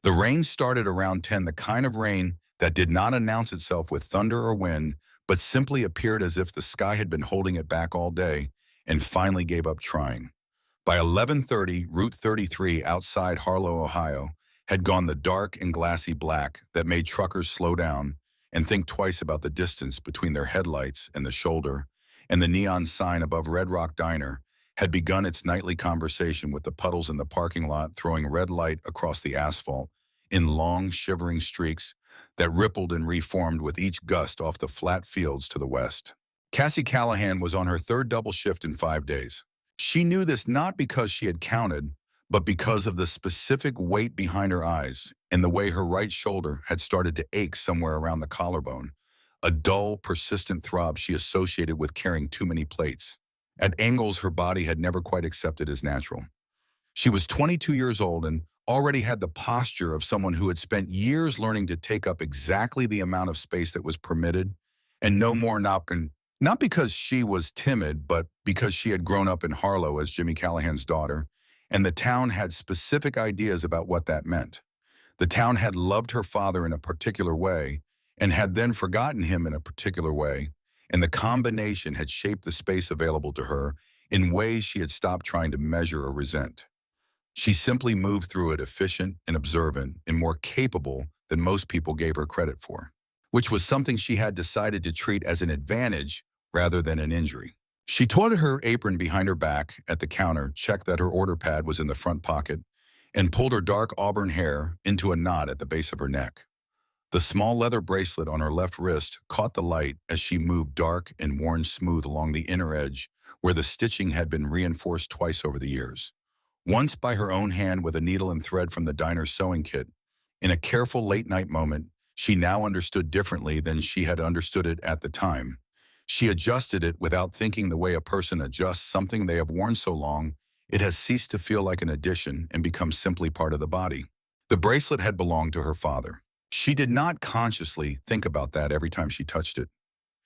The rain started around 10, the kind of rain that did not announce itself with thunder or wind, but simply appeared as if the sky had been holding it back all day and finally gave up trying. By 11:30, Route 33 outside Harlow, Ohio, had gone the dark and glassy black that made truckers slow down and think twice about the distance between their headlights and the shoulder, and the neon sign above Red Rock Diner had begun its nightly conversation with the puddles in the parking lot throwing red light across the asphalt in long, shivering streaks that rippled and reformed with each gust off the flat fields to the west. Cassie Callahan was on her third double shift in 5 days. She knew this not because she had counted, but because of the specific weight behind her eyes and the way her right shoulder had started to ache somewhere around the collarbone, a dull, persistent throb she associated with carrying too many plates. At angles her body had never quite accepted as natural. She was 22 years old and already had the posture of someone who had spent years learning to take up exactly the amount of space that was permitted and no more napkin. Not because she was timid, but because she had grown up in Harlow as Jimmy Callahan's daughter, and the town had specific ideas about what that meant. The town had loved her father in a particular way and had then forgotten him in a particular way, and the combination had shaped the space available to her in ways she had stopped trying to measure or resent. She simply moved through it efficient and observant and more capable than most people gave her credit for, which was something she had decided to treat as an advantage rather than an injury. She toted her apron behind her back at the counter, checked that her order pad was in the front pocket, and pulled her dark auburn hair into a knot at the base of her neck. The small leather bracelet on her left wrist caught the light as she moved dark and worn smooth along the inner edge where the stitching had been reinforced twice over the years. Once by her own hand with a needle and thread from the diner's sewing kit, in a careful late-night moment, she now understood differently than she had understood it at the time. She adjusted it without thinking the way a person adjusts something they have worn so long, it has ceased to feel like an addition and become simply part of the body. The bracelet had belonged to her father. She did not consciously think about that every time she touched it.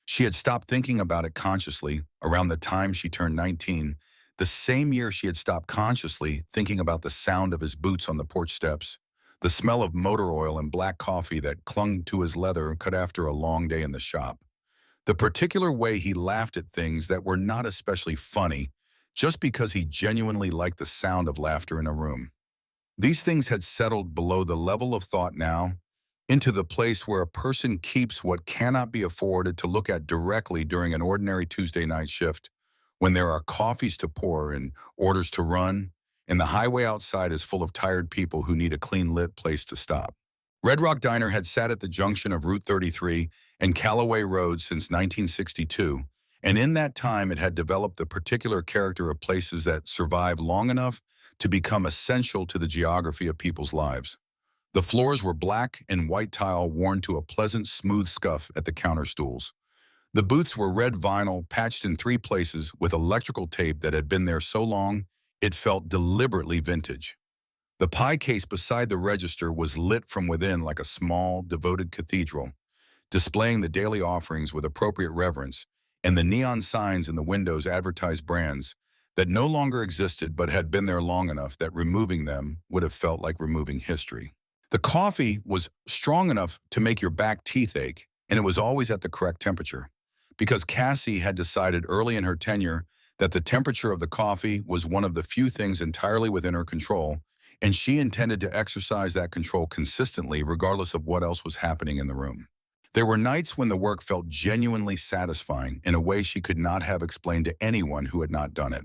She had stopped thinking about it consciously around the time she turned 19, the same year she had stopped consciously thinking about the sound of his boots on the porch steps, the smell of motor oil and black coffee that clung to his leather cut after a long day in the shop, the particular way he laughed at things that were not especially funny just because he genuinely liked the sound of laughter in a room. These things had settled below the level of thought now, into the place where a person keeps what cannot be afforded to look at directly during an ordinary Tuesday night shift, when there are coffees to pour and orders to run, and the highway outside is full of tired people who need a clean-lit place to stop. Red Rock Diner had sat at the junction of Route 33 and Callaway Road since 1962, and in that time it had developed the particular character of places that survive long enough to become essential to the geography of people's lives. The floors were black and white tile worn to a pleasant, smooth scuff at the counter stools. The booths were red vinyl patched in 3 places with electrical tape that had been there so long it felt deliberately vintage. The pie case beside the register was lit from within like a small, devoted cathedral, displaying the daily offerings with appropriate reverence, and the neon signs in the windows advertised brands that no longer existed but had been there long enough that removing them would have felt like removing history. The coffee was strong enough to make your back teeth ache, and it was always at the correct temperature, because Cassie had decided early in her tenure that the temperature of the coffee was one of the few things entirely within her control, and she intended to exercise that control consistently regardless of what else was happening in the room. There were nights when the work felt genuinely satisfying in a way she could not have explained to anyone who had not done it.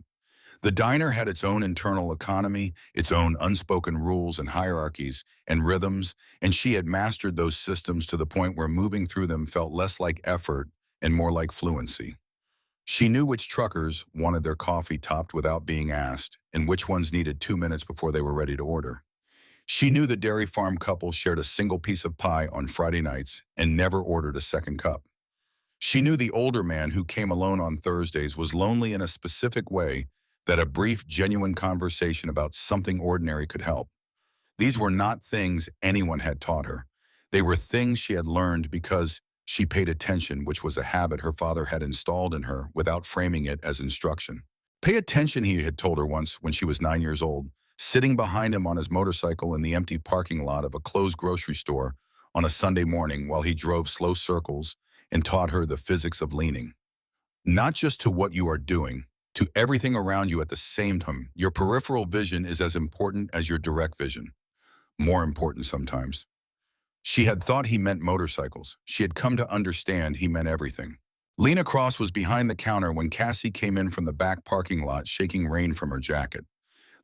The diner had its own internal economy, its own unspoken rules and hierarchies and rhythms, and she had mastered those systems to the point where moving through them felt less like effort and more like fluency. She knew which truckers wanted their coffee topped without being asked, and which ones needed 2 minutes before they were ready to order. She knew the dairy farm couple shared a single piece of pie on Friday nights and never ordered a second cup. She knew the older man who came alone on Thursdays was lonely in a specific way that a brief, genuine conversation about something ordinary could help. These were not things anyone had taught her. They were things she had learned because she paid attention, which was a habit her father had installed in her without framing it as instruction. Pay attention, he had told her once when she was 9 years old, sitting behind him on his motorcycle in the empty parking lot of a closed grocery store on a Sunday morning while he drove slow circles and taught her the physics of leaning. Not just to what you are doing, to everything around you at the same time. Your peripheral vision is as important as your direct vision. More important sometimes. She had thought he meant motorcycles. She had come to understand he meant everything. Lena Cross was behind the counter when Cassie came in from the back parking lot shaking rain from her jacket.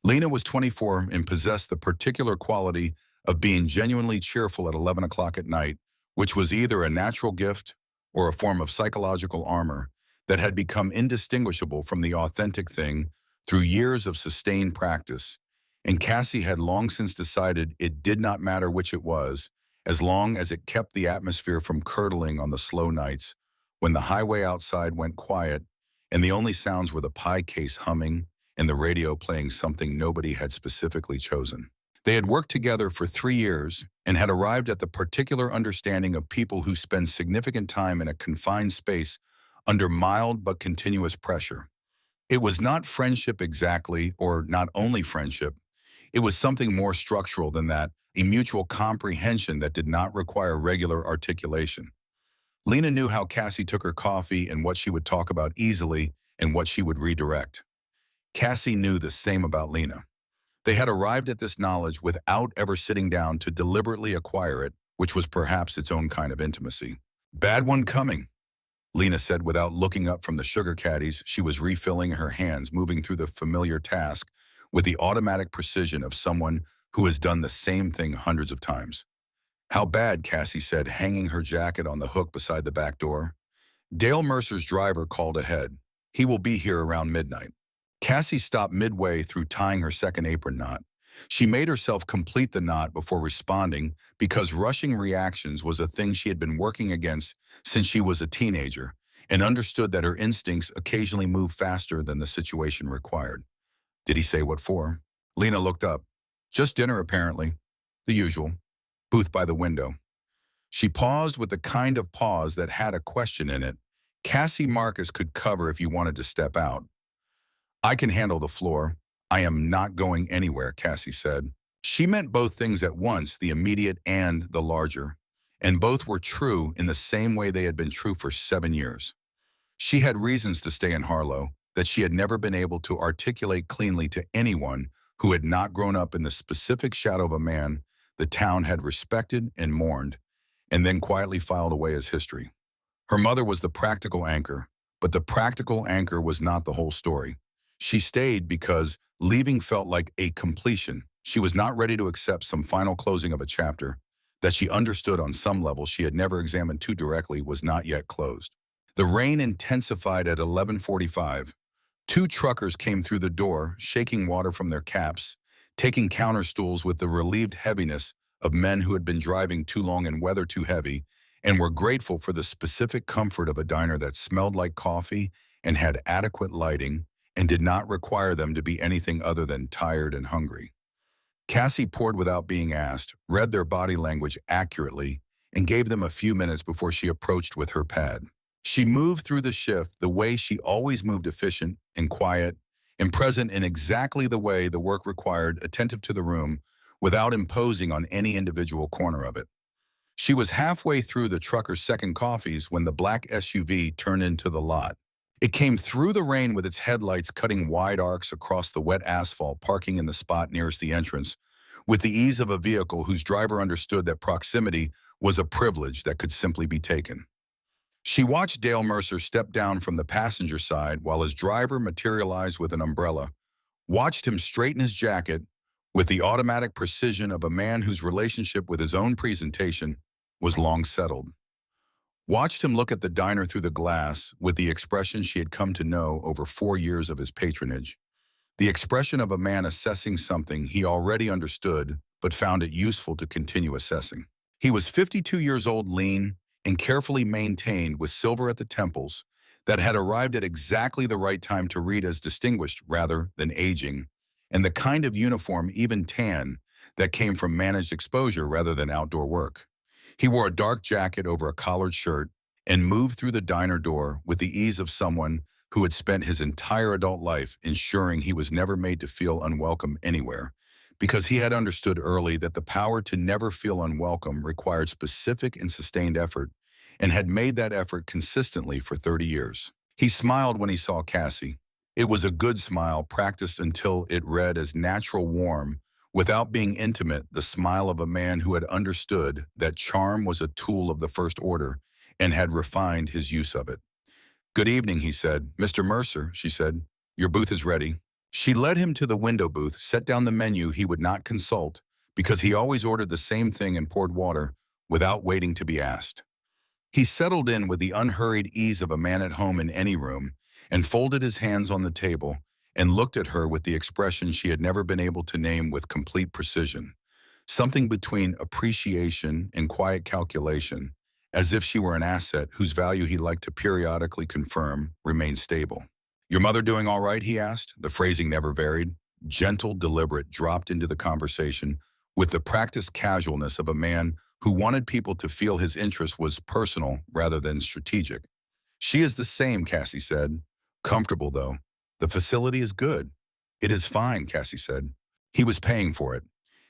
Lena was 24 and possessed the particular quality of being genuinely cheerful at 11 o'clock at night, which was either a natural gift or a form of psychological armor that had become indistinguishable from the authentic thing through years of sustained practice. And Cassie had long since decided it did not matter which it was, as long as it kept the atmosphere from curdling on the slow nights when the highway outside went quiet and the only sounds were the pie case humming and the radio playing something nobody had specifically chosen. They had worked together for 3 years and had arrived at the particular understanding of people who spend significant time in a confined space under mild but continuous pressure. It was not friendship exactly, or not only friendship. It was something more structural than that, a mutual comprehension that did not require regular articulation. Lena knew how Cassie took her coffee and what she would talk about easily and what she would redirect. Cassie knew the same about Lena. They had arrived at this knowledge without ever sitting down to deliberately acquire it, which was perhaps its own kind of intimacy. "Bad one coming," Lena said without looking up from the sugar caddies she was refilling, her hands moving through the familiar task with the automatic precision of someone who has done the same thing hundreds of times. "How bad?" Cassie said, hanging her jacket on the hook beside the back door. "Dale Mercer's driver called ahead. He will be here around midnight." Cassie stopped midway through tying her second apron knot. She made herself complete the knot before responding because rushing reactions was a thing she had been working against since she was a teenager and understood that her instincts occasionally moved faster than the situation required. "Did he say what for?" Lena looked up. "Just dinner, apparently. The usual. Booth by the window." She paused with the kind of pause that had a question in it. Cassie Marcus could cover if you wanted to step out. "I can handle the floor. I am not going anywhere," Cassie said. She meant both things at once, the immediate and the larger. And both were true in the same way they had been true for 7 years. She had reasons to stay in Harlow that she had never been able to articulate cleanly to anyone who had not grown up in the specific shadow of a man the town had respected and mourned, and then quietly filed away as history. Her mother was the practical anchor, but the practical anchor was not the whole story. She stayed because leaving felt like a completion. She was not ready to accept some final closing of a chapter that she understood on some level she had never examined too directly was not yet closed. The rain intensified at 11:45. 2 truckers came through the door, shaking water from their caps, taking counter stools with the relieved heaviness of men who had been driving too long in weather too heavy and were grateful for the specific comfort of a diner that smelled like coffee and had adequate lighting and did not require them to be anything other than tired and hungry. Cassie poured without being asked, read their body language accurately, and gave them a few minutes before she approached with her pad. She moved through the shift the way she always moved, efficient and quiet and present in exactly the way the work required, attentive to the room, without imposing on any individual corner of it. She was halfway through the trucker's second coffees when the black SUV turned into the lot. It came through the rain with its headlights cutting wide arcs across the wet asphalt, parking in the spot nearest the entrance, with the ease of a vehicle whose driver understood that proximity was a privilege that could simply be taken. She watched Dale Mercer step down from the passenger side while his driver materialized with an umbrella, watched him straighten his jacket with the automatic precision of a man whose relationship with his own presentation was long settled. Watched him look at the diner through the glass with the expression she had come to know over 4 years of his patronage. The expression of a man assessing something he already understood but found it useful to continue assessing. He was 52 years old, lean, and carefully maintained with silver at the temples that had arrived at exactly the right time to read as distinguished rather than aging, and the kind of uniform, even tan, that came from managed exposure rather than outdoor work. He wore a dark jacket over a collared shirt and moved through the diner door with the ease of someone who had spent his entire adult life ensuring he was never made to feel unwelcome anywhere, because he had understood early that the power to never feel unwelcome required specific and sustained effort, and had made that effort consistently for 30 years. He smiled when he saw Cassie. It was a good smile, practiced until it read as natural warm, without being intimate, the smile of a man who had understood that charm was a tool of the first order and had refined his use of it. "Good evening," he said. "Mr. Mercer," she said. "Your booth is ready." She led him to the window booth, set down the menu he would not consult, because he always ordered the same thing and poured water, without waiting to be asked. He settled in with the unhurried ease of a man at home in any room, and folded his hands on the table, and looked at her with the expression she had never been able to name with complete precision. Something between appreciation and quiet calculation, as if she were an asset whose value he liked to periodically confirm remained stable. "Your mother doing all right?" he asked. The phrasing never varied. Gentle, deliberate, dropped into the conversation with the practiced casualness of a man who wanted people to feel his interest was personal rather than strategic. "She is the same," Cassie said. "Comfortable, though. The facility is good." "It is fine," Cassie said. He was paying for it.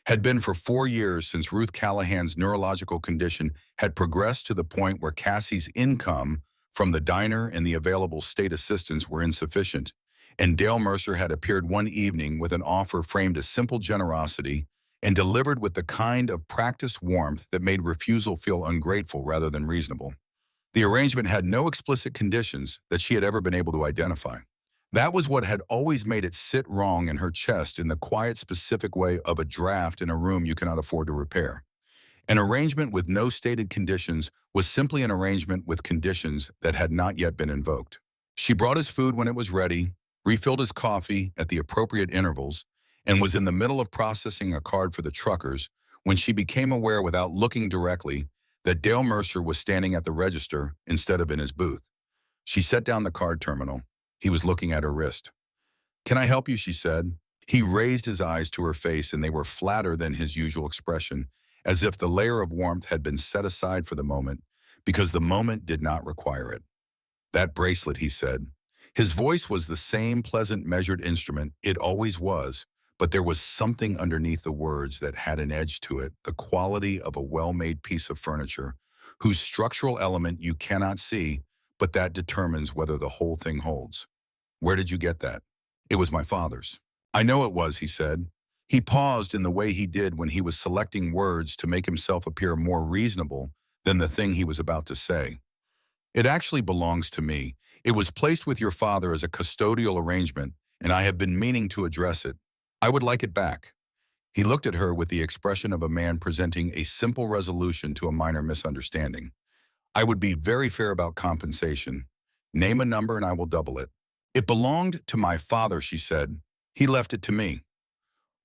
Had been for 4 years since Ruth Callahan's neurological condition had progressed to the point where Cassie's income from the diner and the available state assistance were insufficient, and Dale Mercer had appeared one evening with an offer framed as simple generosity and delivered with the kind of practiced warmth that made refusal feel ungrateful rather than reasonable. The arrangement had no explicit conditions that she had ever been able to identify. That was what had always made it sit wrong in her chest in the quiet, specific way of a draft in a room you cannot afford to repair. An arrangement with no stated conditions was simply an arrangement with conditions that had not yet been invoked. She brought his food when it was ready, refilled his coffee at the appropriate intervals, and was in the middle of processing a card for the truckers when she became aware without looking directly that Dale Mercer was standing at the register instead of in his booth. She set down the card terminal. He was looking at her wrist. "Can I help you?" she said. He raised his eyes to her face, and they were flatter than his usual expression, as if the layer of warmth had been set aside for the moment, because the moment did not require it. "That bracelet," he said. His voice was the same pleasant, measured instrument it always was, but there was something underneath the words that had an edge to it, the quality of a well-made piece of furniture, whose structural element you cannot see, but that determines whether the whole thing holds. "Where did you get that?" "It was my father's." "I know it was," he said. He paused in the way he did when he was selecting words to make himself appear more reasonable than the thing he was about to say. "It actually belongs to me. It was placed with your father as a custodial arrangement, and I have been meaning to address it. I would like it back." He looked at her with the expression of a man presenting a simple resolution to a minor misunderstanding. "I would be very fair about compensation. Name a number and I will double it." "It belonged to my father," she said. "He left it to me."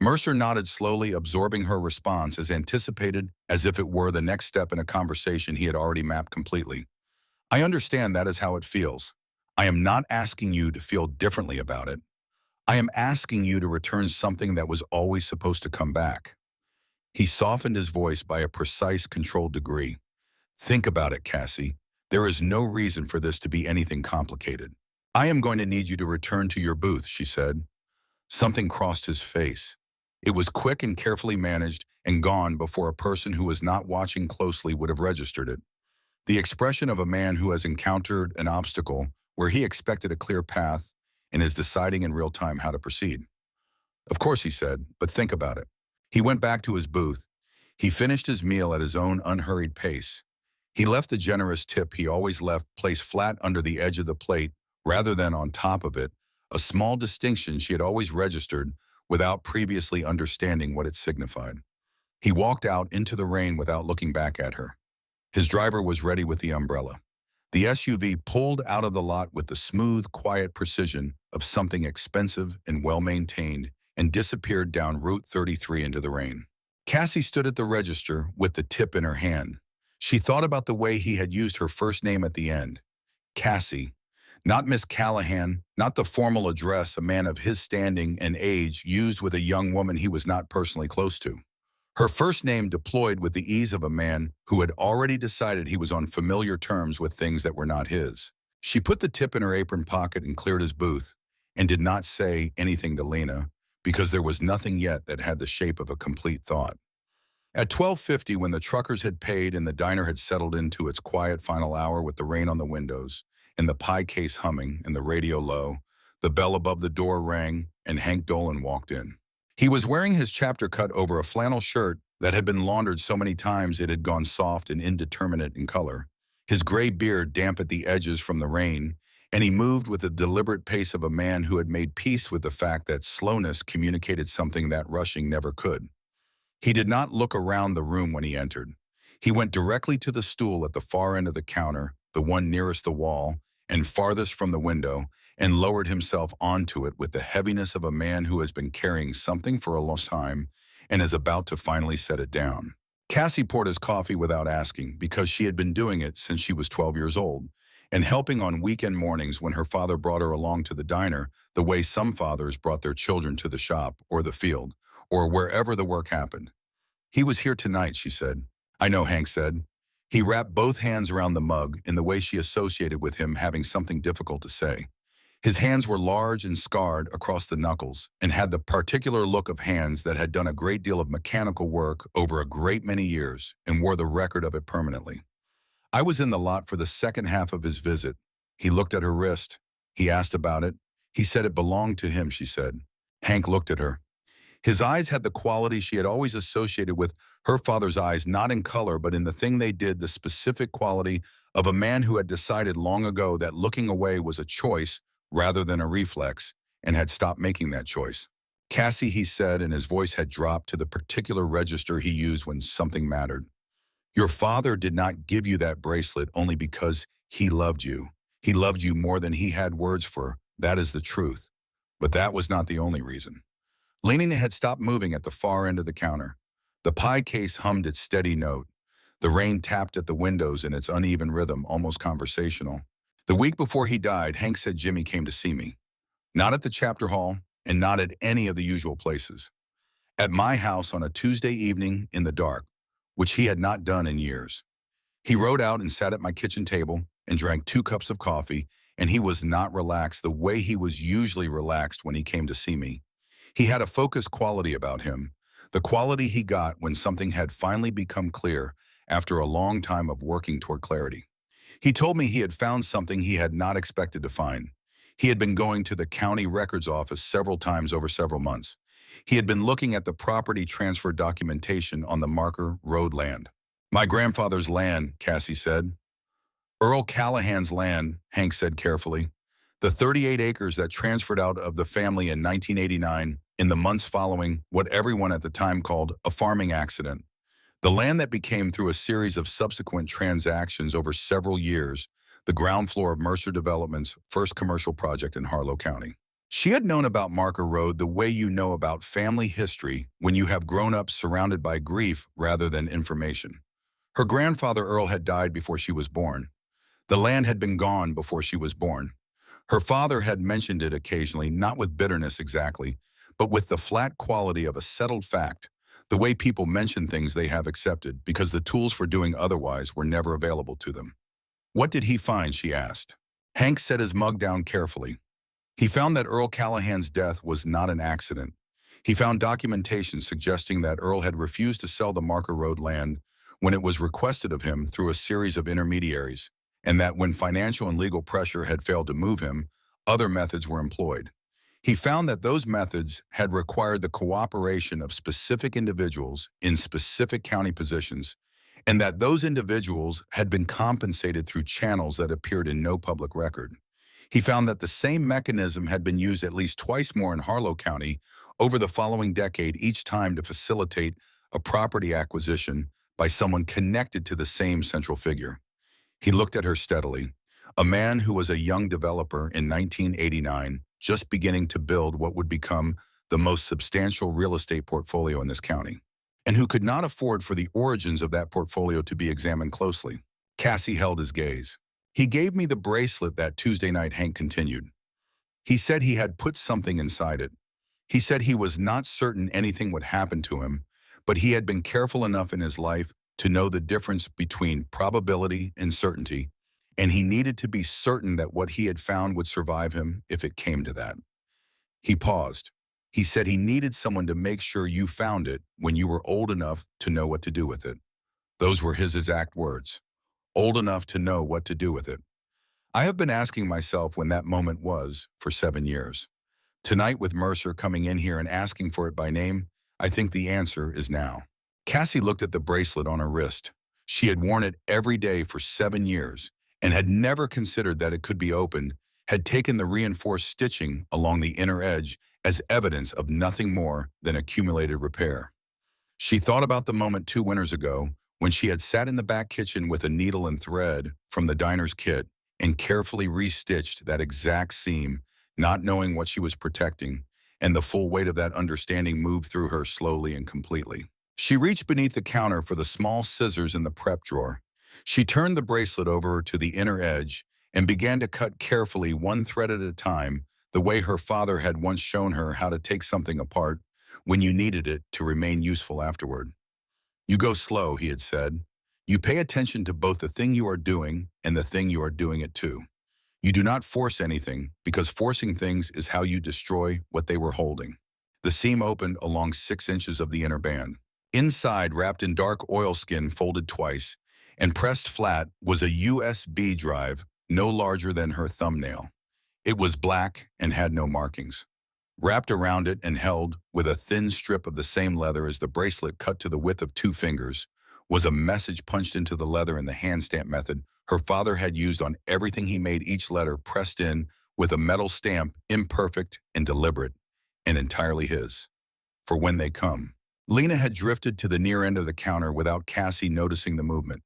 Mercer nodded slowly, absorbing her response as anticipated, as if it were the next step in a conversation he had already mapped completely. "I understand that is how it feels. I am not asking you to feel differently about it. I am asking you to return something that was always supposed to come back." He softened his voice by a precise, controlled degree. "Think about it, Cassie. There is no reason for this to be anything complicated. I am going to need you to return to your booth," she said. Something crossed his face. It was quick and carefully managed and gone before a person who was not watching closely would have registered it. The expression of a man who has encountered an obstacle where he expected a clear path and is deciding in real time how to proceed. "Of course," he said, "but think about it." He went back to his booth. He finished his meal at his own unhurried pace. He left the generous tip he always left placed flat under the edge of the plate rather than on top of it, a small distinction she had always registered without previously understanding what it signified. He walked out into the rain without looking back at her. His driver was ready with the umbrella. The SUV pulled out of the lot with the smooth, quiet precision of something expensive and well-maintained and disappeared down Route 33 into the rain. Cassie stood at the register with the tip in her hand. She thought about the way he had used her first name at the end. Cassie. Not Miss Callahan, not the formal address a man of his standing and age used with a young woman he was not personally close to. Her first name deployed with the ease of a man who had already decided he was on familiar terms with things that were not his. She put the tip in her apron pocket and cleared his booth, and did not say anything to Lena, because there was nothing yet that had the shape of a complete thought. At 12:50, when the truckers had paid and the diner had settled into its quiet final hour with the rain on the windows and the pie case humming and the radio low, the bell above the door rang and Hank Dolan walked in. He was wearing his chapter cut over a flannel shirt that had been laundered so many times it had gone soft and indeterminate in color. His gray beard damp at the edges from the rain, and he moved with the deliberate pace of a man who had made peace with the fact that slowness communicated something that rushing never could. He did not look around the room when he entered. He went directly to the stool at the far end of the counter, the one nearest the wall and farthest from the window, and lowered himself onto it with the heaviness of a man who has been carrying something for a long time and is about to finally set it down. Cassie poured his coffee without asking because she had been doing it since she was 12 years old and helping on weekend mornings when her father brought her along to the diner the way some fathers brought their children to the shop or the field or wherever the work happened. He was here tonight, she said. I know, Hank said. He wrapped both hands around the mug in the way she associated with him having something difficult to say. His hands were large and scarred across the knuckles and had the particular look of hands that had done a great deal of mechanical work over a great many years and wore the record of it permanently. I was in the lot for the second half of his visit. He looked at her wrist. He asked about it. He said it belonged to him, she said. Hank looked at her. His eyes had the quality she had always associated with her father's eyes, not in color, but in the thing they did, the specific quality of a man who had decided long ago that looking away was a choice rather than a reflex, and had stopped making that choice. Cassie, he said, and his voice had dropped to the particular register he used when something mattered. Your father did not give you that bracelet only because he loved you. He loved you more than he had words for. That is the truth. But that was not the only reason. Leaning had stopped moving at the far end of the counter. The pie case hummed its steady note. The rain tapped at the windows in its uneven rhythm, almost conversational. The week before he died, Hank said Jimmy came to see me. Not at the chapter hall, and not at any of the usual places. At my house on a Tuesday evening in the dark, which he had not done in years. He rode out and sat at my kitchen table and drank 2 cups of coffee, and he was not relaxed the way he was usually relaxed when he came to see me. He had a focused quality about him, the quality he got when something had finally become clear after a long time of working toward clarity. He told me he had found something he had not expected to find. He had been going to the county records office several times over several months. He had been looking at the property transfer documentation on the Marker Road land. My grandfather's land, Cassie said. Earl Callahan's land, Hank said carefully. The 38 acres that transferred out of the family in 1989 in the months following what everyone at the time called a farming accident. The land that became, through a series of subsequent transactions over several years, the ground floor of Mercer Development's first commercial project in Harlow County. She had known about Marker Road the way you know about family history when you have grown up surrounded by grief rather than information. Her grandfather Earl had died before she was born. The land had been gone before she was born. Her father had mentioned it occasionally, not with bitterness exactly, but with the flat quality of a settled fact, the way people mention things they have accepted because the tools for doing otherwise were never available to them. What did he find, she asked. Hank set his mug down carefully. He found that Earl Callahan's death was not an accident. He found documentation suggesting that Earl had refused to sell the Marker Road land when it was requested of him through a series of intermediaries, and that when financial and legal pressure had failed to move him, other methods were employed. He found that those methods had required the cooperation of specific individuals in specific county positions, and that those individuals had been compensated through channels that appeared in no public record. He found that the same mechanism had been used at least twice more in Harlow County over the following decade, each time to facilitate a property acquisition by someone connected to the same central figure. He looked at her steadily, a man who was a young developer in 1989, just beginning to build what would become the most substantial real estate portfolio in this county, and who could not afford for the origins of that portfolio to be examined closely. Cassie held his gaze. He gave me the bracelet that Tuesday night, Hank continued. He said he had put something inside it. He said he was not certain anything would happen to him, but he had been careful enough in his life to know the difference between probability and certainty, and he needed to be certain that what he had found would survive him if it came to that. He paused. He said he needed someone to make sure you found it when you were old enough to know what to do with it. Those were his exact words. Old enough to know what to do with it. I have been asking myself when that moment was for 7 years. Tonight, with Mercer coming in here and asking for it by name, I think the answer is now. Cassie looked at the bracelet on her wrist. She had worn it every day for 7 years and had never considered that it could be opened, had taken the reinforced stitching along the inner edge as evidence of nothing more than accumulated repair. She thought about the moment 2 winters ago when she had sat in the back kitchen with a needle and thread from the diner's kit and carefully restitched that exact seam, not knowing what she was protecting, and the full weight of that understanding moved through her slowly and completely. She reached beneath the counter for the small scissors in the prep drawer. She turned the bracelet over to the inner edge and began to cut carefully, one thread at a time, the way her father had once shown her how to take something apart when you needed it to remain useful afterward. You go slow, he had said. You pay attention to both the thing you are doing and the thing you are doing it to. You do not force anything, because forcing things is how you destroy what they were holding. The seam opened along 6 inches of the inner band. Inside, wrapped in dark oilskin folded twice, and pressed flat, was a USB drive no larger than her thumbnail. It was black and had no markings. Wrapped around it and held with a thin strip of the same leather as the bracelet cut to the width of 2 fingers was a message punched into the leather in the hand stamp method her father had used on everything he made, each letter pressed in with a metal stamp, imperfect and deliberate, and entirely his. For when they come. Lena had drifted to the near end of the counter without Cassie noticing the movement.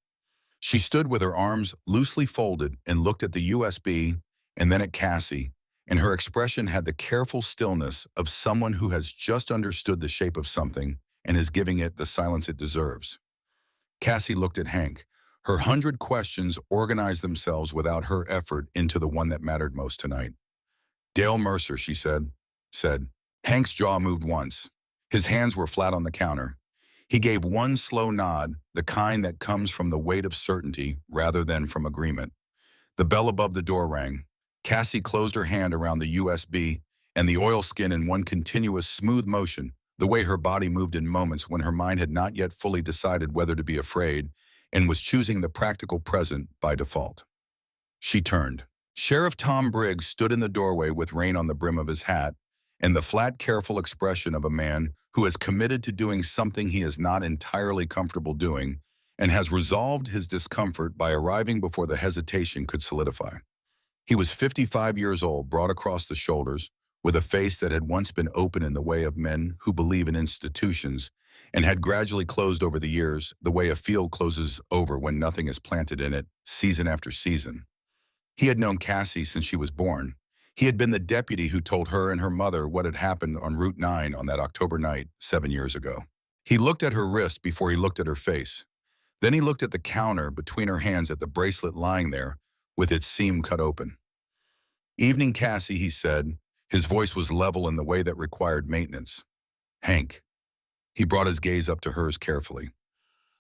She stood with her arms loosely folded and looked at the USB and then at Cassie, and her expression had the careful stillness of someone who has just understood the shape of something and is giving it the silence it deserves. Cassie looked at Hank. Her 100 questions organized themselves without her effort into the one that mattered most tonight. Dale Mercer, she said. Hank's jaw moved once. His hands were flat on the counter. He gave one slow nod, the kind that comes from the weight of certainty rather than from agreement. The bell above the door rang. Cassie closed her hand around the USB and the oilskin in one continuous smooth motion, the way her body moved in moments when her mind had not yet fully decided whether to be afraid and was choosing the practical present by default. She turned. Sheriff Tom Briggs stood in the doorway with rain on the brim of his hat and the flat, careful expression of a man who is committed to doing something he is not entirely comfortable doing and has resolved his discomfort by arriving before the hesitation could solidify. He was 55 years old, broad across the shoulders, with a face that had once been open in the way of men who believe in institutions and had gradually closed over the years the way a field closes over when nothing is planted in it, season after season. He had known Cassie since she was born. He had been the deputy who told her and her mother what had happened on Route 9 on that October night 7 years ago. He looked at her wrist before he looked at her face. Then he looked at the counter between her hands at the bracelet lying there with its seam cut open. Evening, Cassie, he said. His voice was level in the way that required maintenance. Hank. He brought his gaze up to hers carefully.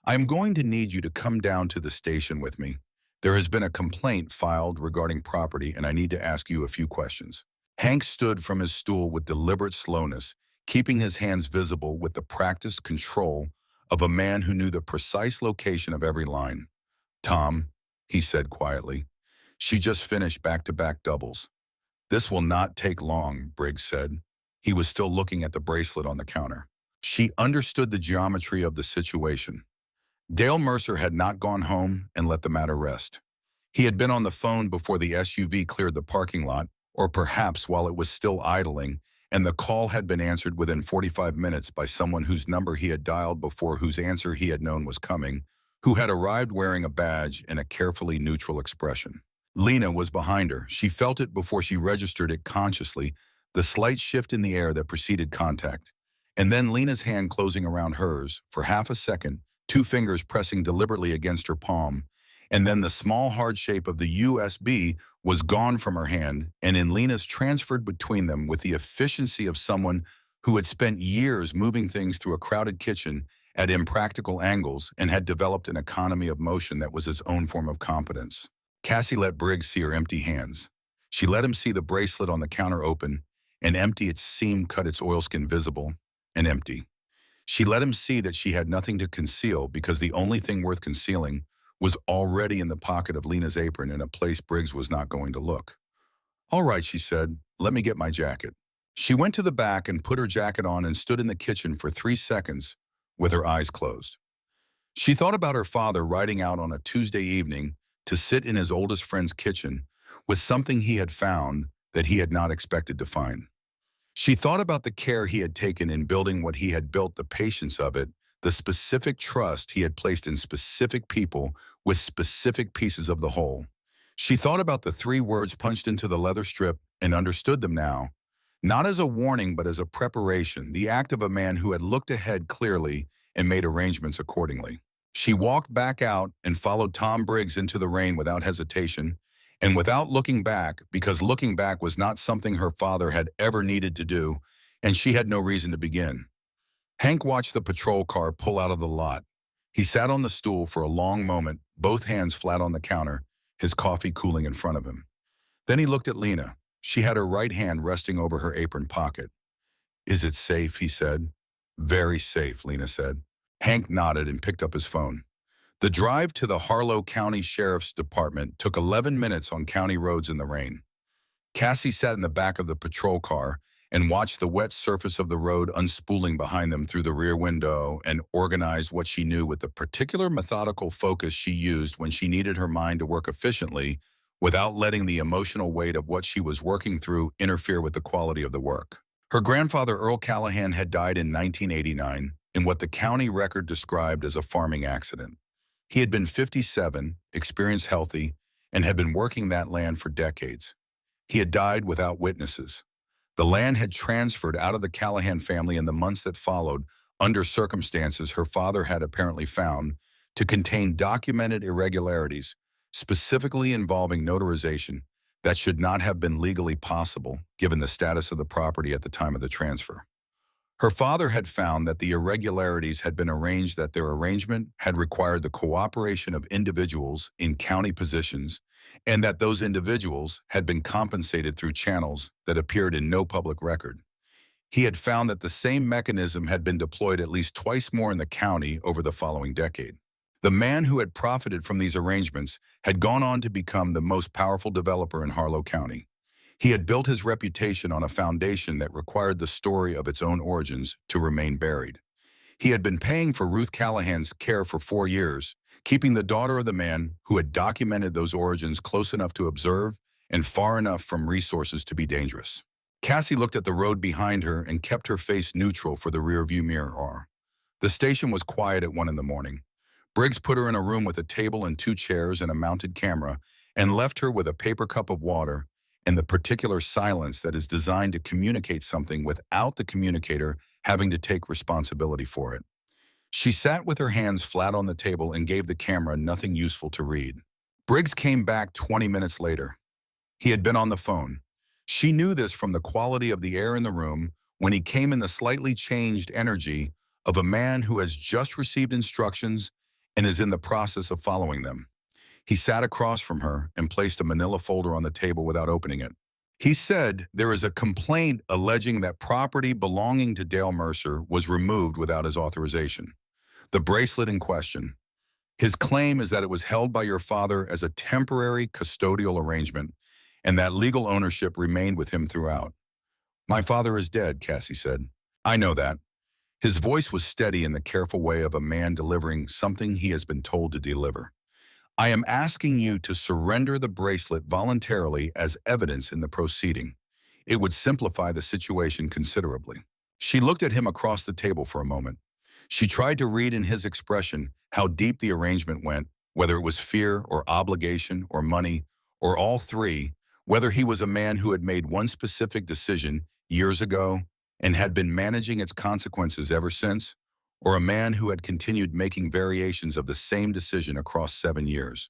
I am going to need you to come down to the station with me. There has been a complaint filed regarding property, and I need to ask you a few questions. Hank stood from his stool with deliberate slowness, keeping his hands visible with the practiced control of a man who knew the precise location of every line. Tom, he said quietly, she just finished back-to-back doubles. This will not take long, Briggs said. He was still looking at the bracelet on the counter. She understood the geometry of the situation. Dale Mercer had not gone home and let the matter rest. He had been on the phone before the SUV cleared the parking lot, or perhaps while it was still idling, and the call had been answered within 45 minutes by someone whose number he had dialed before, whose answer he had known was coming, who had arrived wearing a badge and a carefully neutral expression. Lena was behind her. She felt it before she registered it consciously, the slight shift in the air that preceded contact. And then Lena's hand closing around hers for half a second, 2 fingers pressing deliberately against her palm, and then the small hard shape of the USB was gone from her hand, and in Lena's transferred between them with the efficiency of someone who had spent years moving things through a crowded kitchen at impractical angles and had developed an economy of motion that was its own form of competence. Cassie let Briggs see her empty hands. She let him see the bracelet on the counter open, and empty. It seemed cut its oilskin visible and empty. She let him see that she had nothing to conceal because the only thing worth concealing was already in the pocket of Lena's apron in a place Briggs was not going to look. All right, she said, let me get my jacket. She went to the back and put her jacket on and stood in the kitchen for 3 seconds with her eyes closed. She thought about her father riding out on a Tuesday evening to sit in his oldest friend's kitchen with something he had found that he had not expected to find. She thought about the care he had taken in building what he had built, the patience of it, the specific trust he had placed in specific people with specific pieces of the whole. She thought about the 3 words punched into the leather strip and understood them now, not as a warning but as a preparation, the act of a man who had looked ahead clearly and made arrangements accordingly. She walked back out and followed Tom Briggs into the rain without hesitation and without looking back, because looking back was not something her father had ever needed to do, and she had no reason to begin. Hank watched the patrol car pull out of the lot. He sat on the stool for a long moment, both hands flat on the counter, his coffee cooling in front of him. Then he looked at Lena. She had her right hand resting over her apron pocket. Is it safe, he said. Very safe, Lena said. Hank nodded and picked up his phone. The drive to the Harlow County Sheriff's Department took 11 minutes on county roads in the rain. Cassie sat in the back of the patrol car and watched the wet surface of the road unspooling behind them through the rear window and organized what she knew with the particular methodical focus she used when she needed her mind to work efficiently without letting the emotional weight of what she was working through interfere with the quality of the work. Her grandfather, Earl Callahan, had died in 1989 in what the county record described as a farming accident. He had been 57, experienced, healthy, and had been working that land for decades. He had died without witnesses. The land had transferred out of the Callahan family in the months that followed, under circumstances her father had apparently found, to contain documented irregularities, specifically involving notarization, that should not have been legally possible given the status of the property at the time of the transfer. Her father had found that the irregularities had been arranged, that their arrangement had required the cooperation of individuals in county positions, and that those individuals had been compensated through channels that appeared in no public record. He had found that the same mechanism had been deployed at least twice more in the county over the following decade. The man who had profited from these arrangements had gone on to become the most powerful developer in Harlow County. He had built his reputation on a foundation that required the story of its own origins to remain buried. He had been paying for Ruth Callahan's care for 4 years, keeping the daughter of the man who had documented those origins close enough to observe and far enough from resources to be dangerous. Cassie looked at the road behind her and kept her face neutral for the rearview mirror. The station was quiet at 1 in the morning. Briggs put her in a room with a table and 2 chairs and a mounted camera and left her with a paper cup of water and the particular silence that is designed to communicate something without the communicator having to take responsibility for it. She sat with her hands flat on the table and gave the camera nothing useful to read. Briggs came back 20 minutes later. He had been on the phone. She knew this from the quality of the air in the room when he came in the slightly changed energy of a man who has just received instructions and is in the process of following them. He sat across from her and placed a manila folder on the table without opening it. He said there is a complaint alleging that property belonging to Dale Mercer was removed without his authorization. The bracelet in question. His claim is that it was held by your father as a temporary custodial arrangement and that legal ownership remained with him throughout. My father is dead, Cassie said. I know that. His voice was steady in the careful way of a man delivering something he has been told to deliver. I am asking you to surrender the bracelet voluntarily as evidence in the proceeding. It would simplify the situation considerably. She looked at him across the table for a moment. She tried to read in his expression how deep the arrangement went, whether it was fear or obligation or money or all 3, whether he was a man who had made one specific decision years ago and had been managing its consequences ever since, or a man who had continued making variations of the same decision across 7 years.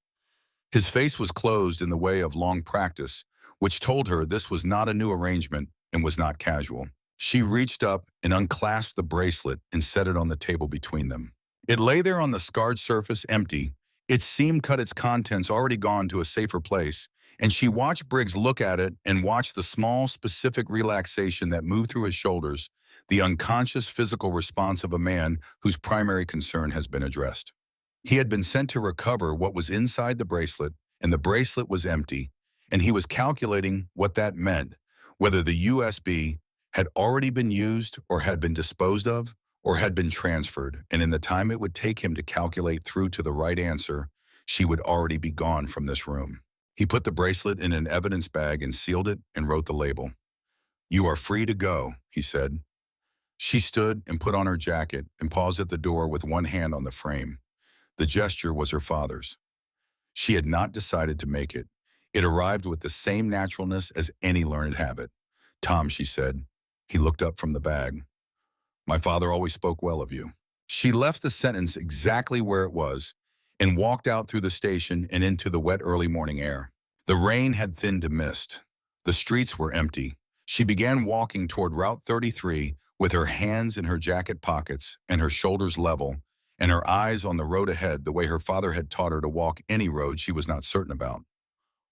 His face was closed in the way of long practice, which told her this was not a new arrangement and was not casual. She reached up and unclasped the bracelet and set it on the table between them. It lay there on the scarred surface, empty. Its seam cut, its contents already gone to a safer place, And she watched Briggs look at it and watch the small, specific relaxation that moved through his shoulders, the unconscious physical response of a man whose primary concern has been addressed. He had been sent to recover what was inside the bracelet, and the bracelet was empty, and he was calculating what that meant, whether the USB had already been used or had been disposed of or had been transferred, and in the time it would take him to calculate through to the right answer, she would already be gone from this room. He put the bracelet in an evidence bag and sealed it and wrote the label. "You are free to go," he said. She stood and put on her jacket and paused at the door with one hand on the frame. The gesture was her father's. She had not decided to make it. It arrived with the same naturalness as any learned habit. "Tom," she said. He looked up from the bag. "My father always spoke well of you." She left the sentence exactly where it was and walked out through the station and into the wet early morning air. The rain had thinned to mist. The streets were empty. She began walking toward Route 33 with her hands in her jacket pockets and her shoulders level, and her eyes on the road ahead the way her father had taught her to walk any road she was not certain about.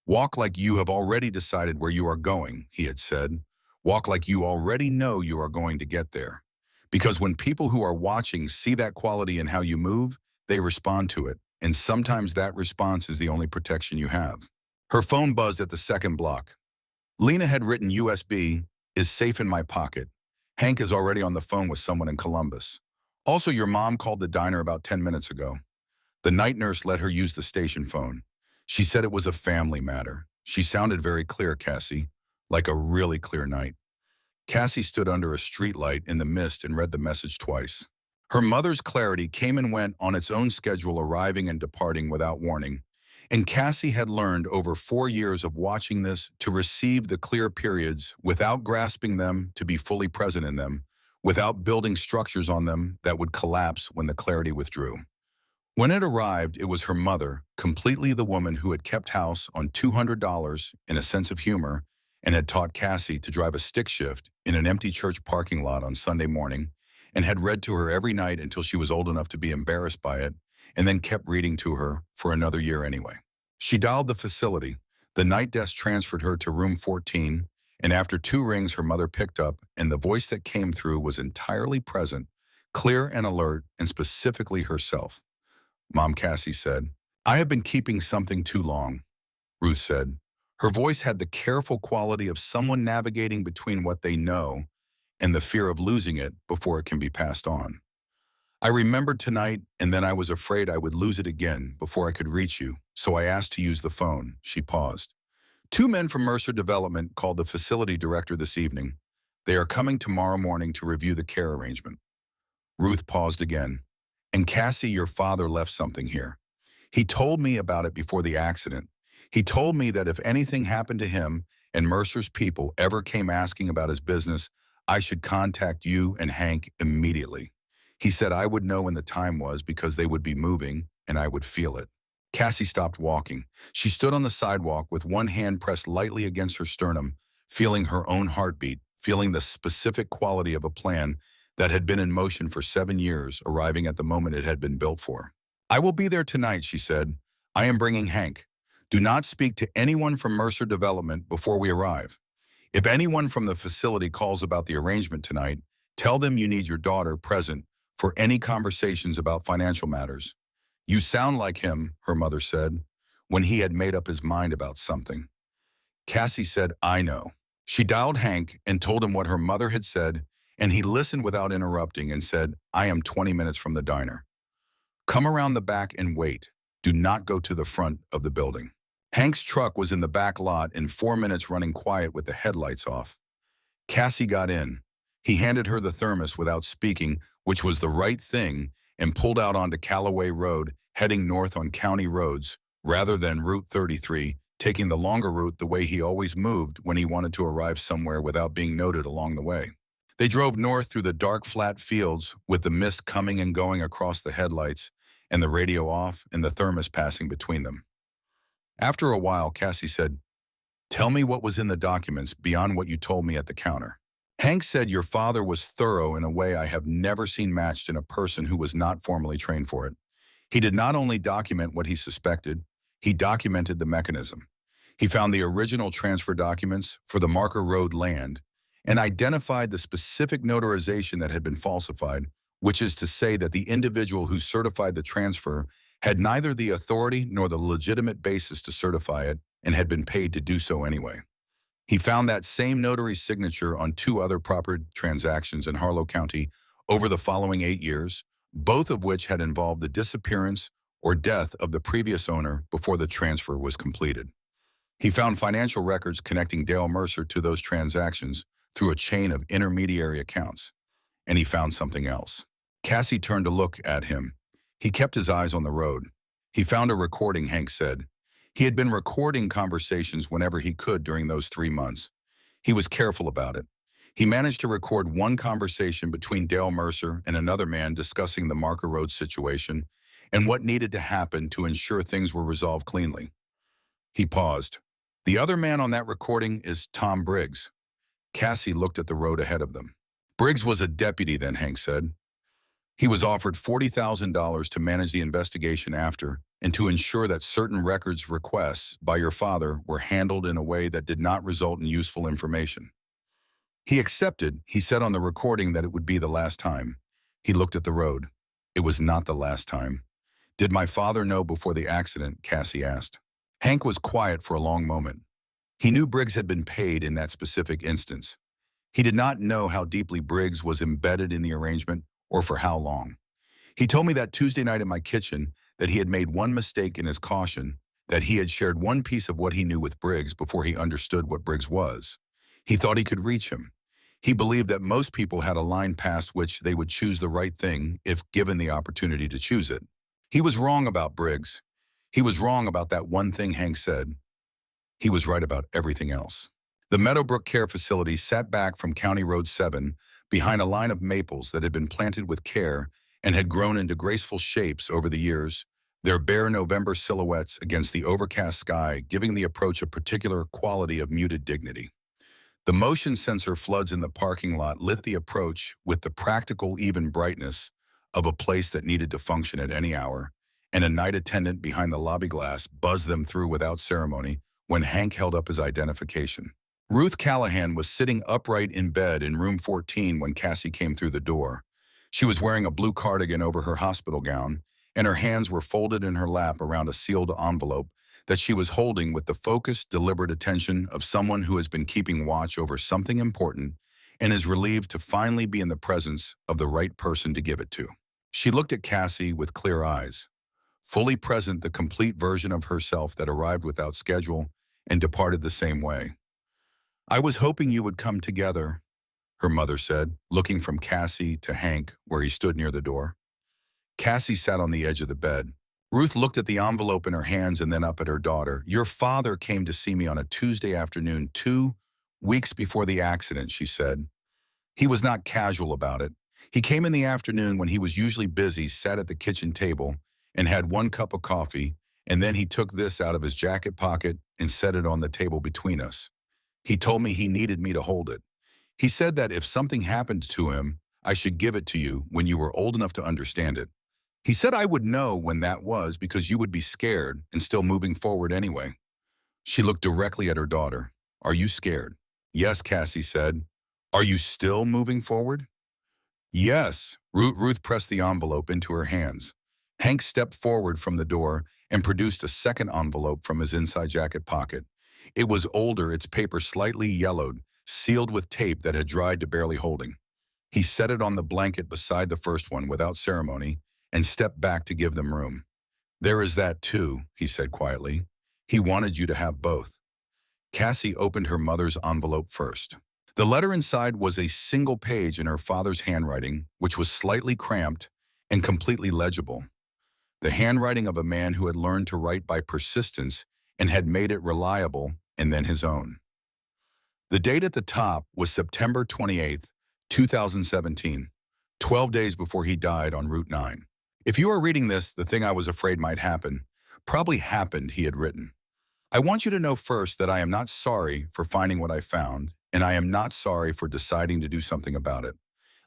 "Walk like you have already decided where you are going," he had said. "Walk like you already know you are going to get there. Because when people who are watching see that quality in how you move, they respond to it, and sometimes that response is the only protection you have." Her phone buzzed at the second block. Lena had written, "USB is safe in my pocket. Hank is already on the phone with someone in Columbus. Also, your mom called the diner about 10 minutes ago." The night nurse let her use the station phone. She said it was a family matter. She sounded very clear, Cassie, like a really clear night. Cassie stood under a streetlight in the mist and read the message twice. Her mother's clarity came and went on its own schedule, arriving and departing without warning. And Cassie had learned over 4 years of watching this to receive the clear periods without grasping them, to be fully present in them, without building structures on them that would collapse when the clarity withdrew. When it arrived, it was her mother, completely the woman who had kept house on $200 and a sense of humor, and had taught Cassie to drive a stick shift in an empty church parking lot on Sunday morning, and had read to her every night until she was old enough to be embarrassed by it, and then kept reading to her for another year anyway. She dialed the facility. The night desk transferred her to room 14, and after 2 rings her mother picked up, and the voice that came through was entirely present, clear and alert, and specifically herself. "Mom," Cassie said. "I have been keeping something too long," Ruth said. Her voice had the careful quality of someone navigating between what they know and the fear of losing it before it can be passed on. "I remembered tonight, and then I was afraid I would lose it again before I could reach you, so I asked to use the phone." She paused. "2 men from Mercer Development called the facility director this evening. They are coming tomorrow morning to review the care arrangement." Ruth paused again. "And Cassie, your father left something here. He told me about it before the accident. He told me that if anything happened to him and Mercer's people ever came asking about his business, I should contact you and Hank immediately. He said I would know when the time was because they would be moving and I would feel it." Cassie stopped walking. She stood on the sidewalk with one hand pressed lightly against her sternum, feeling her own heartbeat, feeling the specific quality of a plan that had been in motion for 7 years, arriving at the moment it had been built for. "I will be there tonight," she said. "I am bringing Hank. Do not speak to anyone from Mercer Development before we arrive. If anyone from the facility calls about the arrangement tonight, tell them you need your daughter present for any conversations about financial matters." "You sound like him," her mother said, when he had made up his mind about something. Cassie said, "I know." She dialed Hank and told him what her mother had said, and he listened without interrupting and said, "I am 20 minutes from the diner. Come around the back and wait. Do not go to the front of the building." Hank's truck was in the back lot in 4 minutes, running quiet with the headlights off. Cassie got in. He handed her the thermos without speaking, which was the right thing, and pulled out onto Callaway Road, heading north on county roads, rather than Route 33, taking the longer route the way he always moved when he wanted to arrive somewhere without being noted along the way. They drove north through the dark, flat fields with the mist coming and going across the headlights and the radio off and the thermos passing between them. After a while, Cassie said, "Tell me what was in the documents beyond what you told me at the counter." Hank said, "Your father was thorough in a way I have never seen matched in a person who was not formally trained for it. He did not only document what he suspected, he documented the mechanism. He found the original transfer documents for the Marker Road land and identified the specific notarization that had been falsified, which is to say that the individual who certified the transfer had neither the authority nor the legitimate basis to certify it and had been paid to do so anyway. He found that same notary's signature on two other property transactions in Harlow County over the following 8 years, both of which had involved the disappearance or death of the previous owner before the transfer was completed. He found financial records connecting Dale Mercer to those transactions through a chain of intermediary accounts. And he found something else. Cassie turned to look at him. He kept his eyes on the road. He found a recording, Hank said. He had been recording conversations whenever he could during those 3 months. He was careful about it. He managed to record one conversation between Dale Mercer and another man discussing the Marker Road situation and what needed to happen to ensure things were resolved cleanly. He paused. The other man on that recording is Tom Briggs. Cassie looked at the road ahead of them. Briggs was a deputy then, Hank said. He was offered $40,000 to manage the investigation after and to ensure that certain records requests by your father were handled in a way that did not result in useful information. He accepted. He said on the recording that it would be the last time. He looked at the road. It was not the last time. Did my father know before the accident? Cassie asked. Hank was quiet for a long moment. He knew Briggs had been paid in that specific instance. He did not know how deeply Briggs was embedded in the arrangement or for how long. He told me that Tuesday night in my kitchen that he had made one mistake in his caution, that he had shared one piece of what he knew with Briggs before he understood what Briggs was. He thought he could reach him. He believed that most people had a line past which they would choose the right thing if given the opportunity to choose it. He was wrong about Briggs. He was wrong about that one thing, Hank said. He was right about everything else. The Meadowbrook Care Facility sat back from County Road 7 behind a line of maples that had been planted with care and had grown into graceful shapes over the years, their bare November silhouettes against the overcast sky giving the approach a particular quality of muted dignity. The motion sensor floods in the parking lot lit the approach with the practical even brightness of a place that needed to function at any hour, and a night attendant behind the lobby glass buzzed them through without ceremony when Hank held up his identification. Ruth Callahan was sitting upright in bed in room 14 when Cassie came through the door. She was wearing a blue cardigan over her hospital gown, and her hands were folded in her lap around a sealed envelope that she was holding with the focused, deliberate attention of someone who has been keeping watch over something important and is relieved to finally be in the presence of the right person to give it to. She looked at Cassie with clear eyes, fully present, the complete version of herself that arrived without schedule and departed the same way. I was hoping you would come together, her mother said, looking from Cassie to Hank, where he stood near the door. Cassie sat on the edge of the bed. Ruth looked at the envelope in her hands and then up at her daughter. Your father came to see me on a Tuesday afternoon 2 weeks before the accident, she said. He was not casual about it. He came in the afternoon when he was usually busy, sat at the kitchen table, and had 1 cup of coffee, and then he took this out of his jacket pocket and set it on the table between us. He told me he needed me to hold it. He said that if something happened to him, I should give it to you when you were old enough to understand it. He said I would know when that was because you would be scared and still moving forward anyway. She looked directly at her daughter. Are you scared? Yes, Cassie said. Are you still moving forward? Yes. Ruth pressed the envelope into her hands. Hank stepped forward from the door and produced a second envelope from his inside jacket pocket. It was older, its paper slightly yellowed, sealed with tape that had dried to barely holding. He set it on the blanket beside the first one without ceremony and stepped back to give them room. There is that too, he said quietly. He wanted you to have both. Cassie opened her mother's envelope first. The letter inside was a single page in her father's handwriting, which was slightly cramped and completely legible. The handwriting of a man who had learned to write by persistence and had made it reliable and then his own. The date at the top was September 28th, 2017, 12 days before he died on Route 9. If you are reading this, the thing I was afraid might happen probably happened, he had written. I want you to know first that I am not sorry for finding what I found, and I am not sorry for deciding to do something about it.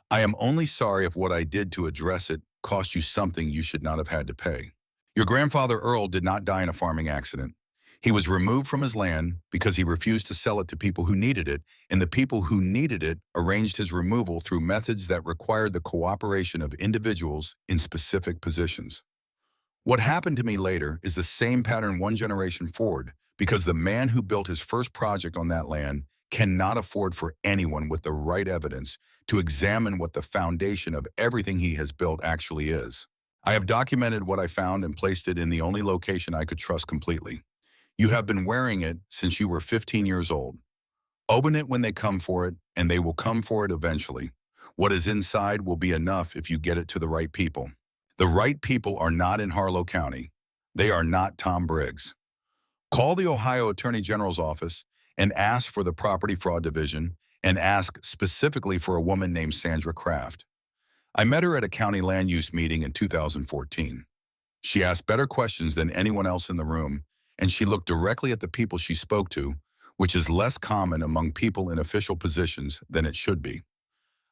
I am only sorry if what I did to address it cost you something you should not have had to pay. Your grandfather Earl did not die in a farming accident. He was removed from his land because he refused to sell it to people who needed it, and the people who needed it arranged his removal through methods that required the cooperation of individuals in specific positions. What happened to me later is the same pattern one generation forward, because the man who built his first project on that land cannot afford for anyone with the right evidence to examine what the foundation of everything he has built actually is. I have documented what I found and placed it in the only location I could trust completely. You have been wearing it since you were 15 years old. Open it when they come for it, and they will come for it eventually. What is inside will be enough if you get it to the right people. The right people are not in Harlow County. They are not Tom Briggs. Call the Ohio Attorney General's office and ask for the Property Fraud Division, and ask specifically for a woman named Sandra Kraft. I met her at a county land use meeting in 2014. She asked better questions than anyone else in the room, and she looked directly at the people she spoke to, which is less common among people in official positions than it should be.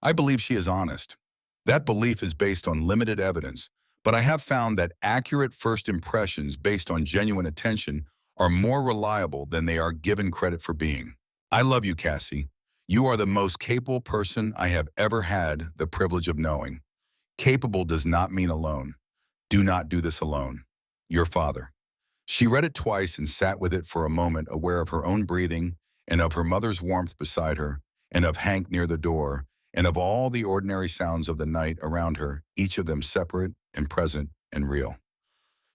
I believe she is honest. That belief is based on limited evidence, but I have found that accurate first impressions based on genuine attention are more reliable than they are given credit for being. I love you, Cassie. You are the most capable person I have ever had the privilege of knowing. Capable does not mean alone. Do not do this alone. Your father. She read it twice and sat with it for a moment, aware of her own breathing and of her mother's warmth beside her and of Hank near the door and of all the ordinary sounds of the night around her, each of them separate and present and real.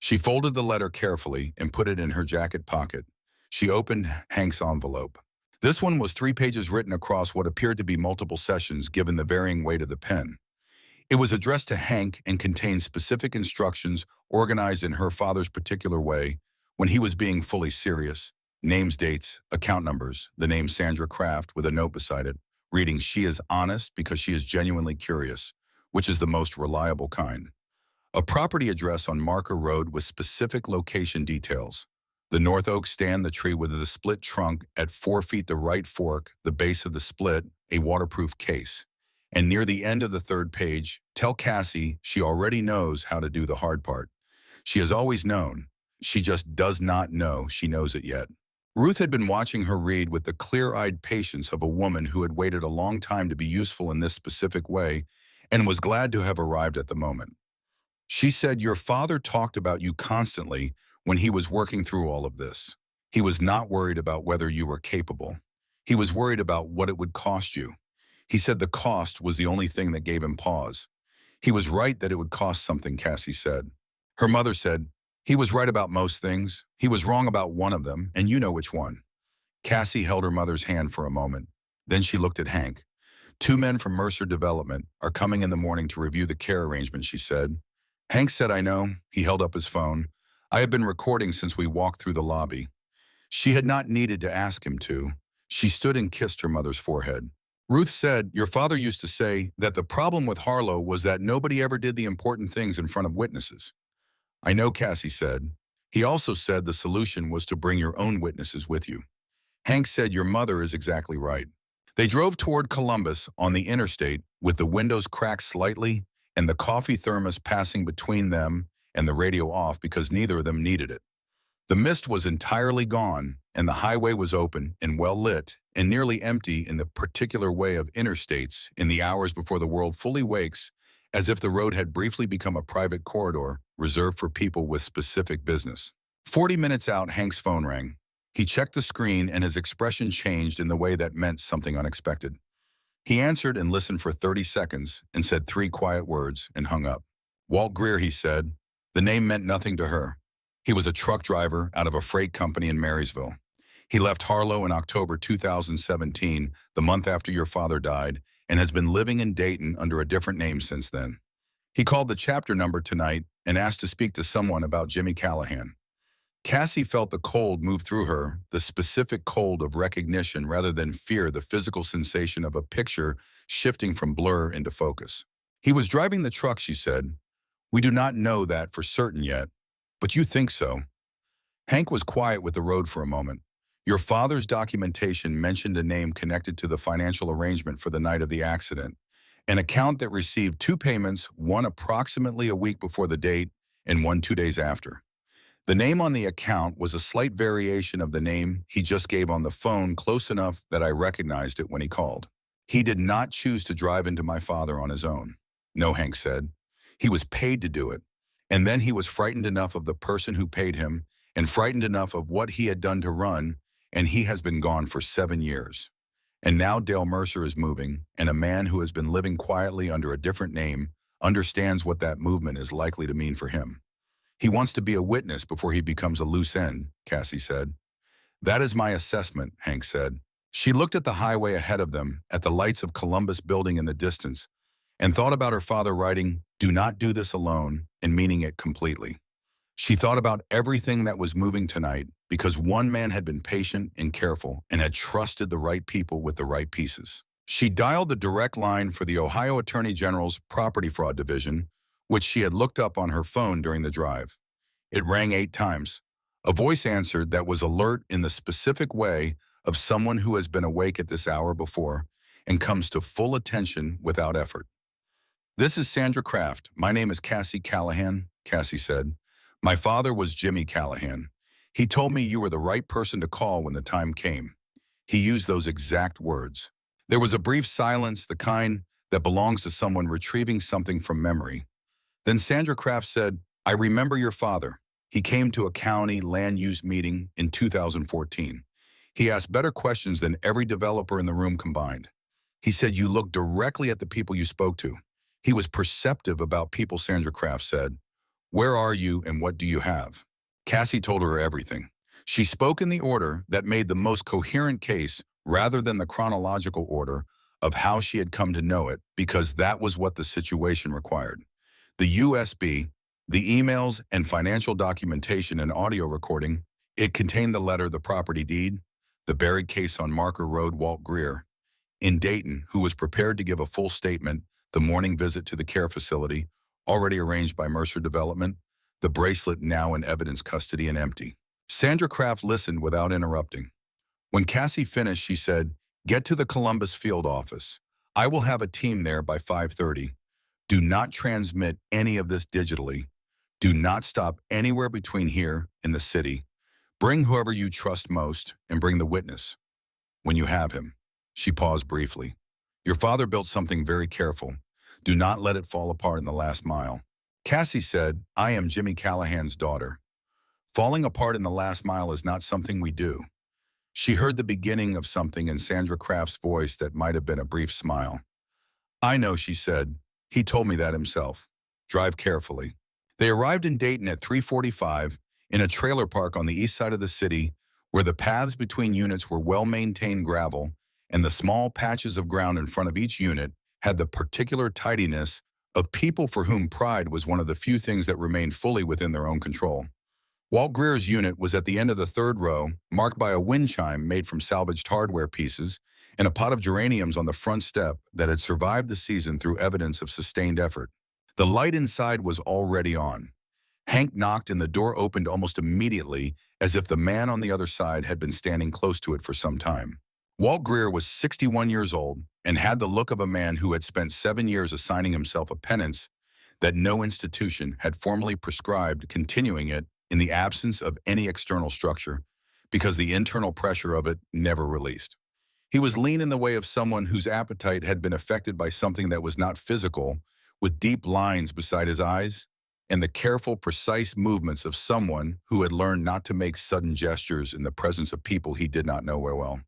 She folded the letter carefully and put it in her jacket pocket. She opened Hank's envelope. This one was 3 pages written across what appeared to be multiple sessions given the varying weight of the pen. It was addressed to Hank and contained specific instructions organized in her father's particular way when he was being fully serious. Names, dates, account numbers, the name Sandra Kraft with a note beside it, reading, "She is honest because she is genuinely curious," which is the most reliable kind. A property address on Marker Road with specific location details. The North Oak stand, the tree with the split trunk at 4 feet the right fork, the base of the split, a waterproof case. And near the end of the 3rd page, tell Cassie she already knows how to do the hard part. She has always known. She just does not know she knows it yet. Ruth had been watching her read with the clear-eyed patience of a woman who had waited a long time to be useful in this specific way and was glad to have arrived at the moment. She said, "Your father talked about you constantly when he was working through all of this. He was not worried about whether you were capable. He was worried about what it would cost you. He said the cost was the only thing that gave him pause. He was right that it would cost something," Cassie said. Her mother said, "He was right about most things. He was wrong about one of them, and you know which one." Cassie held her mother's hand for a moment. Then she looked at Hank. "2 men from Mercer Development are coming in the morning to review the care arrangement," she said. Hank said, "I know." He held up his phone. "I have been recording since we walked through the lobby." She had not needed to ask him to. She stood and kissed her mother's forehead. Ruth said, "Your father used to say that the problem with Harlow was that nobody ever did the important things in front of witnesses." "I know," Cassie said. "He also said the solution was to bring your own witnesses with you." Hank said, "Your mother is exactly right." They drove toward Columbus on the interstate with the windows cracked slightly and the coffee thermos passing between them and the radio off because neither of them needed it. The mist was entirely gone, and the highway was open and well lit and nearly empty in the particular way of interstates in the hours before the world fully wakes, as if the road had briefly become a private corridor reserved for people with specific business. 40 minutes out, Hank's phone rang. He checked the screen and his expression changed in the way that meant something unexpected. He answered and listened for 30 seconds and said 3 quiet words and hung up. "Walt Greer," he said. The name meant nothing to her. He was a truck driver out of a freight company in Marysville. He left Harlow in October 2017, the month after your father died, and has been living in Dayton under a different name since then. He called the chapter number tonight and asked to speak to someone about Jimmy Callahan. Cassie felt the cold move through her, the specific cold of recognition rather than fear, the physical sensation of a picture shifting from blur into focus. "He was driving the truck," she said. "We do not know that for certain yet, but you think so." Hank was quiet with the road for a moment. "Your father's documentation mentioned a name connected to the financial arrangement for the night of the accident, an account that received 2 payments, one approximately a week before the date and one 2 days after. The name on the account was a slight variation of the name he just gave on the phone, close enough that I recognized it when he called. He did not choose to drive into my father on his own. No, Hank said. He was paid to do it. And then he was frightened enough of the person who paid him and frightened enough of what he had done to run, and he has been gone for 7 years. And now Dale Mercer is moving, and a man who has been living quietly under a different name understands what that movement is likely to mean for him. He wants to be a witness before he becomes a loose end, Cassie said. That is my assessment, Hank said. She looked at the highway ahead of them, at the lights of Columbus building in the distance, and thought about her father writing, "Do not do this alone," and meaning it completely. She thought about everything that was moving tonight because one man had been patient and careful and had trusted the right people with the right pieces. She dialed the direct line for the Ohio Attorney General's Property Fraud Division, which she had looked up on her phone during the drive. It rang 8 times. A voice answered that was alert in the specific way of someone who has been awake at this hour before and comes to full attention without effort. "This is Sandra Kraft. My name is Cassie Callahan," Cassie said. "My father was Jimmy Callahan. He told me you were the right person to call when the time came." He used those exact words. There was a brief silence, the kind that belongs to someone retrieving something from memory. Then Sandra Kraft said, "I remember your father. He came to a county land use meeting in 2014. He asked better questions than every developer in the room combined. He said you looked directly at the people you spoke to. He was perceptive about people," Sandra Kraft said. "Where are you and what do you have?" Cassie told her everything. She spoke in the order that made the most coherent case rather than the chronological order of how she had come to know it, because that was what the situation required. The USB, the emails and financial documentation and audio recording, it contained the letter, the property deed, the buried case on Marker Road, Walt Greer, in Dayton, who was prepared to give a full statement, the morning visit to the care facility, already arranged by Mercer Development, the bracelet now in evidence custody and empty. Sandra Kraft listened without interrupting. When Cassie finished, she said, "Get to the Columbus field office. I will have a team there by 5:30. Do not transmit any of this digitally. Do not stop anywhere between here and the city. Bring whoever you trust most and bring the witness. When you have him." She paused briefly. "Your father built something very careful. Do not let it fall apart in the last mile." Cassie said, "I am Jimmy Callahan's daughter. Falling apart in the last mile is not something we do." She heard the beginning of something in Sandra Kraft's voice that might have been a brief smile. "I know," she said. "He told me that himself. Drive carefully." They arrived in Dayton at 3:45 in a trailer park on the east side of the city, where the paths between units were well-maintained gravel, and the small patches of ground in front of each unit had the particular tidiness of people for whom pride was one of the few things that remained fully within their own control. Walt Greer's unit was at the end of the third row, marked by a wind chime made from salvaged hardware pieces and a pot of geraniums on the front step that had survived the season through evidence of sustained effort. The light inside was already on. Hank knocked and the door opened almost immediately, as if the man on the other side had been standing close to it for some time. Walt Greer was 61 years old and had the look of a man who had spent 7 years assigning himself a penance that no institution had formally prescribed, continuing it in the absence of any external structure, because the internal pressure of it never released. He was lean in the way of someone whose appetite had been affected by something that was not physical, with deep lines beside his eyes, and the careful, precise movements of someone who had learned not to make sudden gestures in the presence of people he did not know very well.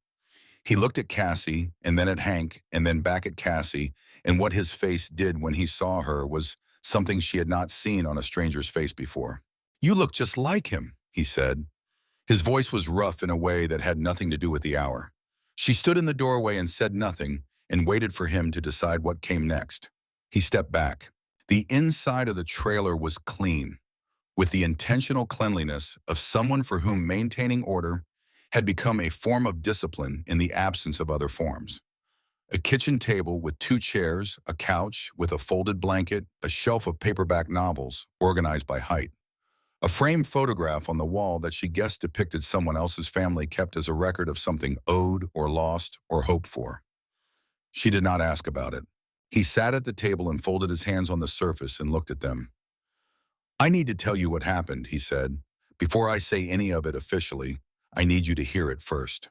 He looked at Cassie, and then at Hank, and then back at Cassie, and what his face did when he saw her was something she had not seen on a stranger's face before. "You look just like him," he said. His voice was rough in a way that had nothing to do with the hour. She stood in the doorway and said nothing, and waited for him to decide what came next. He stepped back. The inside of the trailer was clean, with the intentional cleanliness of someone for whom maintaining order had become a form of discipline in the absence of other forms. A kitchen table with 2 chairs, a couch with a folded blanket, a shelf of paperback novels organized by height. A framed photograph on the wall that she guessed depicted someone else's family, kept as a record of something owed or lost or hoped for. She did not ask about it. He sat at the table and folded his hands on the surface and looked at them. "I need to tell you what happened," he said, Before I say any of it officially, I need you to hear it first.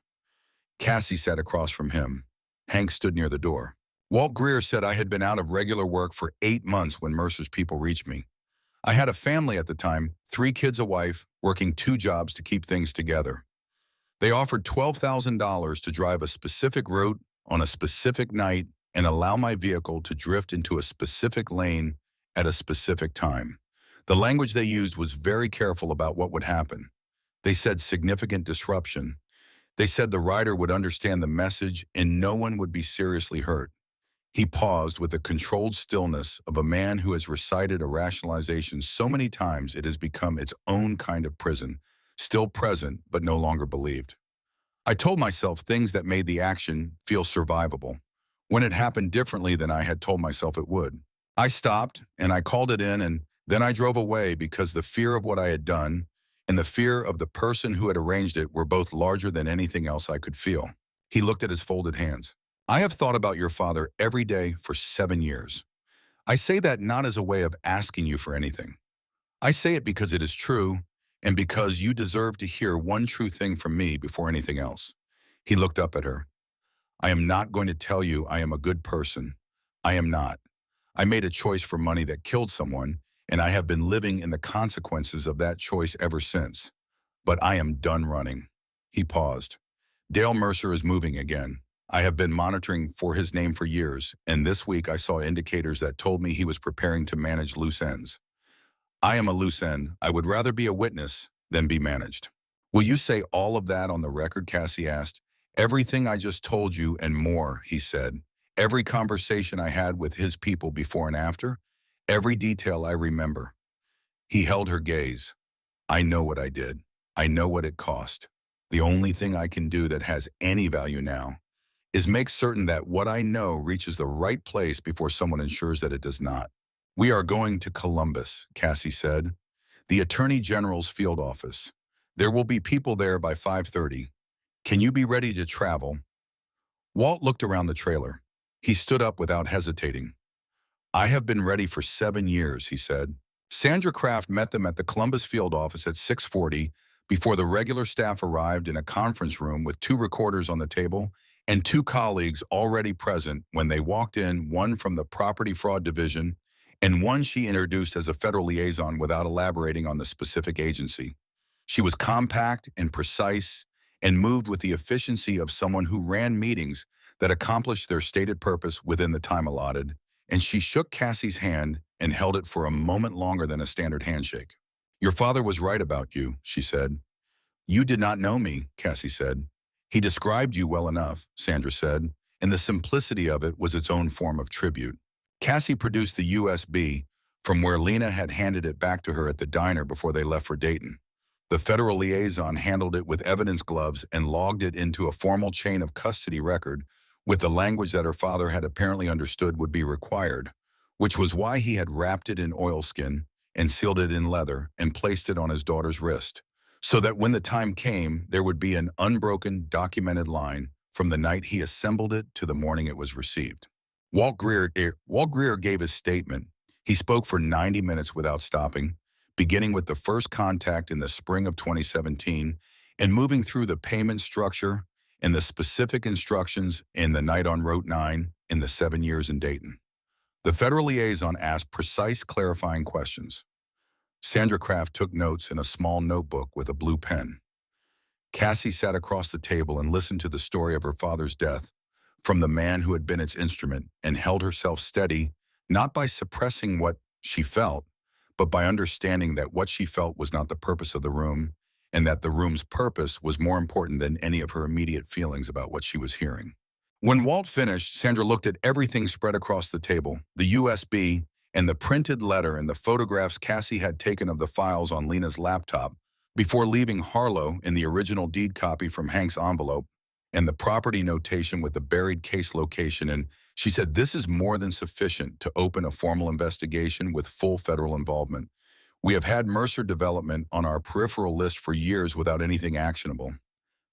Cassie sat across from him. Hank stood near the door. Walt Greer said I had been out of regular work for 8 months when Mercer's people reached me. I had a family at the time, 3 kids, a wife, working 2 jobs to keep things together. They offered $12,000 to drive a specific route on a specific night and allow my vehicle to drift into a specific lane at a specific time. The language they used was very careful about what would happen. They said significant disruption. They said the rider would understand the message and no one would be seriously hurt. He paused with the controlled stillness of a man who has recited a rationalization so many times it has become its own kind of prison, still present but no longer believed. I told myself things that made the action feel survivable, when it happened differently than I had told myself it would. I stopped and I called it in, and then I drove away because the fear of what I had done and the fear of the person who had arranged it were both larger than anything else I could feel. He looked at his folded hands. I have thought about your father every day for 7 years. I say that not as a way of asking you for anything. I say it because it is true and because you deserve to hear one true thing from me before anything else. He looked up at her. I am not going to tell you I am a good person. I am not. I made a choice for money that killed someone, and I have been living in the consequences of that choice ever since. But I am done running. He paused. Dale Mercer is moving again. I have been monitoring for his name for years, and this week I saw indicators that told me he was preparing to manage loose ends. I am a loose end. I would rather be a witness than be managed. Will you say all of that on the record, Cassie asked. Everything I just told you and more, he said. Every conversation I had with his people before and after. Every detail I remember. He held her gaze. I know what I did. I know what it cost. The only thing I can do that has any value now is make certain that what I know reaches the right place before someone ensures that it does not. We are going to Columbus, Cassie said. The Attorney General's field office. There will be people there by 5:30. Can you be ready to travel? Walt looked around the trailer. He stood up without hesitating. I have been ready for 7 years, he said. Sandra Kraft met them at the Columbus field office at 6:40 before the regular staff arrived in a conference room with 2 recorders on the table and 2 colleagues already present when they walked in, one from the Property Fraud Division and one she introduced as a federal liaison without elaborating on the specific agency. She was compact and precise and moved with the efficiency of someone who ran meetings that accomplished their stated purpose within the time allotted, and she shook Cassie's hand and held it for a moment longer than a standard handshake. Your father was right about you, she said. You did not know me, Cassie said. He described you well enough, Sandra said, and the simplicity of it was its own form of tribute. Cassie produced the USB from where Lena had handed it back to her at the diner before they left for Dayton. The federal liaison handled it with evidence gloves and logged it into a formal chain of custody record with the language that her father had apparently understood would be required, which was why he had wrapped it in oilskin and sealed it in leather and placed it on his daughter's wrist, so that when the time came, there would be an unbroken, documented line from the night he assembled it to the morning it was received. Walt Greer gave his statement. He spoke for 90 minutes without stopping, beginning with the first contact in the spring of 2017 and moving through the payment structure and the specific instructions in the night on Route 9 in the 7 years in Dayton. The federal liaison asked precise clarifying questions. Sandra Kraft took notes in a small notebook with a blue pen. Cassie sat across the table and listened to the story of her father's death from the man who had been its instrument and held herself steady, not by suppressing what she felt, but by understanding that what she felt was not the purpose of the room and that the room's purpose was more important than any of her immediate feelings about what she was hearing. When Walt finished, Sandra looked at everything spread across the table, the USB and the printed letter and the photographs Cassie had taken of the files on Lena's laptop before leaving Harlow in the original deed copy from Hank's envelope and the property notation with the buried case location, and she said this is more than sufficient to open a formal investigation with full federal involvement. We have had Mercer development on our peripheral list for years without anything actionable.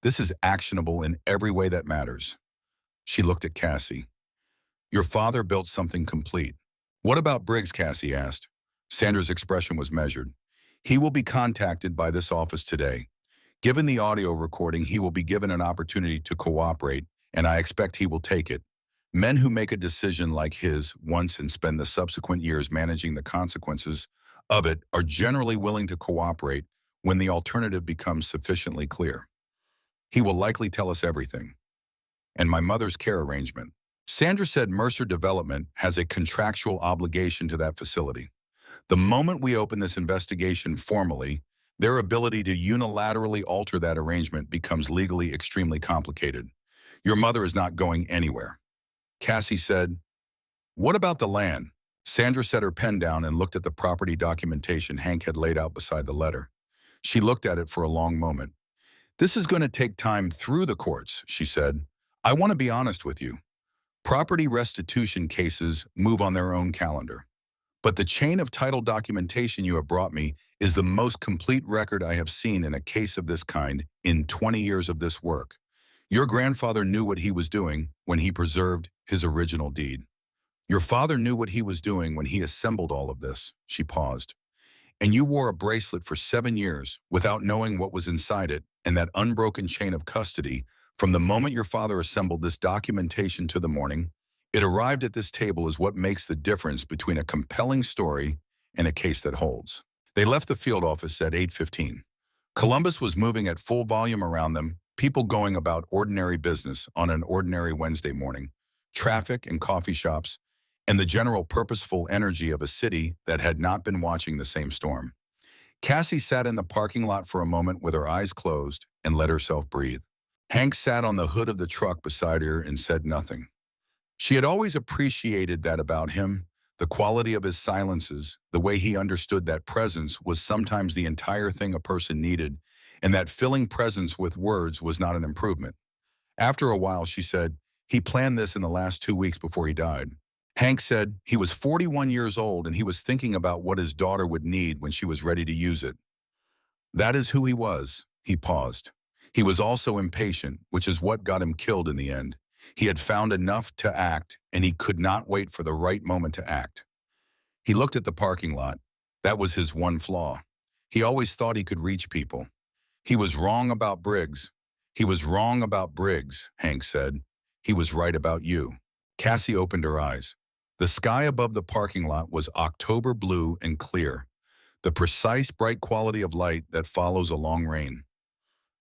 This is actionable in every way that matters. She looked at Cassie. Your father built something complete. What about Briggs, Cassie asked. Sandra's expression was measured. He will be contacted by this office today. Given the audio recording, he will be given an opportunity to cooperate, and I expect he will take it. Men who make a decision like his once and spend the subsequent years managing the consequences of it are generally willing to cooperate when the alternative becomes sufficiently clear. He will likely tell us everything. And my mother's care arrangement. Sandra said Mercer Development has a contractual obligation to that facility. The moment we open this investigation formally, their ability to unilaterally alter that arrangement becomes legally extremely complicated. Your mother is not going anywhere. Cassie said, "What about the land?" Sandra set her pen down and looked at the property documentation Hank had laid out beside the letter. She looked at it for a long moment. "This is going to take time through the courts," she said. "I want to be honest with you. Property restitution cases move on their own calendar. But the chain of title documentation you have brought me is the most complete record I have seen in a case of this kind in 20 years of this work. Your grandfather knew what he was doing when he preserved his original deed. Your father knew what he was doing when he assembled all of this." She paused. "And you wore a bracelet for 7 years without knowing what was inside it, and that unbroken chain of custody from the moment your father assembled this documentation to the morning it arrived at this table is what makes the difference between a compelling story and a case that holds." They left the field office at 8:15. Columbus was moving at full volume around them, people going about ordinary business on an ordinary Wednesday morning, traffic and coffee shops, and the general purposeful energy of a city that had not been watching the same storm. Cassie sat in the parking lot for a moment with her eyes closed and let herself breathe. Hank sat on the hood of the truck beside her and said nothing. She had always appreciated that about him, the quality of his silences, the way he understood that presence was sometimes the entire thing a person needed, and that filling presence with words was not an improvement. After a while, she said, "He planned this in the last 2 weeks before he died." Hank said he was 41 years old and he was thinking about what his daughter would need when she was ready to use it. That is who he was. He paused. He was also impatient, which is what got him killed in the end. He had found enough to act, and he could not wait for the right moment to act. He looked at the parking lot. That was his one flaw. He always thought he could reach people. He was wrong about Briggs. He was wrong about Briggs, Hank said. He was right about you. Cassie opened her eyes. The sky above the parking lot was October blue and clear, the precise bright quality of light that follows a long rain.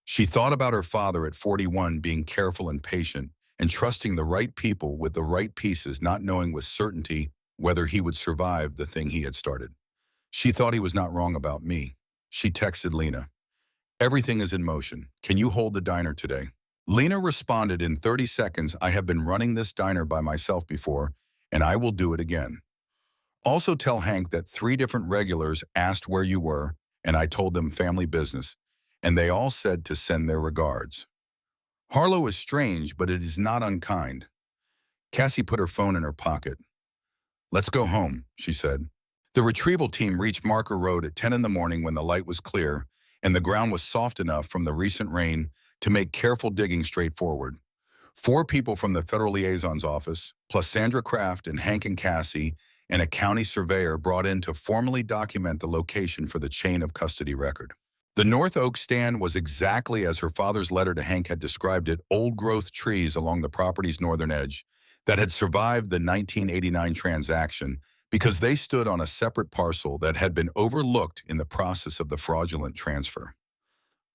She thought about her father at 41 being careful and patient and trusting the right people with the right pieces, not knowing with certainty whether he would survive the thing he had started. She thought he was not wrong about me. She texted Lena. "Everything is in motion. Can you hold the diner today?" Lena responded in 30 seconds, "I have been running this diner by myself before, and I will do it again. Also tell Hank that 3 different regulars asked where you were, and I told them family business, and they all said to send their regards. Harlow is strange, but it is not unkind." Cassie put her phone in her pocket. "Let's go home," she said. The retrieval team reached Marker Road at 10 in the morning when the light was clear, and the ground was soft enough from the recent rain to make careful digging straightforward. 4 people from the Federal Liaison's office, plus Sandra Kraft and Hank and Cassie, and a county surveyor brought in to formally document the location for the chain of custody record. The North Oak stand was exactly as her father's letter to Hank had described it, old-growth trees along the property's northern edge that had survived the 1989 transaction because they stood on a separate parcel that had been overlooked in the process of the fraudulent transfer.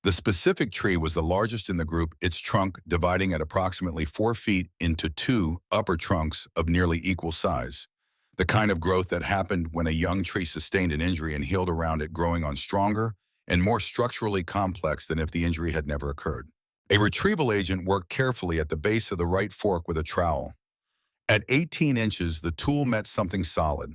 The specific tree was the largest in the group, its trunk dividing at approximately 4 feet into 2 upper trunks of nearly equal size, the kind of growth that happened when a young tree sustained an injury and healed around it, growing on stronger and more structurally complex than if the injury had never occurred. A retrieval agent worked carefully at the base of the right fork with a trowel. At 18 inches, the tool met something solid.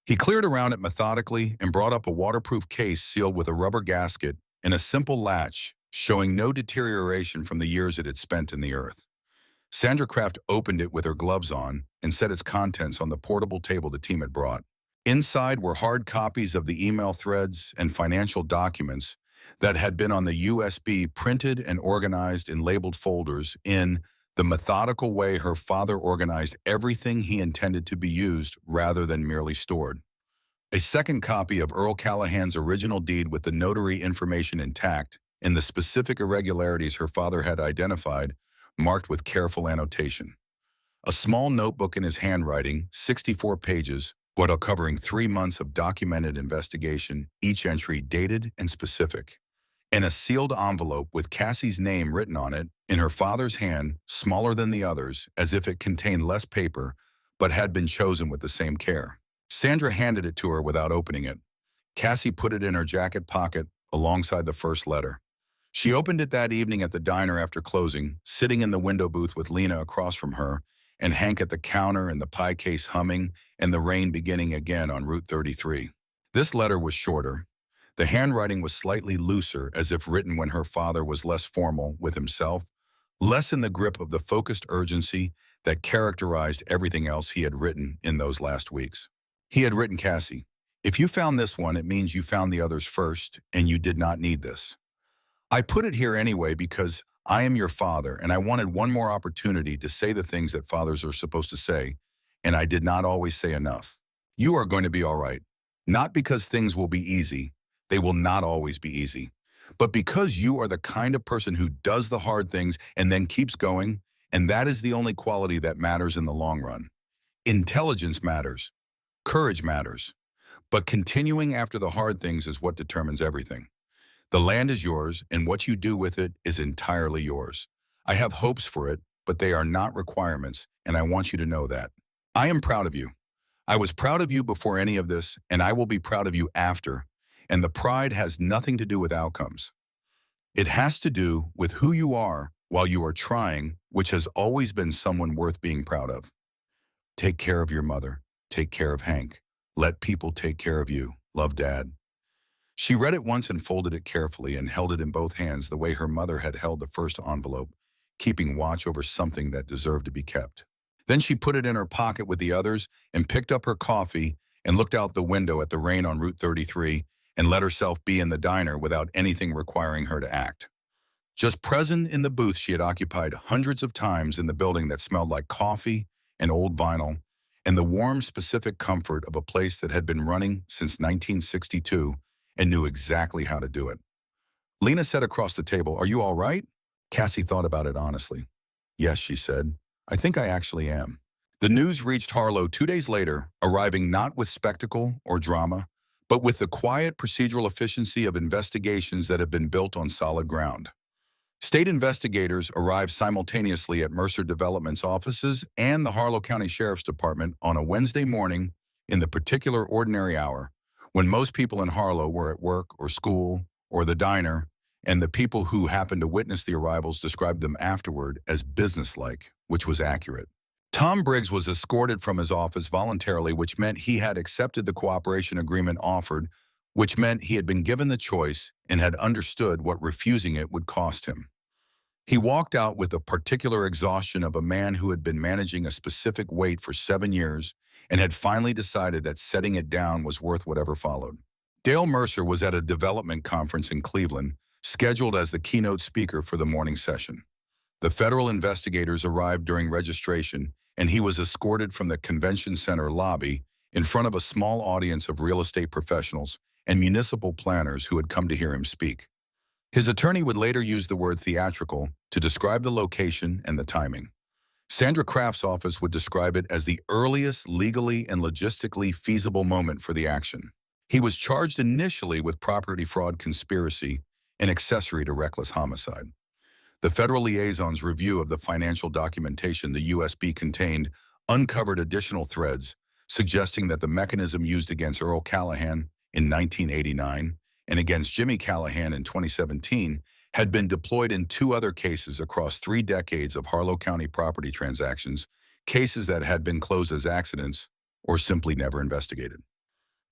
He cleared around it methodically and brought up a waterproof case sealed with a rubber gasket and a simple latch, showing no deterioration from the years it had spent in the earth. Sandra Kraft opened it with her gloves on and set its contents on the portable table the team had brought. Inside were hard copies of the email threads and financial documents that had been on the USB printed and organized in labeled folders in the methodical way her father organized everything he intended to be used rather than merely stored. A second copy of Earl Callahan's original deed with the notary information intact and the specific irregularities her father had identified, marked with careful annotation. A small notebook in his handwriting, 64 pages, but covering 3 months of documented investigation, each entry dated and specific. And a sealed envelope with Cassie's name written on it, in her father's hand, smaller than the others, as if it contained less paper, but had been chosen with the same care. Sandra handed it to her without opening it. Cassie put it in her jacket pocket alongside the first letter. She opened it that evening at the diner after closing, sitting in the window booth with Lena across from her, and Hank at the counter and the pie case humming and the rain beginning again on Route 33. This letter was shorter. The handwriting was slightly looser, as if written when her father was less formal with himself, less in the grip of the focused urgency that characterized everything else he had written in those last weeks. He had written Cassie, "If you found this one, it means you found the others first, and you did not need this. I put it here anyway because I am your father, and I wanted one more opportunity to say the things that fathers are supposed to say, and I did not always say enough. You are going to be all right. Not because things will be easy. They will not always be easy. But because you are the kind of person who does the hard things and then keeps going, and that is the only quality that matters in the long run. Intelligence matters. Courage matters. But continuing after the hard things is what determines everything. The land is yours, and what you do with it is entirely yours. I have hopes for it, but they are not requirements, and I want you to know that. I am proud of you. I was proud of you before any of this, and I will be proud of you after. And the pride has nothing to do with outcomes. It has to do with who you are while you are trying, which has always been someone worth being proud of. Take care of your mother. Take care of Hank. Let people take care of you. Love, Dad." She read it once and folded it carefully and held it in both hands the way her mother had held the first envelope, keeping watch over something that deserved to be kept. Then she put it in her pocket with the others and picked up her coffee and looked out the window at the rain on Route 33 and let herself be in the diner without anything requiring her to act. Just present in the booth she had occupied hundreds of times in the building that smelled like coffee and old vinyl, and the warm, specific comfort of a place that had been running since 1962 and knew exactly how to do it. Lena said across the table, "Are you all right?" Cassie thought about it honestly. "Yes," she said. "I think I actually am." The news reached Harlow 2 days later, arriving not with spectacle or drama, but with the quiet procedural efficiency of investigations that have been built on solid ground. State investigators arrived simultaneously at Mercer Development's offices and the Harlow County Sheriff's Department on a Wednesday morning in the particular ordinary hour, when most people in Harlow were at work or school or the diner, and the people who happened to witness the arrivals described them afterward as businesslike, which was accurate. Tom Briggs was escorted from his office voluntarily, which meant he had accepted the cooperation agreement offered, which meant he had been given the choice and had understood what refusing it would cost him. He walked out with the particular exhaustion of a man who had been managing a specific weight for 7 years and had finally decided that setting it down was worth whatever followed. Dale Mercer was at a development conference in Cleveland, scheduled as the keynote speaker for the morning session. The federal investigators arrived during registration, and he was escorted from the convention center lobby in front of a small audience of real estate professionals and municipal planners who had come to hear him speak. His attorney would later use the word theatrical to describe the location and the timing. Sandra Kraft's office would describe it as the earliest legally and logistically feasible moment for the action. He was charged initially with property fraud conspiracy and accessory to reckless homicide. The federal liaison's review of the financial documentation the USB contained uncovered additional threads, suggesting that the mechanism used against Earl Callahan in 1989 and against Jimmy Callahan in 2017 had been deployed in 2 other cases across 3 decades of Harlow County property transactions, cases that had been closed as accidents or simply never investigated.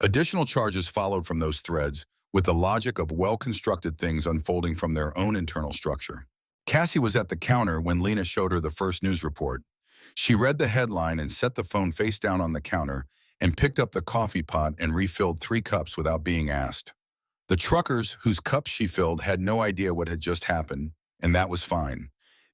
Additional charges followed from those threads, with the logic of well-constructed things unfolding from their own internal structure. Cassie was at the counter when Lena showed her the first news report. She read the headline and set the phone face down on the counter and picked up the coffee pot and refilled 3 cups without being asked. The truckers whose cups she filled had no idea what had just happened, and that was fine.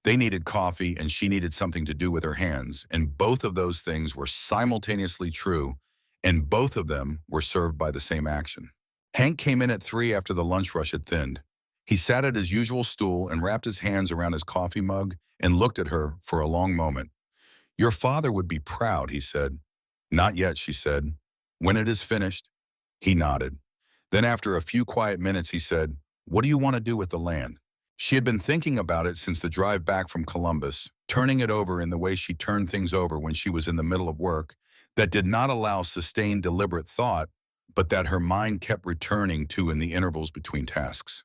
They needed coffee and she needed something to do with her hands, and both of those things were simultaneously true and both of them were served by the same action. Hank came in at 3 after the lunch rush had thinned. He sat at his usual stool and wrapped his hands around his coffee mug and looked at her for a long moment. "Your father would be proud," he said. "Not yet," she said. "When it is finished." He nodded. Then after a few quiet minutes, he said, "What do you want to do with the land?" She had been thinking about it since the drive back from Columbus, turning it over in the way she turned things over when she was in the middle of work, that did not allow sustained deliberate thought, but that her mind kept returning to in the intervals between tasks.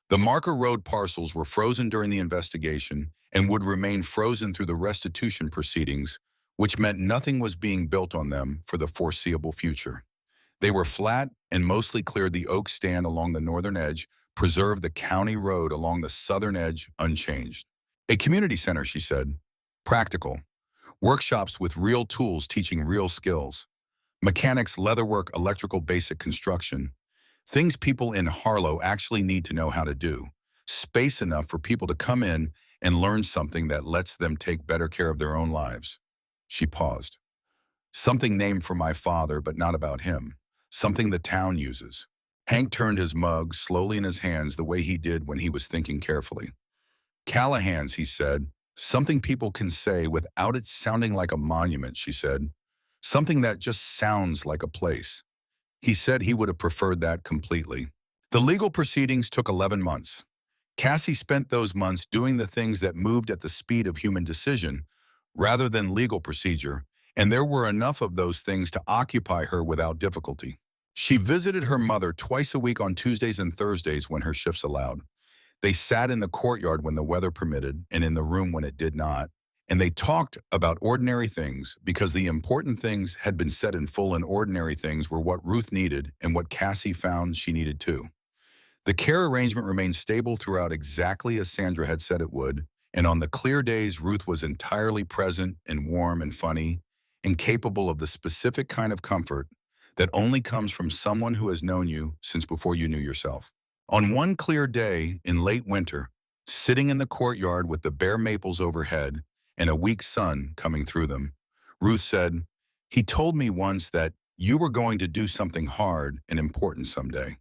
The Marker Road parcels were frozen during the investigation and would remain frozen through the restitution proceedings, which meant nothing was being built on them for the foreseeable future. They were flat and mostly cleared the oak stand along the northern edge, preserved the county road along the southern edge unchanged. "A community center," she said. "Practical. Workshops with real tools teaching real skills. Mechanics, leatherwork, electrical, basic construction. Things people in Harlow actually need to know how to do. Space enough for people to come in and learn something that lets them take better care of their own lives." She paused. "Something named for my father, but not about him. Something the town uses." Hank turned his mug slowly in his hands the way he did when he was thinking carefully. "Callahan's," he said. "Something people can say without it sounding like a monument," she said. "Something that just sounds like a place." He said he would have preferred that completely. The legal proceedings took 11 months. Cassie spent those months doing the things that moved at the speed of human decision, rather than legal procedure, and there were enough of those things to occupy her without difficulty. She visited her mother twice a week on Tuesdays and Thursdays when her shifts allowed. They sat in the courtyard when the weather permitted and in the room when it did not, and they talked about ordinary things because the important things had been said in full, and ordinary things were what Ruth needed and what Cassie found she needed too. The care arrangement remained stable throughout, exactly as Sandra had said it would, and on the clear days Ruth was entirely present and warm and funny and capable of the specific kind of comfort that only comes from someone who has known you since before you knew yourself. On one clear day in late winter, sitting in the courtyard with the bare maples overhead and a weak sun coming through them, Ruth said, "He told me once that you were going to do something hard and important someday."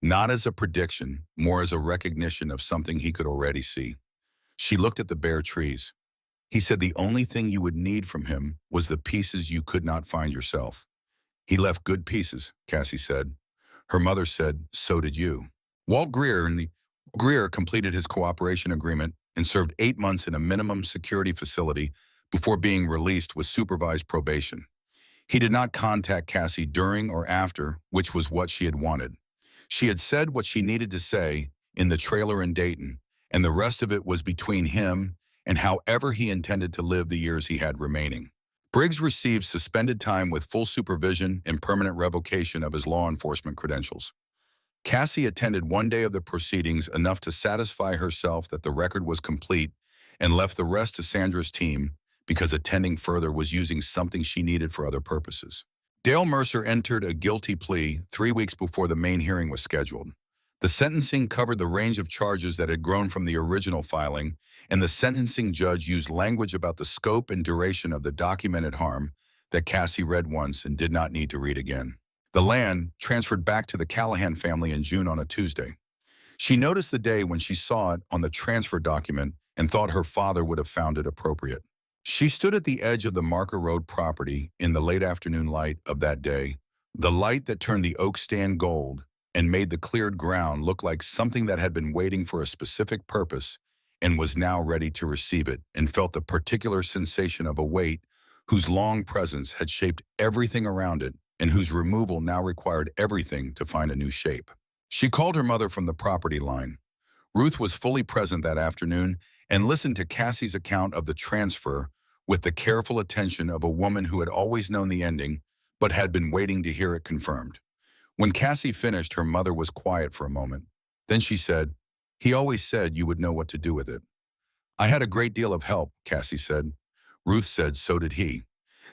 Not as a prediction, more as a recognition of something he could already see. She looked at the bare trees. "He said the only thing you would need from him was the pieces you could not find yourself." "He left good pieces," Cassie said. Her mother said, "So did you." Walt Greer completed his cooperation agreement and served 8 months in a minimum security facility before being released with supervised probation. He did not contact Cassie during or after, which was what she had wanted. She had said what she needed to say in the trailer in Dayton, and the rest of it was between him and however he intended to live the years he had remaining. Briggs received suspended time with full supervision and permanent revocation of his law enforcement credentials. Cassie attended one day of the proceedings, enough to satisfy herself that the record was complete, and left the rest to Sandra's team because attending further was using something she needed for other purposes. Dale Mercer entered a guilty plea 3 weeks before the main hearing was scheduled. The sentencing covered the range of charges that had grown from the original filing, and the sentencing judge used language about the scope and duration of the documented harm that Cassie read once and did not need to read again. The land transferred back to the Callahan family in June on a Tuesday. She noticed the day when she saw it on the transfer document and thought her father would have found it appropriate. She stood at the edge of the Marker Road property in the late afternoon light of that day, the light that turned the oak stand gold and made the cleared ground look like something that had been waiting for a specific purpose and was now ready to receive it, and felt the particular sensation of a weight whose long presence had shaped everything around it and whose removal now required everything to find a new shape. She called her mother from the property line. Ruth was fully present that afternoon and listened to Cassie's account of the transfer with the careful attention of a woman who had always known the ending but had been waiting to hear it confirmed. When Cassie finished, her mother was quiet for a moment. Then she said, "He always said you would know what to do with it." "I had a great deal of help," Cassie said. Ruth said, "So did he."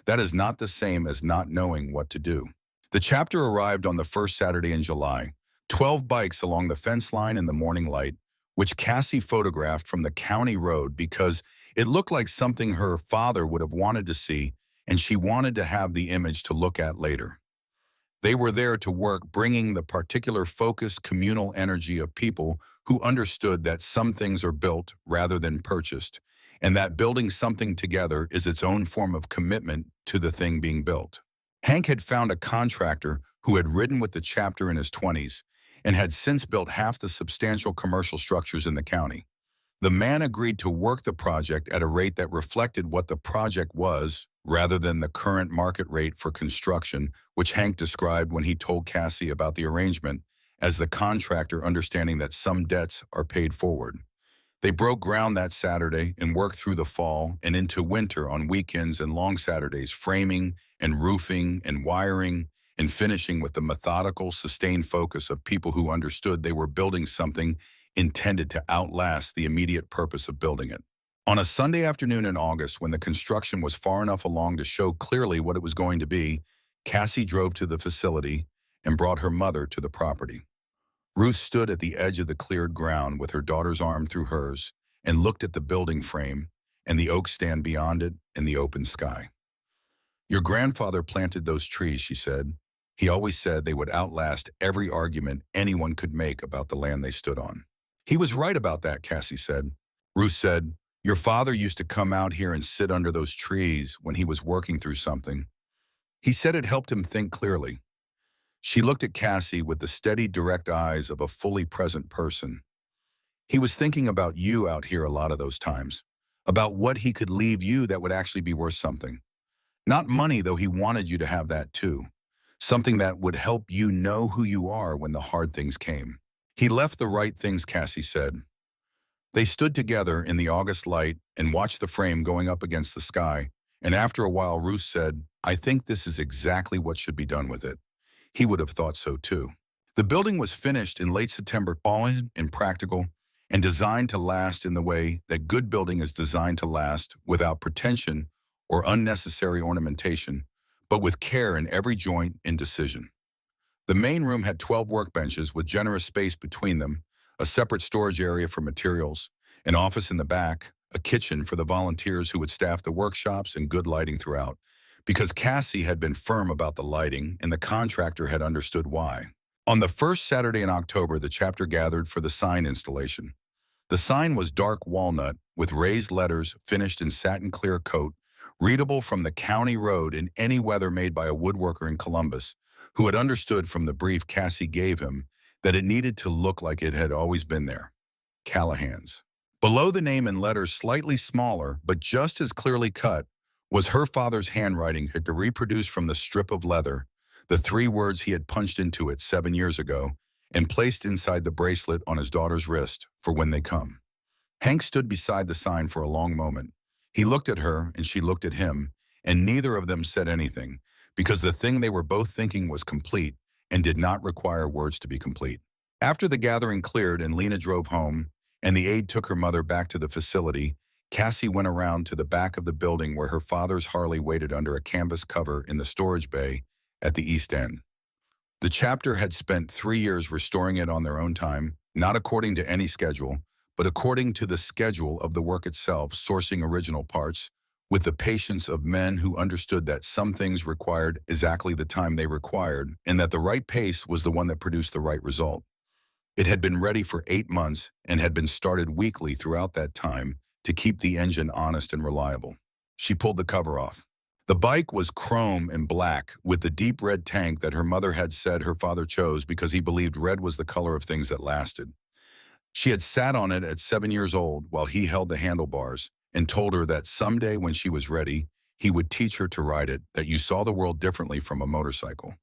That is not the same as not knowing what to do. The chapter arrived on the first Saturday in July. 12 bikes along the fence line in the morning light, which Cassie photographed from the county road because it looked like something her father would have wanted to see and she wanted to have the image to look at later. They were there to work, bringing the particular focused communal energy of people who understood that some things are built rather than purchased, and that building something together is its own form of commitment to the thing being built. Hank had found a contractor who had ridden with the chapter in his 20s and had since built half the substantial commercial structures in the county. The man agreed to work the project at a rate that reflected what the project was rather than the current market rate for construction, which Hank described when he told Cassie about the arrangement as the contractor understanding that some debts are paid forward. They broke ground that Saturday and worked through the fall and into winter on weekends and long Saturdays, framing and roofing and wiring and finishing with the methodical, sustained focus of people who understood they were building something intended to outlast the immediate purpose of building it. On a Sunday afternoon in August, when the construction was far enough along to show clearly what it was going to be, Cassie drove to the facility and brought her mother to the property. Ruth stood at the edge of the cleared ground with her daughter's arm through hers and looked at the building frame and the oak stand beyond it and the open sky. "Your grandfather planted those trees," she said. "He always said they would outlast every argument anyone could make about the land they stood on." "He was right about that," Cassie said. Ruth said, "Your father used to come out here and sit under those trees when he was working through something. He said it helped him think clearly." She looked at Cassie with the steady, direct eyes of a fully present person. "He was thinking about you out here a lot of those times, about what he could leave you that would actually be worth something. Not money, though he wanted you to have that too. Something that would help you know who you are when the hard things came. He left the right things," Cassie said. They stood together in the August light and watched the frame going up against the sky, and after a while Ruth said, "I think this is exactly what should be done with it." He would have thought so too. The building was finished in late September, solid and practical, and designed to last in the way that good building is designed to last, without pretension or unnecessary ornamentation, but with care in every joint and decision. The main room had 12 workbenches with generous space between them, a separate storage area for materials, an office in the back, a kitchen for the volunteers who would staff the workshops, and good lighting throughout, because Cassie had been firm about the lighting and the contractor had understood why. On the first Saturday in October, the chapter gathered for the sign installation. The sign was dark walnut with raised letters finished in satin clear coat, readable from the county road in any weather, made by a woodworker in Columbus, who had understood from the brief Cassie gave him that it needed to look like it had always been there. Callahan's. Below the name in letters slightly smaller, but just as clearly cut, was her father's handwriting had to reproduce from the strip of leather the 3 words he had punched into it 7 years ago and placed inside the bracelet on his daughter's wrist for when they come. Hank stood beside the sign for a long moment. He looked at her and she looked at him, and neither of them said anything, because the thing they were both thinking was complete and did not require words to be complete. After the gathering cleared and Lena drove home, and the aide took her mother back to the facility, Cassie went around to the back of the building where her father's Harley waited under a canvas cover in the storage bay at the east end. The chapter had spent 3 years restoring it on their own time, not according to any schedule, but according to the schedule of the work itself, sourcing original parts, with the patience of men who understood that some things required exactly the time they required, and that the right pace was the one that produced the right result. It had been ready for 8 months and had been started weekly throughout that time to keep the engine honest and reliable. She pulled the cover off. The bike was chrome and black, with the deep red tank that her mother had said her father chose because he believed red was the color of things that lasted. She had sat on it at 7 years old while he held the handlebars and told her that someday when she was ready, he would teach her to ride it, that you saw the world differently from a motorcycle,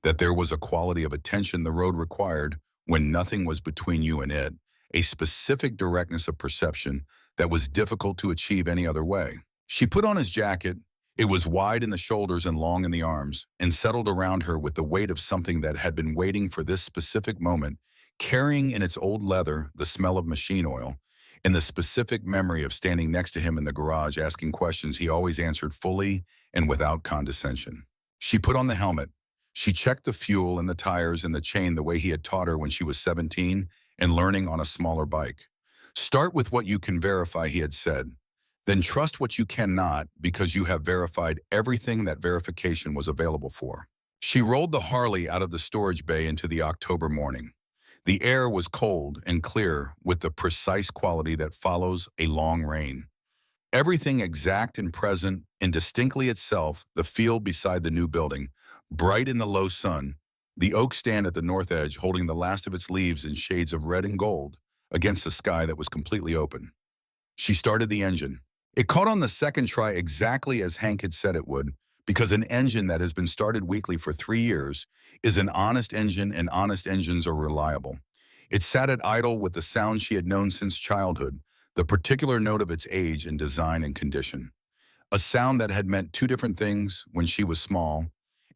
that there was a quality of attention the road required when nothing was between you and it, a specific directness of perception that was difficult to achieve any other way. She put on his jacket. It was wide in the shoulders and long in the arms, and settled around her with the weight of something that had been waiting for this specific moment, carrying in its old leather the smell of machine oil, and the specific memory of standing next to him in the garage asking questions he always answered fully and without condescension. She put on the helmet. She checked the fuel and the tires and the chain the way he had taught her when she was 17 and learning on a smaller bike. Start with what you can verify, he had said. Then trust what you cannot because you have verified everything that verification was available for. She rolled the Harley out of the storage bay into the October morning. The air was cold and clear with the precise quality that follows a long rain. Everything exact and present and distinctly itself, the field beside the new building, bright in the low sun, the oak stand at the north edge holding the last of its leaves in shades of red and gold against a sky that was completely open. She started the engine. It caught on the second try exactly as Hank had said it would, because an engine that has been started weekly for 3 years is an honest engine and honest engines are reliable. It sat at idle with the sound she had known since childhood, the particular note of its age and design and condition. A sound that had meant two different things when she was small,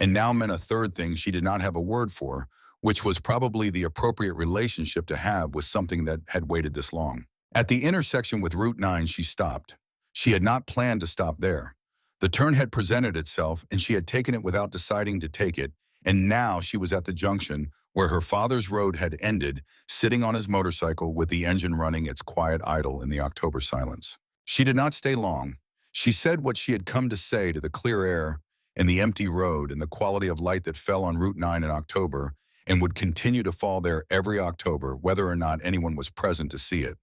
and now meant a third thing she did not have a word for, which was probably the appropriate relationship to have with something that had waited this long. At the intersection with Route 9, she stopped. She had not planned to stop there. The turn had presented itself, and she had taken it without deciding to take it, and now she was at the junction where her father's road had ended, sitting on his motorcycle with the engine running its quiet idle in the October silence. She did not stay long. She said what she had come to say to the clear air and the empty road and the quality of light that fell on Route 9 in October and would continue to fall there every October, whether or not anyone was present to see it.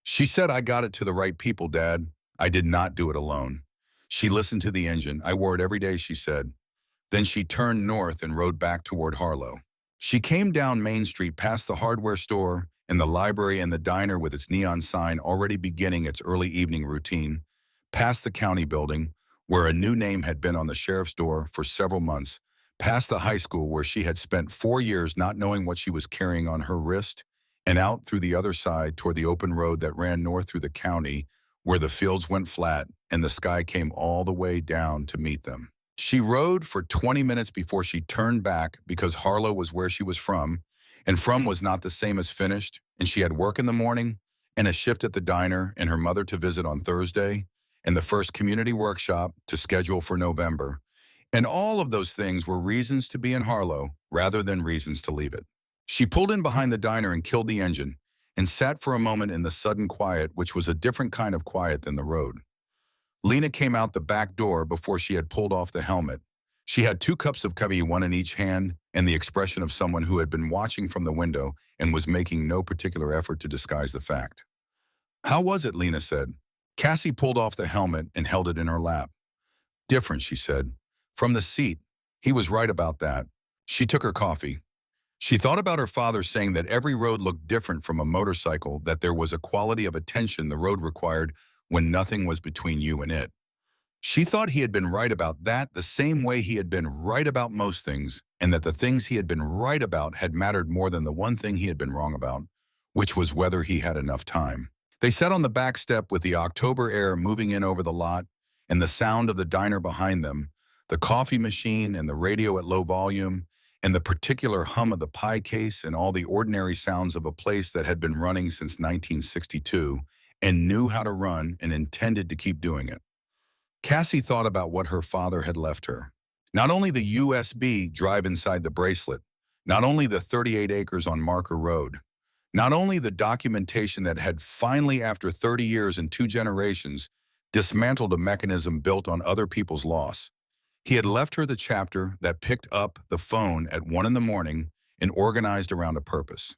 She said, "I got it to the right people, Dad. I did not do it alone." She listened to the engine. "I wore it every day," she said. Then she turned north and rode back toward Harlow. She came down Main Street past the hardware store and the library and the diner with its neon sign already beginning its early evening routine, past the county building, where a new name had been on the sheriff's door for several months, past the high school where she had spent 4 years not knowing what she was carrying on her wrist, and out through the other side toward the open road that ran north through the county, where the fields went flat and the sky came all the way down to meet them. She rode for 20 minutes before she turned back because Harlow was where she was from, and from was not the same as finished, and she had work in the morning, and a shift at the diner, and her mother to visit on Thursday, and the first community workshop to schedule for November. And all of those things were reasons to be in Harlow rather than reasons to leave it. She pulled in behind the diner and killed the engine, and sat for a moment in the sudden quiet, which was a different kind of quiet than the road. Lena came out the back door before she had pulled off the helmet. She had 2 cups of coffee, one in each hand, and the expression of someone who had been watching from the window and was making no particular effort to disguise the fact. "How was it?" Lena said. Cassie pulled off the helmet and held it in her lap. "Different," she said. "From the seat. He was right about that." She took her coffee. She thought about her father saying that every road looked different from a motorcycle, that there was a quality of attention the road required when nothing was between you and it. She thought he had been right about that the same way he had been right about most things, and that the things he had been right about had mattered more than the one thing he had been wrong about, which was whether he had enough time. They sat on the back step with the October air moving in over the lot and the sound of the diner behind them, the coffee machine and the radio at low volume, and the particular hum of the pie case and all the ordinary sounds of a place that had been running since 1962 and knew how to run and intended to keep doing it. Cassie thought about what her father had left her. Not only the USB drive inside the bracelet, not only the 38 acres on Marker Road, not only the documentation that had finally, after 30 years and 2 generations, dismantled a mechanism built on other people's loss. He had left her the chapter that picked up the phone at 1 in the morning and organized around a purpose.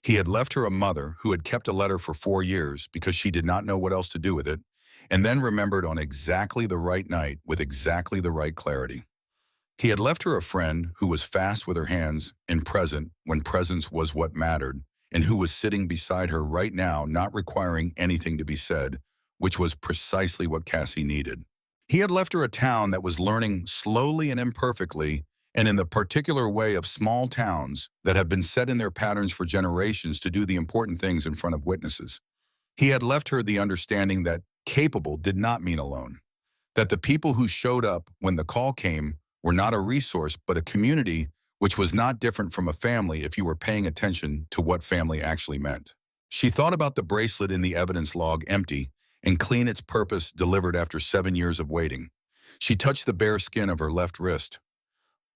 He had left her a mother who had kept a letter for 4 years because she did not know what else to do with it, and then remembered on exactly the right night with exactly the right clarity. He had left her a friend who was fast with her hands and present when presence was what mattered, and who was sitting beside her right now, not requiring anything to be said, which was precisely what Cassie needed. He had left her a town that was learning slowly and imperfectly, and in the particular way of small towns that have been set in their patterns for generations to do the important things in front of witnesses. He had left her the understanding that capable did not mean alone, that the people who showed up when the call came were not a resource but a community, which was not different from a family if you were paying attention to what family actually meant. She thought about the bracelet in the evidence log, empty and clean, its purpose delivered after 7 years of waiting. She touched the bare skin of her left wrist.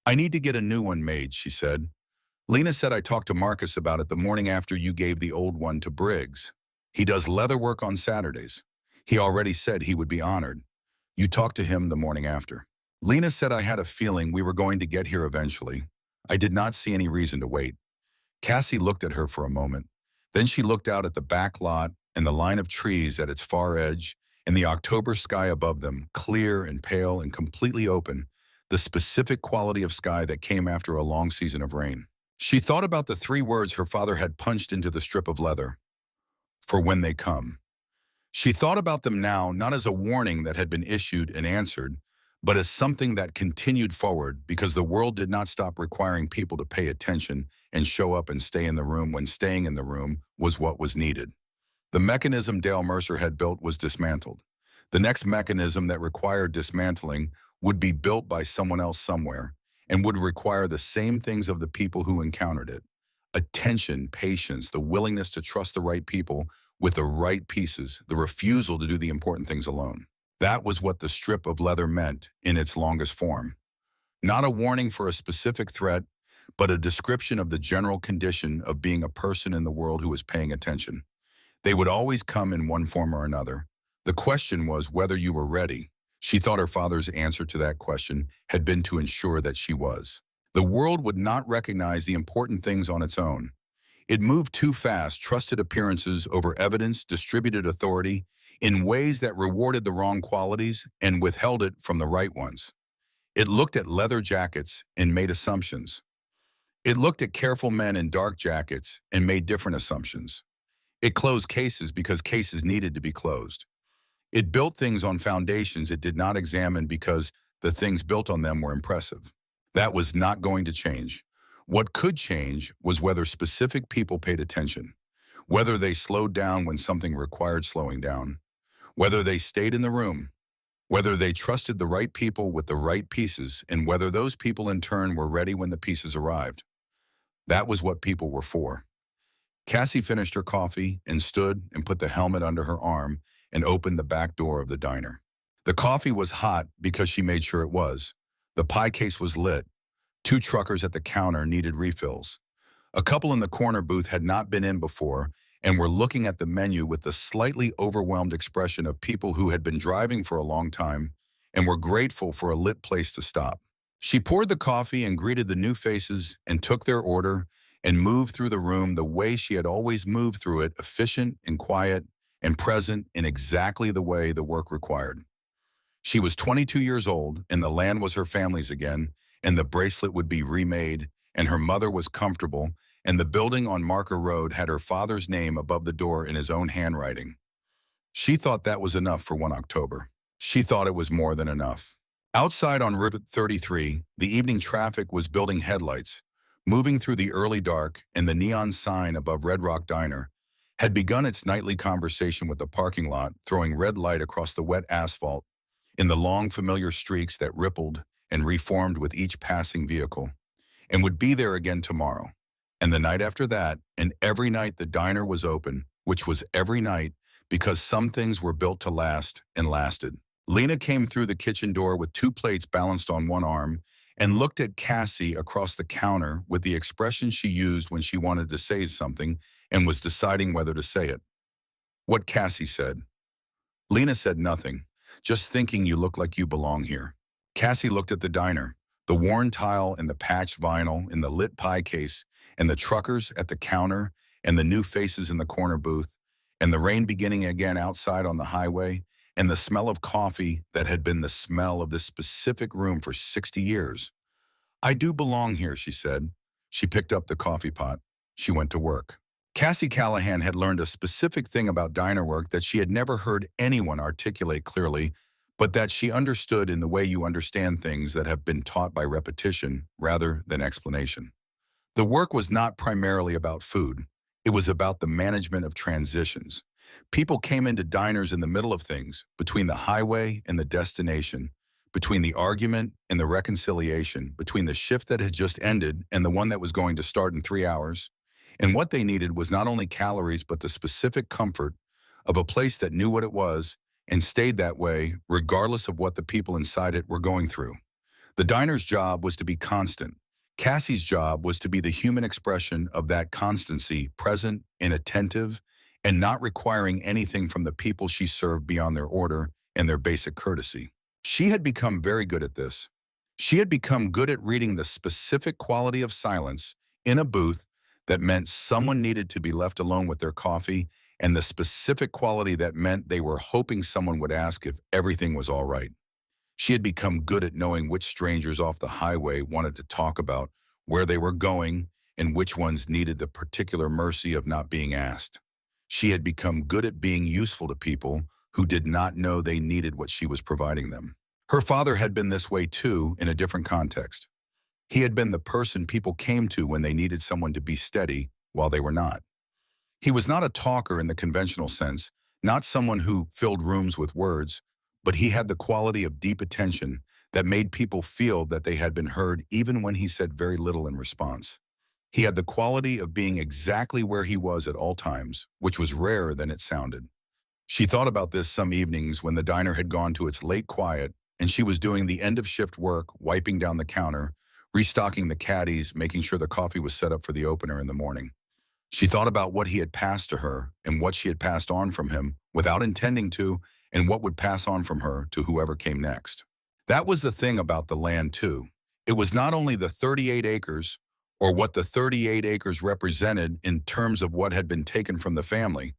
"I need to get a new one made," she said. "Lena said I talked to Marcus about it the morning after you gave the old one to Briggs. He does leather work on Saturdays. He already said he would be honored. You talked to him the morning after. Lena said I had a feeling we were going to get here eventually. I did not see any reason to wait. Cassie looked at her for a moment. Then she looked out at the back lot and the line of trees at its far edge and the October sky above them, clear and pale and completely open, the specific quality of sky that came after a long season of rain. She thought about the 3 words her father had punched into the strip of leather. For when they come. She thought about them now not as a warning that had been issued and answered, but as something that continued forward because the world did not stop requiring people to pay attention and show up and stay in the room when staying in the room was what was needed. The mechanism Dale Mercer had built was dismantled. The next mechanism that required dismantling would be built by someone else somewhere and would require the same things of the people who encountered it. Attention, patience, the willingness to trust the right people with the right pieces, the refusal to do the important things alone. That was what the strip of leather meant in its longest form. Not a warning for a specific threat, but a description of the general condition of being a person in the world who was paying attention. They would always come in one form or another. The question was whether you were ready. She thought her father's answer to that question had been to ensure that she was. The world would not recognize the important things on its own. It moved too fast, trusted appearances over evidence, distributed authority in ways that rewarded the wrong qualities and withheld it from the right ones. It looked at leather jackets and made assumptions. It looked at careful men in dark jackets and made different assumptions. It closed cases because cases needed to be closed. It built things on foundations it did not examine because the things built on them were impressive. That was not going to change. What could change was whether specific people paid attention, whether they slowed down when something required slowing down, whether they stayed in the room, whether they trusted the right people with the right pieces, and whether those people in turn were ready when the pieces arrived. That was what people were for. Cassie finished her coffee and stood and put the helmet under her arm and opened the back door of the diner. The coffee was hot because she made sure it was. The pie case was lit. 2 truckers at the counter needed refills. A couple in the corner booth had not been in before and were looking at the menu with the slightly overwhelmed expression of people who had been driving for a long time and were grateful for a lit place to stop. She poured the coffee and greeted the new faces and took their order and moved through the room the way she had always moved through it, efficient and quiet and present in exactly the way the work required. She was 22 years old, and the land was her family's again, and the bracelet would be remade, and her mother was comfortable, and the building on Marker Road had her father's name above the door in his own handwriting. She thought that was enough for one October. She thought it was more than enough. Outside on Route 33, the evening traffic was building headlights, moving through the early dark, and the neon sign above Red Rock Diner had begun its nightly conversation with the parking lot, throwing red light across the wet asphalt in the long familiar streaks that rippled and reformed with each passing vehicle, and would be there again tomorrow. And the night after that, and every night the diner was open, which was every night because some things were built to last and lasted. Lena came through the kitchen door with 2 plates balanced on one arm and looked at Cassie across the counter with the expression she used when she wanted to say something and was deciding whether to say it. What Cassie said. Lena said nothing, just thinking you look like you belong here. Cassie looked at the diner, the worn tile and the patched vinyl in the lit pie case, and the truckers at the counter, and the new faces in the corner booth, and the rain beginning again outside on the highway, and the smell of coffee that had been the smell of this specific room for 60 years. I do belong here, she said. She picked up the coffee pot. She went to work. Cassie Callahan had learned a specific thing about diner work that she had never heard anyone articulate clearly, but that she understood in the way you understand things that have been taught by repetition rather than explanation. The work was not primarily about food. It was about the management of transitions. People came into diners in the middle of things, between the highway and the destination, between the argument and the reconciliation, between the shift that had just ended and the one that was going to start in 3 hours. And what they needed was not only calories, but the specific comfort of a place that knew what it was and stayed that way regardless of what the people inside it were going through. The diner's job was to be constant. Cassie's job was to be the human expression of that constancy, present and attentive and not requiring anything from the people she served beyond their order and their basic courtesy. She had become very good at this. She had become good at reading the specific quality of silence in a booth that meant someone needed to be left alone with their coffee, and the specific quality that meant they were hoping someone would ask if everything was all right. She had become good at knowing which strangers off the highway wanted to talk about where they were going and which ones needed the particular mercy of not being asked. She had become good at being useful to people who did not know they needed what she was providing them. Her father had been this way too, in a different context. He had been the person people came to when they needed someone to be steady while they were not. He was not a talker in the conventional sense, not someone who filled rooms with words, but he had the quality of deep attention that made people feel that they had been heard even when he said very little in response. He had the quality of being exactly where he was at all times, which was rarer than it sounded. She thought about this some evenings when the diner had gone to its late quiet and she was doing the end-of-shift work, wiping down the counter, restocking the caddies, making sure the coffee was set up for the opener in the morning. She thought about what he had passed to her and what she had passed on from him without intending to, and what would pass on from her to whoever came next. That was the thing about the land too. It was not only the 38 acres or what the 38 acres represented in terms of what had been taken from the family.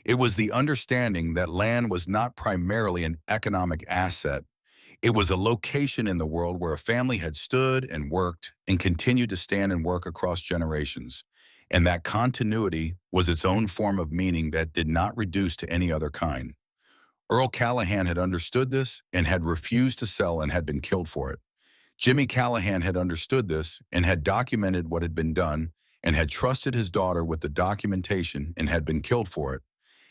It was the understanding that land was not primarily an economic asset. It was a location in the world where a family had stood and worked and continued to stand and work across generations. And that continuity was its own form of meaning that did not reduce to any other kind. Earl Callahan had understood this and had refused to sell and had been killed for it. Jimmy Callahan had understood this and had documented what had been done and had trusted his daughter with the documentation and had been killed for it.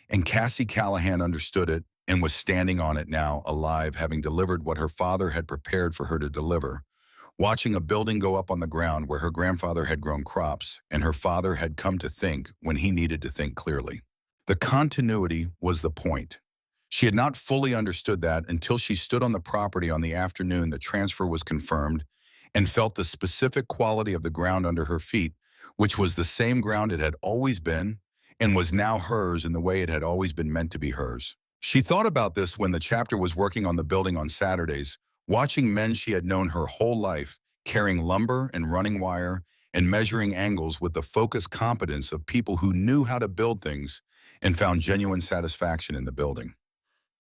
And Cassie Callahan understood it and was standing on it now, alive, having delivered what her father had prepared for her to deliver, watching a building go up on the ground where her grandfather had grown crops and her father had come to think when he needed to think clearly. The continuity was the point. She had not fully understood that until she stood on the property on the afternoon the transfer was confirmed and felt the specific quality of the ground under her feet, which was the same ground it had always been and was now hers in the way it had always been meant to be hers. She thought about this when the chapter was working on the building on Saturdays, watching men she had known her whole life carrying lumber and running wire and measuring angles with the focused competence of people who knew how to build things and found genuine satisfaction in the building.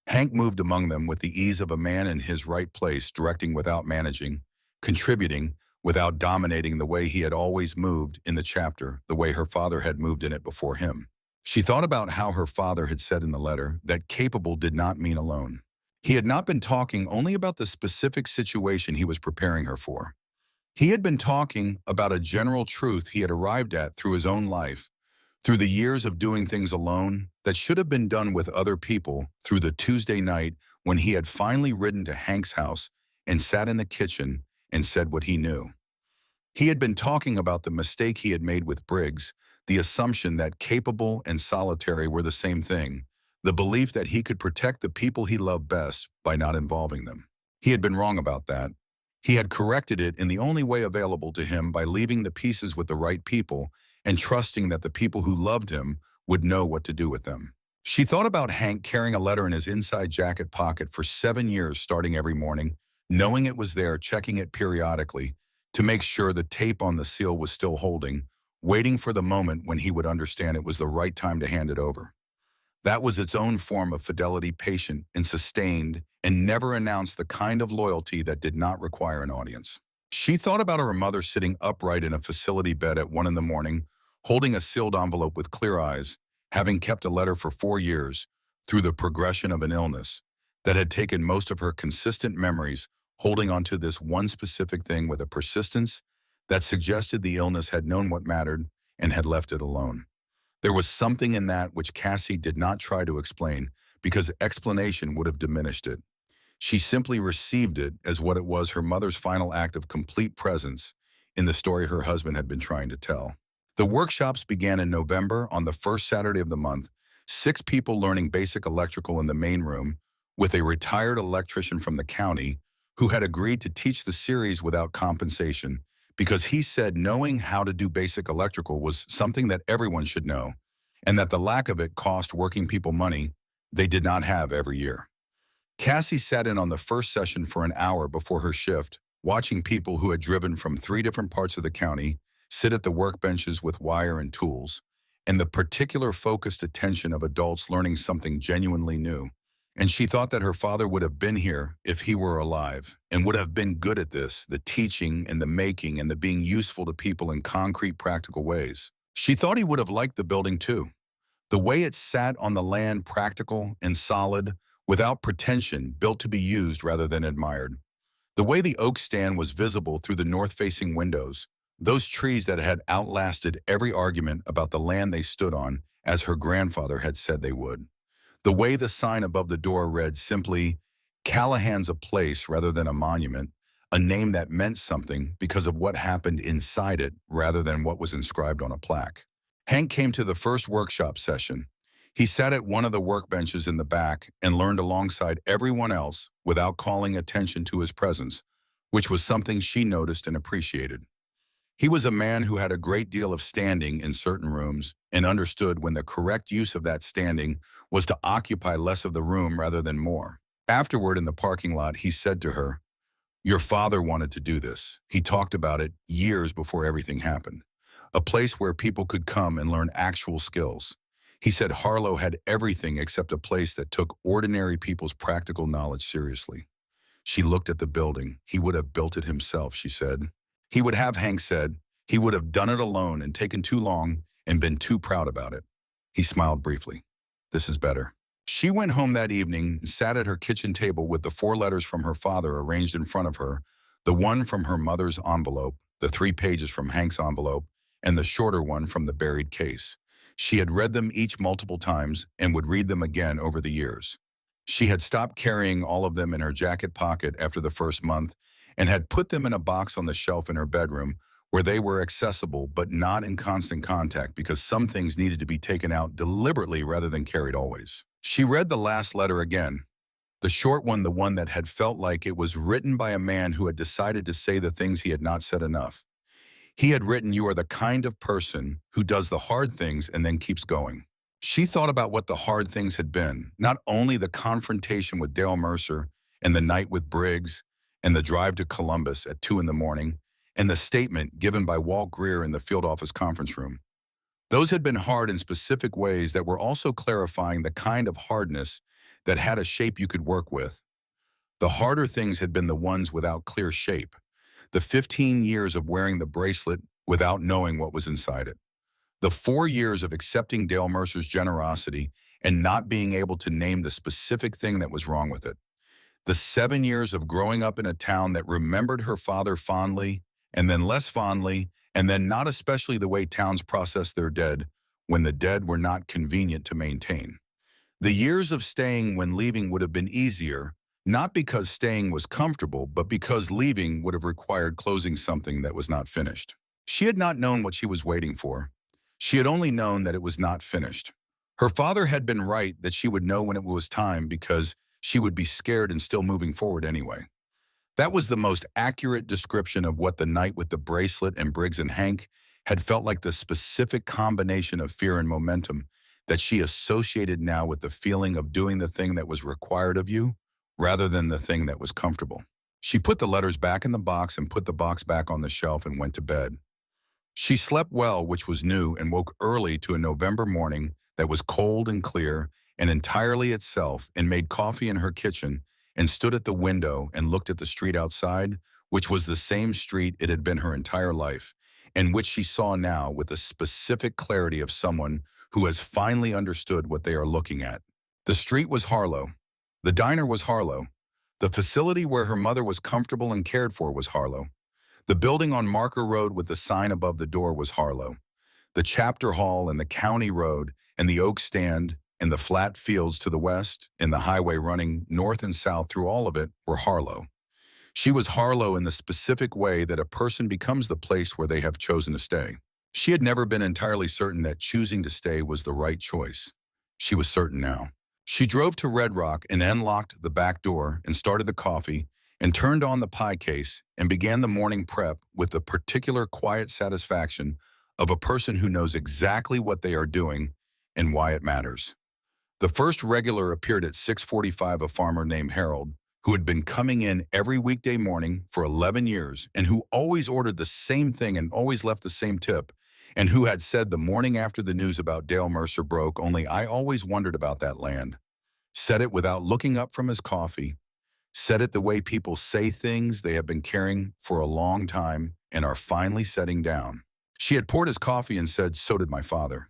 Hank moved among them with the ease of a man in his right place, directing without managing, contributing without dominating the way he had always moved in the chapter, the way her father had moved in it before him. She thought about how her father had said in the letter that capable did not mean alone. He had not been talking only about the specific situation he was preparing her for. He had been talking about a general truth he had arrived at through his own life, through the years of doing things alone that should have been done with other people, through the Tuesday night when he had finally ridden to Hank's house and sat in the kitchen and said what he knew. He had been talking about the mistake he had made with Briggs, the assumption that capable and solitary were the same thing, the belief that he could protect the people he loved best by not involving them. He had been wrong about that. He had corrected it in the only way available to him by leaving the pieces with the right people and trusting that the people who loved him would know what to do with them. She thought about Hank carrying a letter in his inside jacket pocket for 7 years starting every morning, knowing it was there, checking it periodically to make sure the tape on the seal was still holding, waiting for the moment when he would understand it was the right time to hand it over. That was its own form of fidelity, patient and sustained, and never announced the kind of loyalty that did not require an audience. She thought about her mother sitting upright in a facility bed at 1 in the morning, holding a sealed envelope with clear eyes, having kept a letter for 4 years through the progression of an illness that had taken most of her consistent memories, holding on to this one specific thing with a persistence that suggested the illness had known what mattered and had left it alone. There was something in that which Cassie did not try to explain because explanation would have diminished it. She simply received it as what it was, her mother's final act of complete presence in the story her husband had been trying to tell. The workshops began in November on the first Saturday of the month, 6 people learning basic electrical in the main room with a retired electrician from the county who had agreed to teach the series without compensation because he said knowing how to do basic electrical was something that everyone should know, and that the lack of it cost working people money they did not have every year. Cassie sat in on the first session for an hour before her shift, watching people who had driven from 3 different parts of the county sit at the workbenches with wire and tools, and the particular focused attention of adults learning something genuinely new. And she thought that her father would have been here if he were alive, and would have been good at this, the teaching and the making and the being useful to people in concrete, practical ways. She thought he would have liked the building too. The way it sat on the land, practical and solid, without pretension, built to be used rather than admired. The way the oak stand was visible through the north-facing windows, those trees that had outlasted every argument about the land they stood on, as her grandfather had said they would. The way the sign above the door read simply, "Callahan's a place rather than a monument," a name that meant something because of what happened inside it rather than what was inscribed on a plaque. Hank came to the first workshop session. He sat at one of the workbenches in the back and learned alongside everyone else without calling attention to his presence, which was something she noticed and appreciated. He was a man who had a great deal of standing in certain rooms and understood when the correct use of that standing was to occupy less of the room rather than more. Afterward in the parking lot, he said to her, "Your father wanted to do this. He talked about it years before everything happened. A place where people could come and learn actual skills. He said Harlow had everything except a place that took ordinary people's practical knowledge seriously." She looked at the building. He would have built it himself, she said. He would have, Hank said. He would have done it alone and taken too long and been too proud about it. He smiled briefly. "This is better." She went home that evening and sat at her kitchen table with the 4 letters from her father arranged in front of her, the one from her mother's envelope, the 3 pages from Hank's envelope, and the shorter one from the buried case. She had read them each multiple times and would read them again over the years. She had stopped carrying all of them in her jacket pocket after the first month and had put them in a box on the shelf in her bedroom where they were accessible but not in constant contact because some things needed to be taken out deliberately rather than carried always. She read the last letter again, the short one, the one that had felt like it was written by a man who had decided to say the things he had not said enough. He had written, "You are the kind of person who does the hard things and then keeps going." She thought about what the hard things had been, not only the confrontation with Dale Mercer and the night with Briggs and the drive to Columbus at 2 in the morning and the statement given by Walt Greer in the field office conference room. Those had been hard in specific ways that were also clarifying the kind of hardness that had a shape you could work with. The harder things had been the ones without clear shape, the 15 years of wearing the bracelet without knowing what was inside it. The 4 years of accepting Dale Mercer's generosity and not being able to name the specific thing that was wrong with it. The 7 years of growing up in a town that remembered her father fondly, and then less fondly, and then not especially the way towns process their dead when the dead were not convenient to maintain. The years of staying when leaving would have been easier, not because staying was comfortable, but because leaving would have required closing something that was not finished. She had not known what she was waiting for. She had only known that it was not finished. Her father had been right that she would know when it was time because she would be scared and still moving forward anyway. That was the most accurate description of what the night with the bracelet and Briggs and Hank had felt like, the specific combination of fear and momentum that she associated now with the feeling of doing the thing that was required of you rather than the thing that was comfortable. She put the letters back in the box and put the box back on the shelf and went to bed. She slept well, which was new, and woke early to a November morning that was cold and clear and entirely itself, and made coffee in her kitchen and stood at the window and looked at the street outside, which was the same street it had been her entire life, and which she saw now with the specific clarity of someone who has finally understood what they are looking at. The street was Harlow. The diner was Harlow. The facility where her mother was comfortable and cared for was Harlow. The building on Marker Road with the sign above the door was Harlow. The chapter hall and the county road and the oak stand and the flat fields to the west and the highway running north and south through all of it were Harlow. She was Harlow in the specific way that a person becomes the place where they have chosen to stay. She had never been entirely certain that choosing to stay was the right choice. She was certain now. She drove to Red Rock and unlocked the back door and started the coffee and turned on the pie case and began the morning prep with the particular quiet satisfaction of a person who knows exactly what they are doing and why it matters. The first regular appeared at 6:45, a farmer named Harold, who had been coming in every weekday morning for 11 years and who always ordered the same thing and always left the same tip, and who had said the morning after the news about Dale Mercer broke, "Only I always wondered about that land." Said it without looking up from his coffee, said it the way people say things they have been carrying for a long time and are finally setting down. She had poured his coffee and said, "So did my father."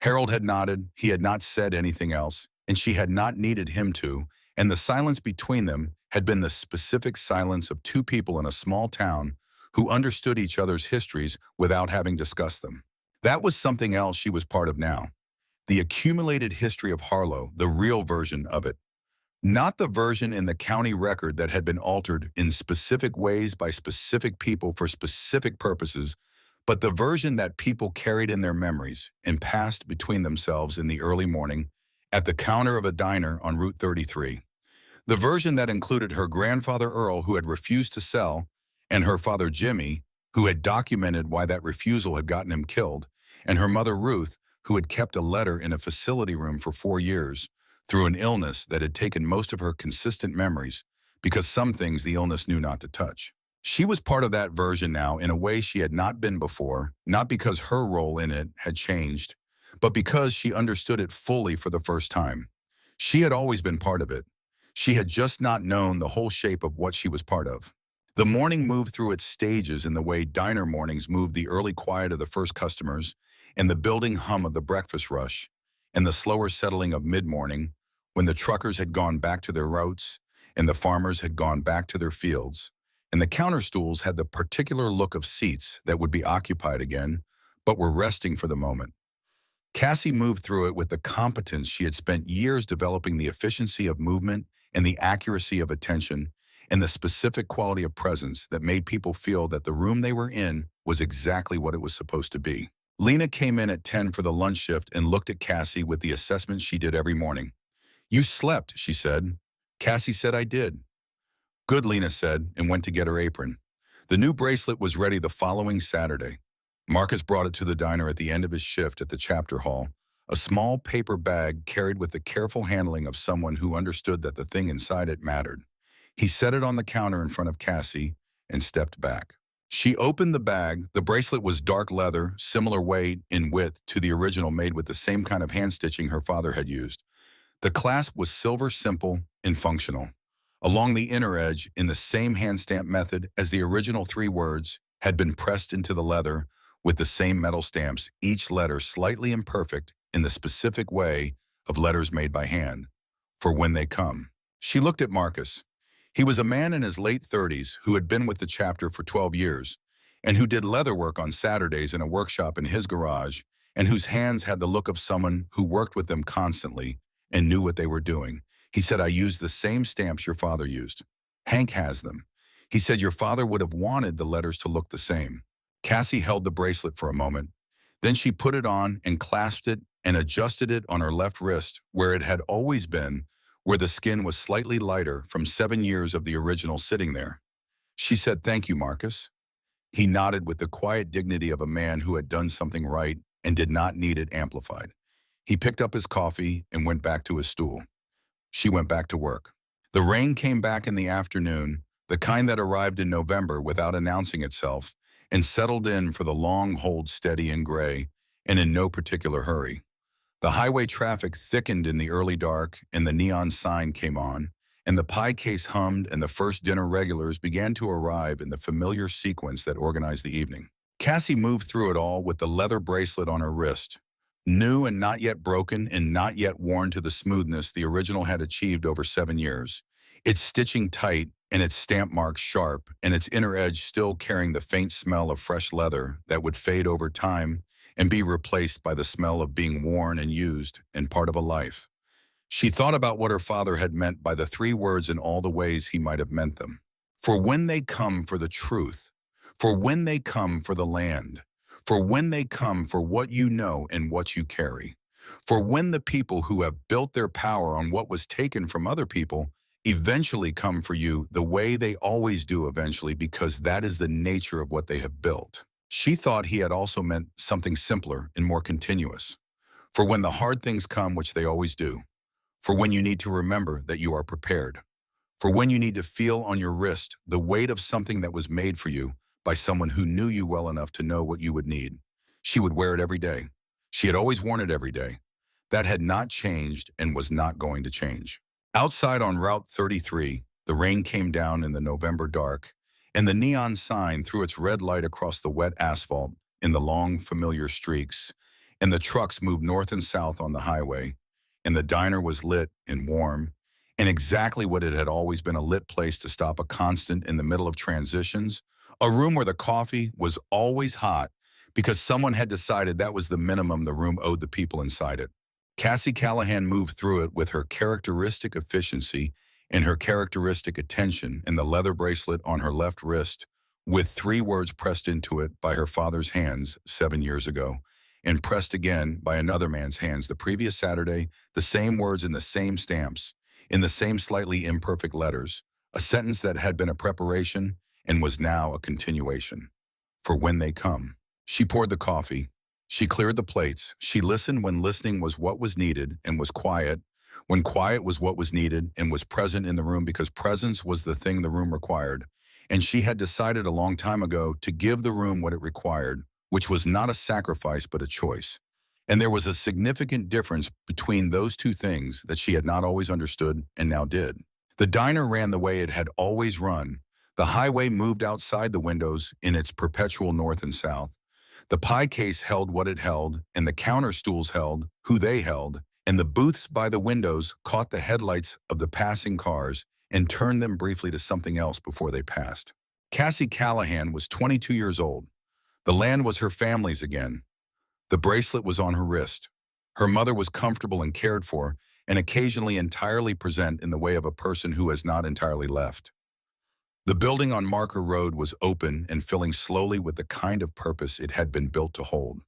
Harold had nodded, he had not said anything else, and she had not needed him to, and the silence between them had been the specific silence of two people in a small town who understood each other's histories without having discussed them. That was something else she was part of now. The accumulated history of Harlow, the real version of it. Not the version in the county record that had been altered in specific ways by specific people for specific purposes, but the version that people carried in their memories and passed between themselves in the early morning at the counter of a diner on Route 33. The version that included her grandfather Earl, who had refused to sell, and her father Jimmy, who had documented why that refusal had gotten him killed, and her mother Ruth, who had kept a letter in a facility room for 4 years through an illness that had taken most of her consistent memories because some things the illness knew not to touch. She was part of that version now in a way she had not been before, not because her role in it had changed, but because she understood it fully for the first time. She had always been part of it. She had just not known the whole shape of what she was part of. The morning moved through its stages in the way diner mornings moved, the early quiet of the first customers, and the building hum of the breakfast rush, and the slower settling of mid-morning, when the truckers had gone back to their routes, and the farmers had gone back to their fields, and the counter stools had the particular look of seats that would be occupied again, but were resting for the moment. Cassie moved through it with the competence she had spent years developing, the efficiency of movement and the accuracy of attention, and the specific quality of presence that made people feel that the room they were in was exactly what it was supposed to be. Lena came in at 10 for the lunch shift and looked at Cassie with the assessment she did every morning. "You slept," she said. Cassie said, "I did." "Good," Lena said, and went to get her apron. The new bracelet was ready the following Saturday. Marcus brought it to the diner at the end of his shift at the chapter hall, a small paper bag carried with the careful handling of someone who understood that the thing inside it mattered. He set it on the counter in front of Cassie and stepped back. She opened the bag. The bracelet was dark leather, similar weight and width to the original, made with the same kind of hand stitching her father had used. The clasp was silver, simple, and functional. Along the inner edge, in the same hand stamp method as the original, 3 words had been pressed into the leather with the same metal stamps, each letter slightly imperfect in the specific way of letters made by hand, for when they come. She looked at Marcus. He was a man in his late 30s who had been with the chapter for 12 years and who did leather work on Saturdays in a workshop in his garage, and whose hands had the look of someone who worked with them constantly and knew what they were doing. He said, "I used the same stamps your father used. Hank has them." He said your father would have wanted the letters to look the same. Cassie held the bracelet for a moment. Then she put it on and clasped it and adjusted it on her left wrist where it had always been, where the skin was slightly lighter from 7 years of the original sitting there. She said, "Thank you, Marcus." He nodded with the quiet dignity of a man who had done something right and did not need it amplified. He picked up his coffee and went back to his stool. She went back to work. The rain came back in the afternoon, the kind that arrived in November without announcing itself, and settled in for the long hold, steady and gray, and in no particular hurry. The highway traffic thickened in the early dark, and the neon sign came on, and the pie case hummed, and the first dinner regulars began to arrive in the familiar sequence that organized the evening. Cassie moved through it all with the leather bracelet on her wrist, new and not yet broken and not yet worn to the smoothness the original had achieved over 7 years, its stitching tight and its stamp marks sharp, and its inner edge still carrying the faint smell of fresh leather that would fade over time and be replaced by the smell of being worn and used and part of a life. She thought about what her father had meant by the 3 words in all the ways he might have meant them. For when they come for the truth, for when they come for the land, for when they come for what you know and what you carry, for when the people who have built their power on what was taken from other people eventually come for you the way they always do eventually, because that is the nature of what they have built. She thought he had also meant something simpler and more continuous. For when the hard things come, which they always do. For when you need to remember that you are prepared. For when you need to feel on your wrist the weight of something that was made for you by someone who knew you well enough to know what you would need. She would wear it every day. She had always worn it every day. That had not changed and was not going to change. Outside on Route 33, the rain came down in the November dark, and the neon sign threw its red light across the wet asphalt in the long, familiar streaks, and the trucks moved north and south on the highway, and the diner was lit and warm, and exactly what it had always been, a lit place to stop a constant in the middle of transitions, a room where the coffee was always hot because someone had decided that was the minimum the room owed the people inside it. Cassie Callahan moved through it with her characteristic efficiency and her characteristic attention in the leather bracelet on her left wrist, with 3 words pressed into it by her father's hands 7 years ago, and pressed again by another man's hands the previous Saturday, the same words in the same stamps, in the same slightly imperfect letters, a sentence that had been a preparation and was now a continuation. For when they come. She poured the coffee. She cleared the plates. She listened when listening was what was needed and was quiet, when quiet was what was needed and was present in the room because presence was the thing the room required. And she had decided a long time ago to give the room what it required, which was not a sacrifice but a choice. And there was a significant difference between those two things that she had not always understood and now did. The diner ran the way it had always run. The highway moved outside the windows in its perpetual north and south. The pie case held what it held, and the counter stools held who they held, and the booths by the windows caught the headlights of the passing cars and turned them briefly to something else before they passed. Cassie Callahan was 22 years old. The land was her family's again. The bracelet was on her wrist. Her mother was comfortable and cared for, and occasionally entirely present in the way of a person who has not entirely left. The building on Marker Road was open and filling slowly with the kind of purpose it had been built to hold.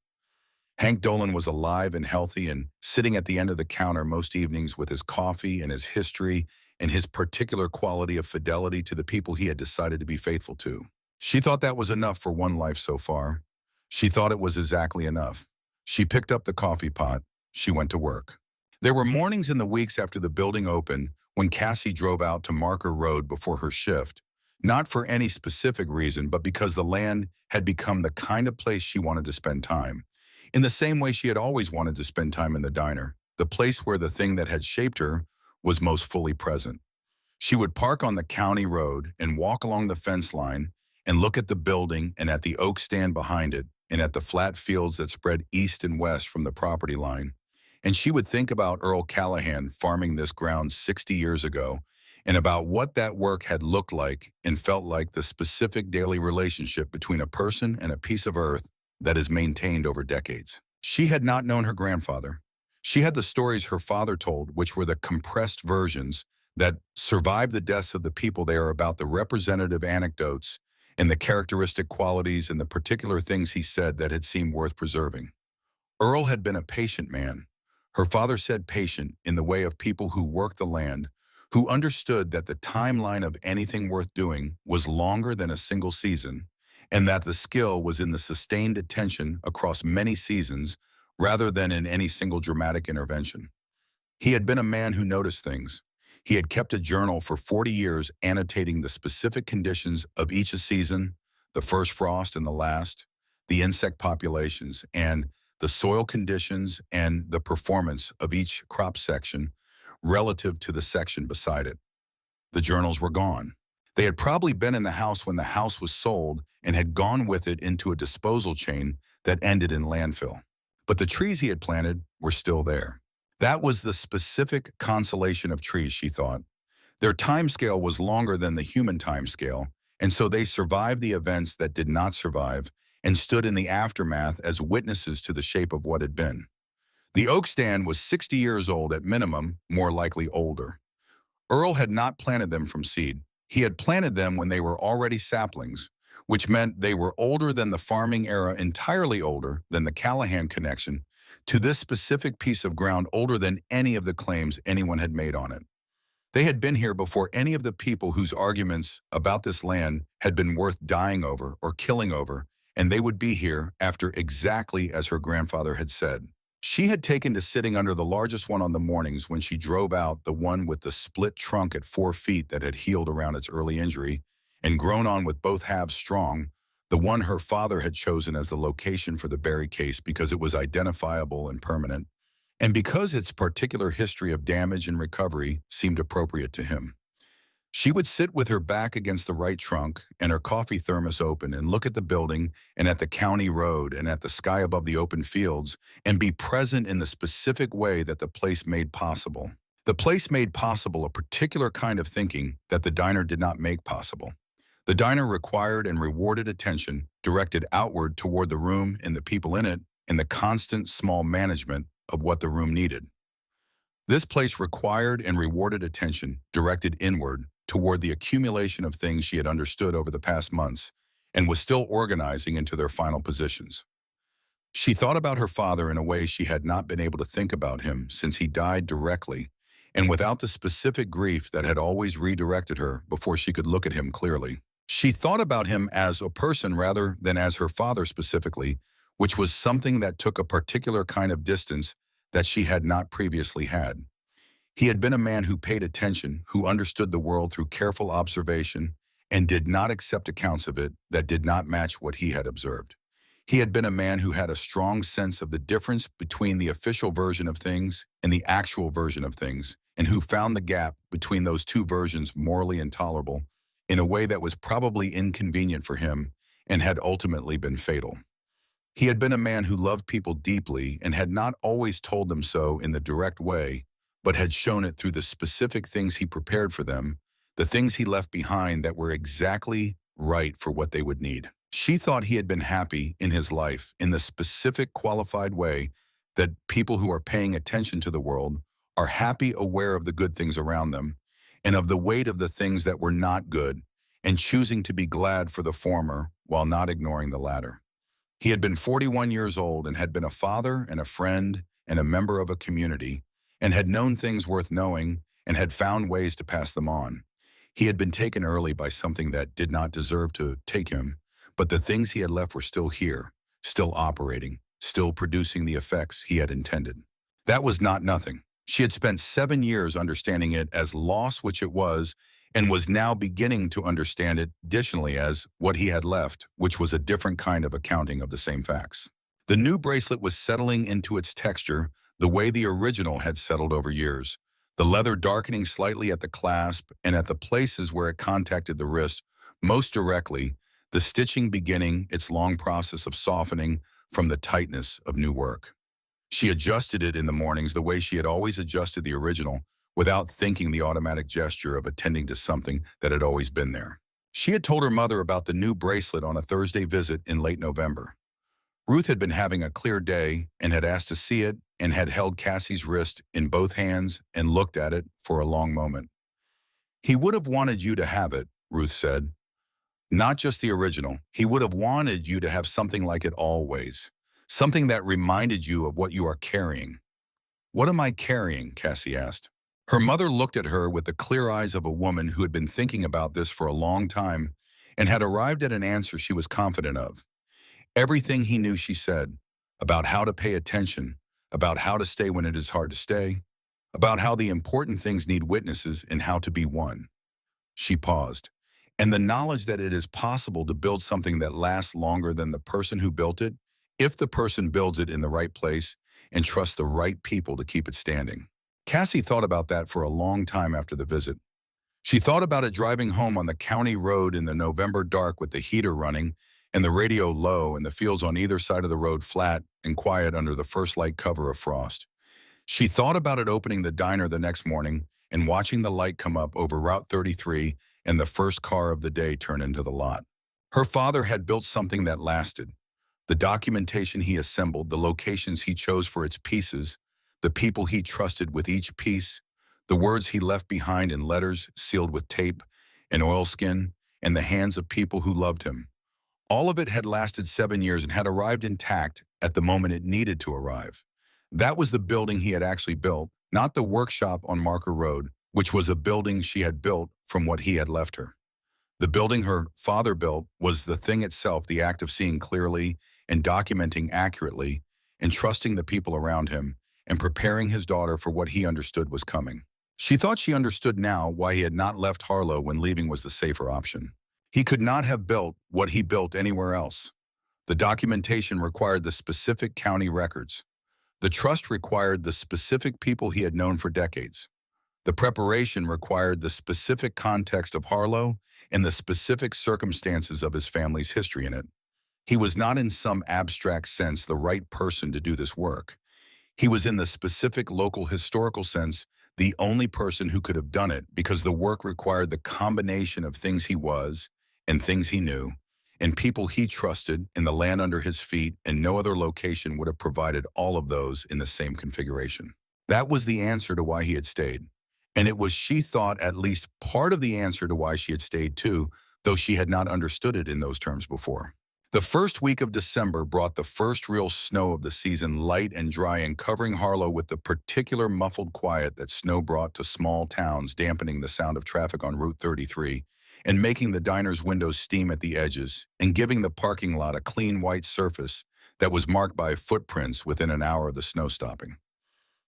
Hank Dolan was alive and healthy and sitting at the end of the counter most evenings with his coffee and his history and his particular quality of fidelity to the people he had decided to be faithful to. She thought that was enough for one life so far. She thought it was exactly enough. She picked up the coffee pot. She went to work. There were mornings in the weeks after the building opened when Cassie drove out to Marker Road before her shift, not for any specific reason, but because the land had become the kind of place she wanted to spend time. In the same way she had always wanted to spend time in the diner, the place where the thing that had shaped her was most fully present. She would park on the county road and walk along the fence line and look at the building and at the oak stand behind it and at the flat fields that spread east and west from the property line. And she would think about Earl Callahan farming this ground 60 years ago and about what that work had looked like and felt like, the specific daily relationship between a person and a piece of earth that is maintained over decades. She had not known her grandfather. She had the stories her father told, which were the compressed versions that survived the deaths of the people there, about the representative anecdotes and the characteristic qualities and the particular things he said that had seemed worth preserving. Earl had been a patient man. Her father said patient in the way of people who worked the land, who understood that the timeline of anything worth doing was longer than a single season, and that the skill was in the sustained attention across many seasons rather than in any single dramatic intervention. He had been a man who noticed things. He had kept a journal for 40 years annotating the specific conditions of each season, the first frost and the last, the insect populations, and the soil conditions and the performance of each crop section relative to the section beside it. The journals were gone. They had probably been in the house when the house was sold and had gone with it into a disposal chain that ended in landfill. But the trees he had planted were still there. That was the specific consolation of trees, she thought. Their timescale was longer than the human timescale, and so they survived the events that did not survive and stood in the aftermath as witnesses to the shape of what had been. The oak stand was 60 years old at minimum, more likely older. Earl had not planted them from seed. He had planted them when they were already saplings, which meant they were older than the farming era, entirely older than the Callahan connection to this specific piece of ground, older than any of the claims anyone had made on it. They had been here before any of the people whose arguments about this land had been worth dying over or killing over, and they would be here after, exactly as her grandfather had said. She had taken to sitting under the largest one on the mornings when she drove out, the one with the split trunk at 4 feet that had healed around its early injury and grown on with both halves strong, the one her father had chosen as the location for the Barry case because it was identifiable and permanent, and because its particular history of damage and recovery seemed appropriate to him. She would sit with her back against the right trunk and her coffee thermos open and look at the building and at the county road and at the sky above the open fields and be present in the specific way that the place made possible. The place made possible a particular kind of thinking that the diner did not make possible. The diner required and rewarded attention directed outward toward the room and the people in it and the constant small management of what the room needed. This place required and rewarded attention directed inward toward the accumulation of things she had understood over the past months and was still organizing into their final positions. She thought about her father in a way she had not been able to think about him since he died directly and without the specific grief that had always redirected her before she could look at him clearly. She thought about him as a person rather than as her father specifically, which was something that took a particular kind of distance that she had not previously had. He had been a man who paid attention, who understood the world through careful observation, and did not accept accounts of it that did not match what he had observed. He had been a man who had a strong sense of the difference between the official version of things and the actual version of things, and who found the gap between those two versions morally intolerable in a way that was probably inconvenient for him and had ultimately been fatal. He had been a man who loved people deeply and had not always told them so in the direct way, but had shown it through the specific things he prepared for them, the things he left behind that were exactly right for what they would need. She thought he had been happy in his life in the specific qualified way that people who are paying attention to the world are happy aware of the good things around them and of the weight of the things that were not good and choosing to be glad for the former while not ignoring the latter. He had been 41 years old and had been a father and a friend and a member of a community and had known things worth knowing and had found ways to pass them on. He had been taken early by something that did not deserve to take him, but the things he had left were still here, still operating, still producing the effects he had intended. That was not nothing. She had spent 7 years understanding it as loss, which it was, and was now beginning to understand it additionally as what he had left, which was a different kind of accounting of the same facts. The new bracelet was settling into its texture the way the original had settled over years, the leather darkening slightly at the clasp and at the places where it contacted the wrist most directly, the stitching beginning its long process of softening from the tightness of new work. She adjusted it in the mornings the way she had always adjusted the original, without thinking the automatic gesture of attending to something that had always been there. She had told her mother about the new bracelet on a Thursday visit in late November. Ruth had been having a clear day and had asked to see it and had held Cassie's wrist in both hands and looked at it for a long moment. "He would have wanted you to have it," Ruth said. "Not just the original. He would have wanted you to have something like it always. Something that reminded you of what you are carrying." "What am I carrying?" Cassie asked. Her mother looked at her with the clear eyes of a woman who had been thinking about this for a long time and had arrived at an answer she was confident of. Everything he knew, she said, about how to pay attention, about how to stay when it is hard to stay, about how the important things need witnesses and how to be one. She paused. And the knowledge that it is possible to build something that lasts longer than the person who built it, if the person builds it in the right place and trusts the right people to keep it standing. Cassie thought about that for a long time after the visit. She thought about it driving home on the county road in the November dark with the heater running and the radio low and the fields on either side of the road flat and quiet under the first light cover of frost. She thought about it opening the diner the next morning and watching the light come up over Route 33 and the first car of the day turn into the lot. Her father had built something that lasted. The documentation he assembled, the locations he chose for its pieces, the people he trusted with each piece, the words he left behind in letters sealed with tape and oilskin, and the hands of people who loved him. All of it had lasted 7 years and had arrived intact at the moment it needed to arrive. That was the building he had actually built, not the workshop on Marker Road, which was a building she had built from what he had left her. The building her father built was the thing itself, the act of seeing clearly and documenting accurately, entrusting the people around him, and preparing his daughter for what he understood was coming. She thought she understood now why he had not left Harlow when leaving was the safer option. He could not have built what he built anywhere else. The documentation required the specific county records. The trust required the specific people he had known for decades. The preparation required the specific context of Harlow and the specific circumstances of his family's history in it. He was not in some abstract sense the right person to do this work. He was in the specific local historical sense the only person who could have done it because the work required the combination of things he was and things he knew and people he trusted in the land under his feet, and no other location would have provided all of those in the same configuration. That was the answer to why he had stayed. And it was, she thought, at least part of the answer to why she had stayed too, though she had not understood it in those terms before. The first week of December brought the first real snow of the season, light and dry and covering Harlow with the particular muffled quiet that snow brought to small towns, dampening the sound of traffic on Route 33 and making the diner's windows steam at the edges and giving the parking lot a clean white surface that was marked by footprints within an hour of the snow stopping.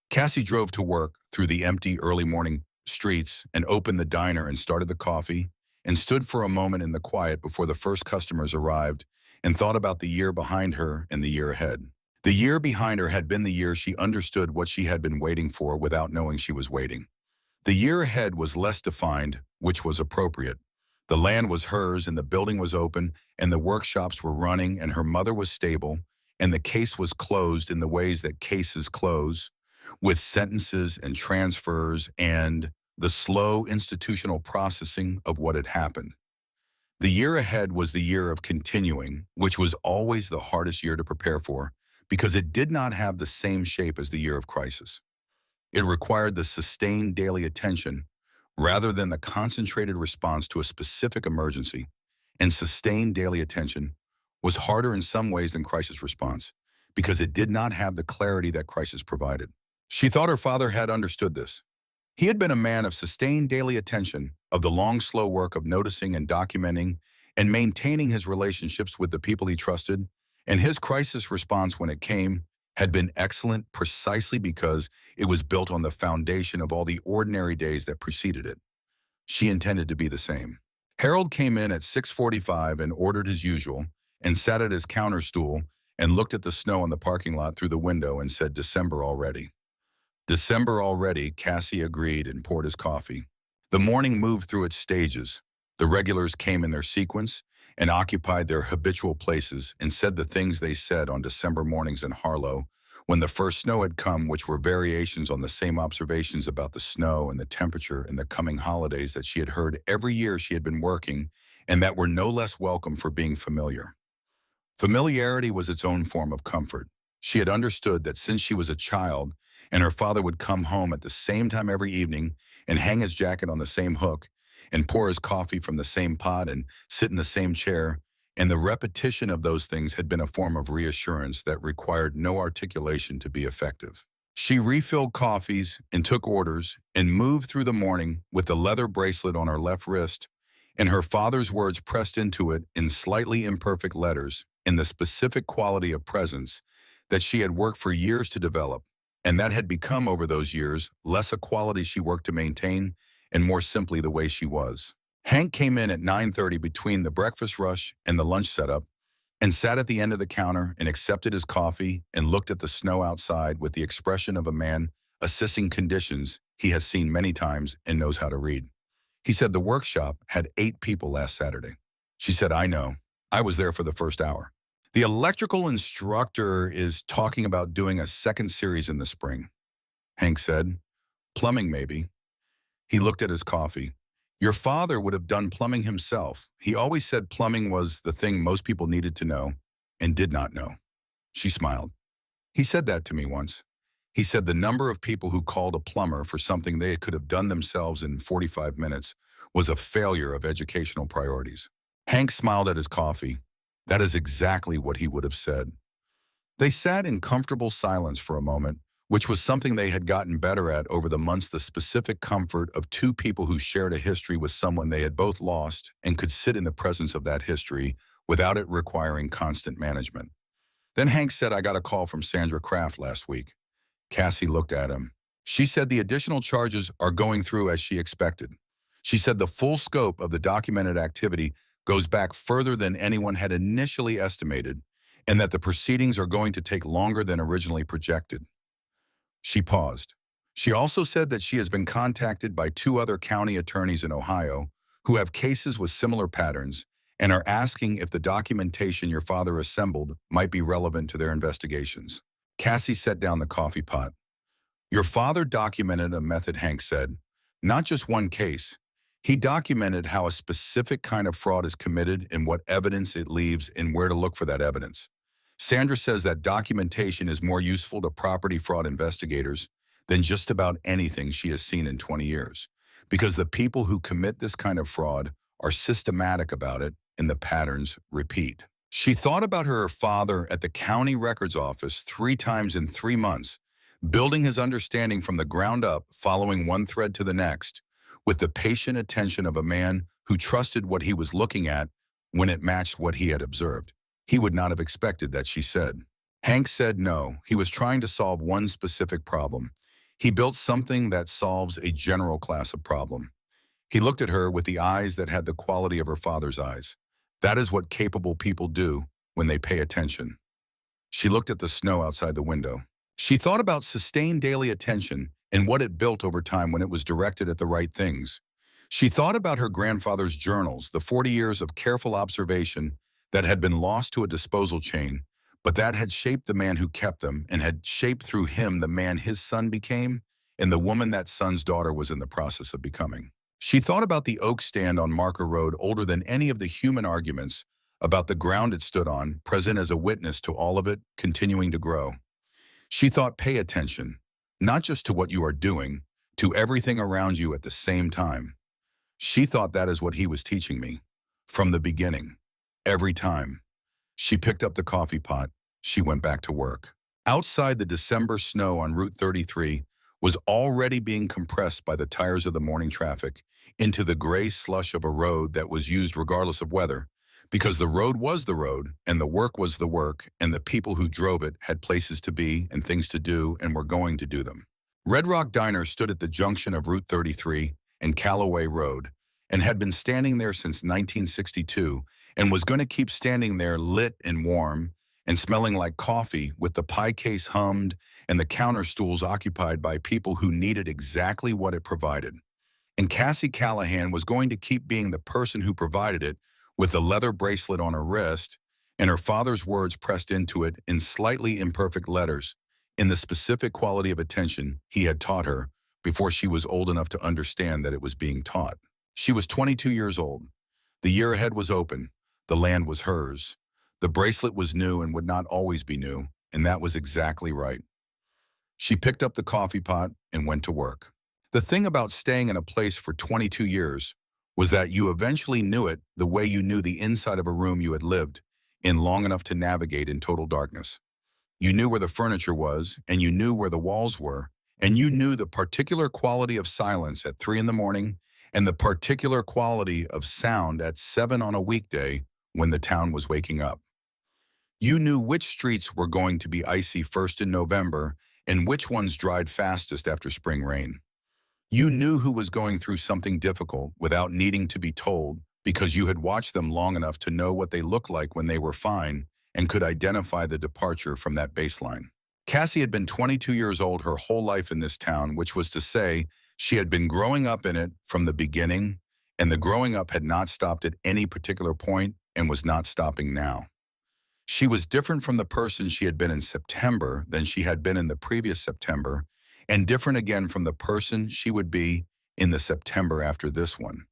Cassie drove to work through the empty early morning streets and opened the diner and started the coffee and stood for a moment in the quiet before the first customers arrived and thought about the year behind her and the year ahead. The year behind her had been the year she understood what she had been waiting for without knowing she was waiting. The year ahead was less defined, which was appropriate. The land was hers and the building was open and the workshops were running and her mother was stable and the case was closed in the ways that cases close, with sentences and transfers and the slow institutional processing of what had happened. The year ahead was the year of continuing, which was always the hardest year to prepare for because it did not have the same shape as the year of crisis. It required the sustained daily attention rather than the concentrated response to a specific emergency, and sustained daily attention was harder in some ways than crisis response because it did not have the clarity that crisis provided. She thought her father had understood this. He had been a man of sustained daily attention, of the long, slow work of noticing and documenting and maintaining his relationships with the people he trusted, and his crisis response when it came had been excellent precisely because it was built on the foundation of all the ordinary days that preceded it. She intended to be the same. Harold came in at 6:45 and ordered his usual and sat at his counter stool and looked at the snow on the parking lot through the window and said, "December already." December already, Cassie agreed and poured his coffee. The morning moved through its stages. The regulars came in their sequence and occupied their habitual places and said the things they said on December mornings in Harlow when the first snow had come, which were variations on the same observations about the snow and the temperature and the coming holidays that she had heard every year she had been working and that were no less welcome for being familiar. Familiarity was its own form of comfort. She had understood that since she was a child and her father would come home at the same time every evening and hang his jacket on the same hook and pour his coffee from the same pot and sit in the same chair, and the repetition of those things had been a form of reassurance that required no articulation to be effective. She refilled coffees and took orders and moved through the morning with the leather bracelet on her left wrist and her father's words pressed into it in slightly imperfect letters in the specific quality of presence that she had worked for years to develop, and that had become over those years less a quality she worked to maintain and more simply the way she was. Hank came in at 9:30 between the breakfast rush and the lunch setup and sat at the end of the counter and accepted his coffee and looked at the snow outside with the expression of a man assessing conditions he has seen many times and knows how to read. He said the workshop had 8 people last Saturday. She said, "I know. I was there for the first hour." The electrical instructor is talking about doing a second series in the spring, Hank said. "Plumbing, maybe." He looked at his coffee. "Your father would have done plumbing himself. He always said plumbing was the thing most people needed to know and did not know." She smiled. "He said that to me once. He said the number of people who called a plumber for something they could have done themselves in 45 minutes was a failure of educational priorities." Hank smiled at his coffee. That is exactly what he would have said. They sat in comfortable silence for a moment, which was something they had gotten better at over the months, the specific comfort of 2 people who shared a history with someone they had both lost and could sit in the presence of that history without it requiring constant management. Then Hank said, I got a call from Sandra Kraft last week. Cassie looked at him. She said the additional charges are going through as she expected. She said the full scope of the documented activity goes back further than anyone had initially estimated, and that the proceedings are going to take longer than originally projected. She paused. She also said that she has been contacted by two other county attorneys in Ohio who have cases with similar patterns and are asking if the documentation your father assembled might be relevant to their investigations. Cassie set down the coffee pot. Your father documented a method, Hank said, not just one case. He documented how a specific kind of fraud is committed and what evidence it leaves and where to look for that evidence. Sandra says that documentation is more useful to property fraud investigators than just about anything she has seen in 20 years, because the people who commit this kind of fraud are systematic about it and the patterns repeat. She thought about her father at the county records office 3 times in 3 months, building his understanding from the ground up, following one thread to the next, with the patient attention of a man who trusted what he was looking at when it matched what he had observed. He would not have expected that, she said. Hank said no, he was trying to solve one specific problem. He built something that solves a general class of problem. He looked at her with the eyes that had the quality of her father's eyes. That is what capable people do when they pay attention. She looked at the snow outside the window. She thought about sustained daily attention and what it built over time when it was directed at the right things. She thought about her grandfather's journals, the 40 years of careful observation that had been lost to a disposal chain, but that had shaped the man who kept them and had shaped through him the man his son became and the woman that son's daughter was in the process of becoming. She thought about the oak stand on Marker Road, older than any of the human arguments, about the ground it stood on, present as a witness to all of it, continuing to grow. She thought, pay attention, not just to what you are doing, to everything around you at the same time. She thought that is what he was teaching me, from the beginning, every time. She picked up the coffee pot. She went back to work. Outside, the December snow on Route 33 was already being compressed by the tires of the morning traffic into the gray slush of a road that was used regardless of weather, because the road was the road, and the work was the work, and the people who drove it had places to be and things to do and were going to do them. Red Rock Diner stood at the junction of Route 33 and Callaway Road, and had been standing there since 1962, and was going to keep standing there, lit and warm, and smelling like coffee, with the pie case hummed and the counter stools occupied by people who needed exactly what it provided. And Cassie Callahan was going to keep being the person who provided it, with the leather bracelet on her wrist, and her father's words pressed into it in slightly imperfect letters, in the specific quality of attention he had taught her before she was old enough to understand that it was being taught. She was 22 years old. The year ahead was open. The land was hers. The bracelet was new and would not always be new, and that was exactly right. She picked up the coffee pot and went to work. The thing about staying in a place for 22 years was that you eventually knew it the way you knew the inside of a room you had lived in long enough to navigate in total darkness. You knew where the furniture was, and you knew where the walls were, and you knew the particular quality of silence at 3 in the morning and the particular quality of sound at 7 on a weekday when the town was waking up. You knew which streets were going to be icy first in November and which ones dried fastest after spring rain. You knew who was going through something difficult without needing to be told, because you had watched them long enough to know what they looked like when they were fine and could identify the departure from that baseline. Cassie had been 22 years old her whole life in this town, which was to say she had been growing up in it from the beginning, and the growing up had not stopped at any particular point and was not stopping now. She was different from the person she had been in September than she had been in the previous September, and different again from the person she would be in the September after this one.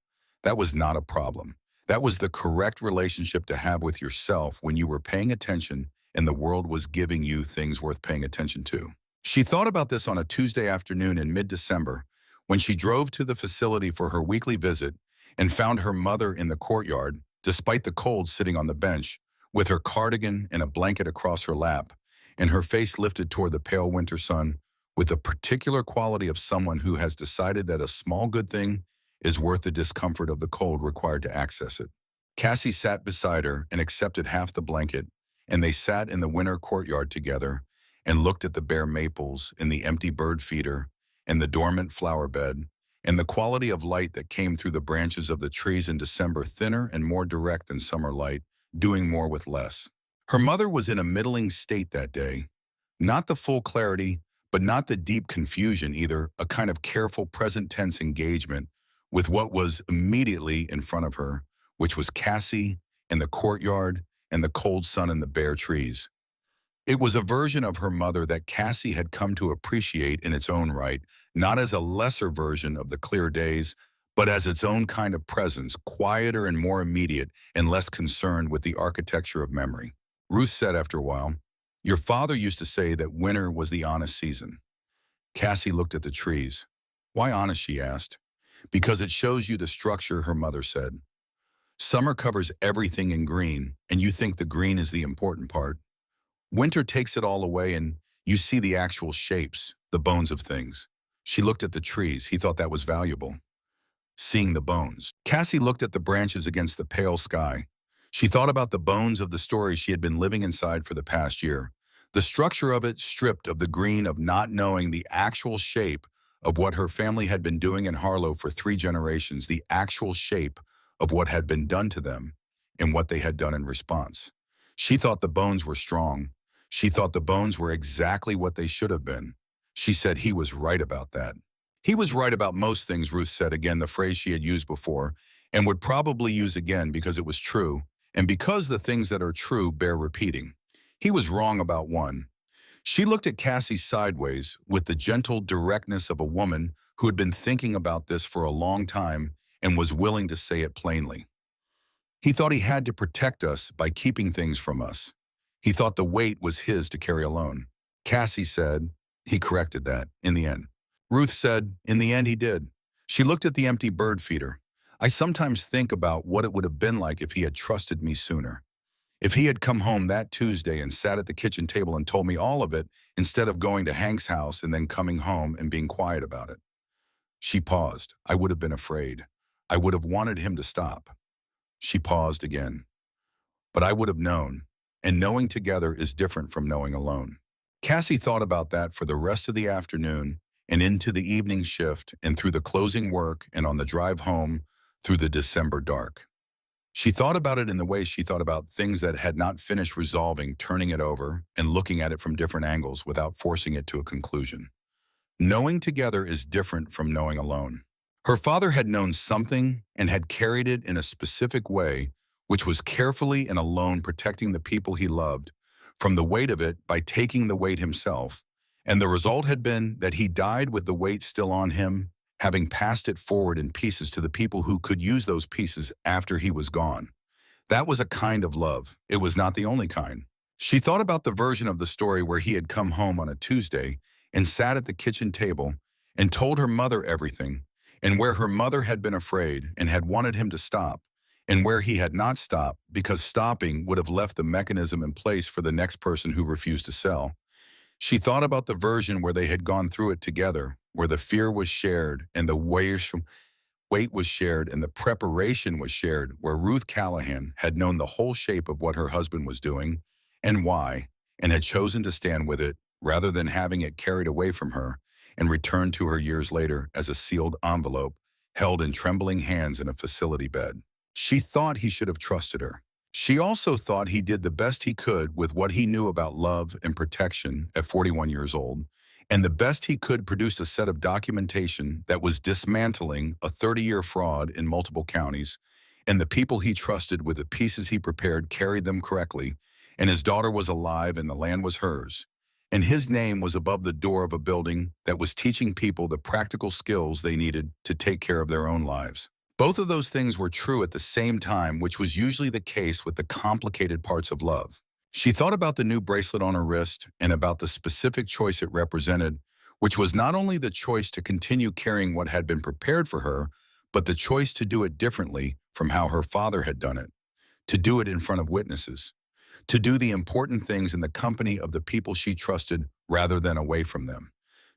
That was not a problem. That was the correct relationship to have with yourself when you were paying attention and the world was giving you things worth paying attention to. She thought about this on a Tuesday afternoon in mid-December when she drove to the facility for her weekly visit and found her mother in the courtyard, despite the cold, sitting on the bench, with her cardigan and a blanket across her lap, and her face lifted toward the pale winter sun, with the particular quality of someone who has decided that a small good thing is worth the discomfort of the cold required to access it. Cassie sat beside her and accepted half the blanket and they sat in the winter courtyard together and looked at the bare maples and the empty bird feeder and the dormant flower bed and the quality of light that came through the branches of the trees in December, thinner and more direct than summer light, doing more with less. Her mother was in a middling state that day. Not the full clarity, but not the deep confusion either, a kind of careful present tense engagement with what was immediately in front of her, which was Cassie and the courtyard and the cold sun and the bare trees. It was a version of her mother that Cassie had come to appreciate in its own right, not as a lesser version of the clear days, but as its own kind of presence, quieter and more immediate and less concerned with the architecture of memory. Ruth said after a while, "Your father used to say that winter was the honest season." Cassie looked at the trees. "Why honest?" she asked. "Because it shows you the structure," her mother said. "Summer covers everything in green, and you think the green is the important part. Winter takes it all away and you see the actual shapes, the bones of things." She looked at the trees. He thought that was valuable. Seeing the bones. Cassie looked at the branches against the pale sky. She thought about the bones of the story she had been living inside for the past year. The structure of it stripped of the green of not knowing the actual shape of what her family had been doing in Harlow for 3 generations, the actual shape of what had been done to them and what they had done in response. She thought the bones were strong. She thought the bones were exactly what they should have been. She said he was right about that. He was right about most things, Ruth said again, the phrase she had used before, and would probably use again because it was true, and because the things that are true bear repeating. He was wrong about one. She looked at Cassie sideways with the gentle directness of a woman who had been thinking about this for a long time and was willing to say it plainly. He thought he had to protect us by keeping things from us. He thought the weight was his to carry alone. Cassie said, he corrected that, in the end. Ruth said, in the end he did. She looked at the empty bird feeder. I sometimes think about what it would have been like if he had trusted me sooner. If he had come home that Tuesday and sat at the kitchen table and told me all of it instead of going to Hank's house and then coming home and being quiet about it. She paused. I would have been afraid. I would have wanted him to stop. She paused again. But I would have known, and knowing together is different from knowing alone. Cassie thought about that for the rest of the afternoon and into the evening shift and through the closing work and on the drive home through the December dark. She thought about it in the way she thought about things that had not finished resolving, turning it over and looking at it from different angles without forcing it to a conclusion. Knowing together is different from knowing alone. Her father had known something and had carried it in a specific way, which was carefully and alone protecting the people he loved from the weight of it by taking the weight himself, and the result had been that he died with the weight still on him, having passed it forward in pieces to the people who could use those pieces after he was gone. That was a kind of love. It was not the only kind. She thought about the version of the story where he had come home on a Tuesday and sat at the kitchen table and told her mother everything, and where her mother had been afraid and had wanted him to stop, and where he had not stopped because stopping would have left the mechanism in place for the next person who refused to sell. She thought about the version where they had gone through it together, where the fear was shared and the weight was shared and the preparation was shared, where Ruth Callahan had known the whole shape of what her husband was doing and why, and had chosen to stand with it rather than having it carried away from her and returned to her years later as a sealed envelope held in trembling hands in a facility bed. She thought he should have trusted her. She also thought he did the best he could with what he knew about love and protection at 41 years old, and the best he could produced a set of documentation that was dismantling a 30-year fraud in multiple counties, and the people he trusted with the pieces he prepared carried them correctly, and his daughter was alive and the land was hers, and his name was above the door of a building that was teaching people the practical skills they needed to take care of their own lives. Both of those things were true at the same time, which was usually the case with the complicated parts of love. She thought about the new bracelet on her wrist and about the specific choice it represented, which was not only the choice to continue carrying what had been prepared for her, but the choice to do it differently from how her father had done it, to do it in front of witnesses, to do the important things in the company of the people she trusted rather than away from them,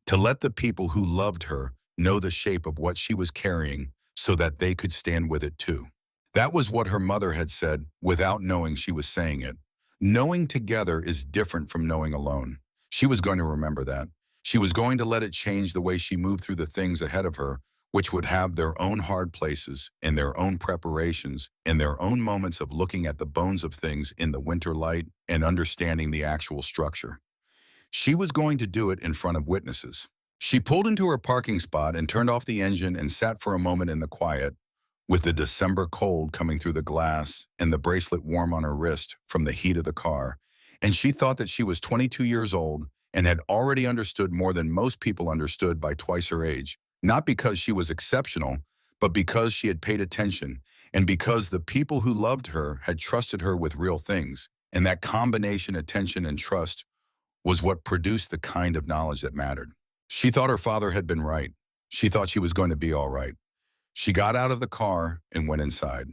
to let the people who loved her know the shape of what she was carrying so that they could stand with it too. That was what her mother had said without knowing she was saying it. Knowing together is different from knowing alone. She was going to remember that. She was going to let it change the way she moved through the things ahead of her, which would have their own hard places and their own preparations and their own moments of looking at the bones of things in the winter light and understanding the actual structure. She was going to do it in front of witnesses. She pulled into her parking spot and turned off the engine and sat for a moment in the quiet, with the December cold coming through the glass and the bracelet warm on her wrist from the heat of the car. And she thought that she was 22 years old and had already understood more than most people understood by twice her age, not because she was exceptional, but because she had paid attention and because the people who loved her had trusted her with real things. And that combination, attention and trust, was what produced the kind of knowledge that mattered. She thought her father had been right. She thought she was going to be all right. She got out of the car and went inside.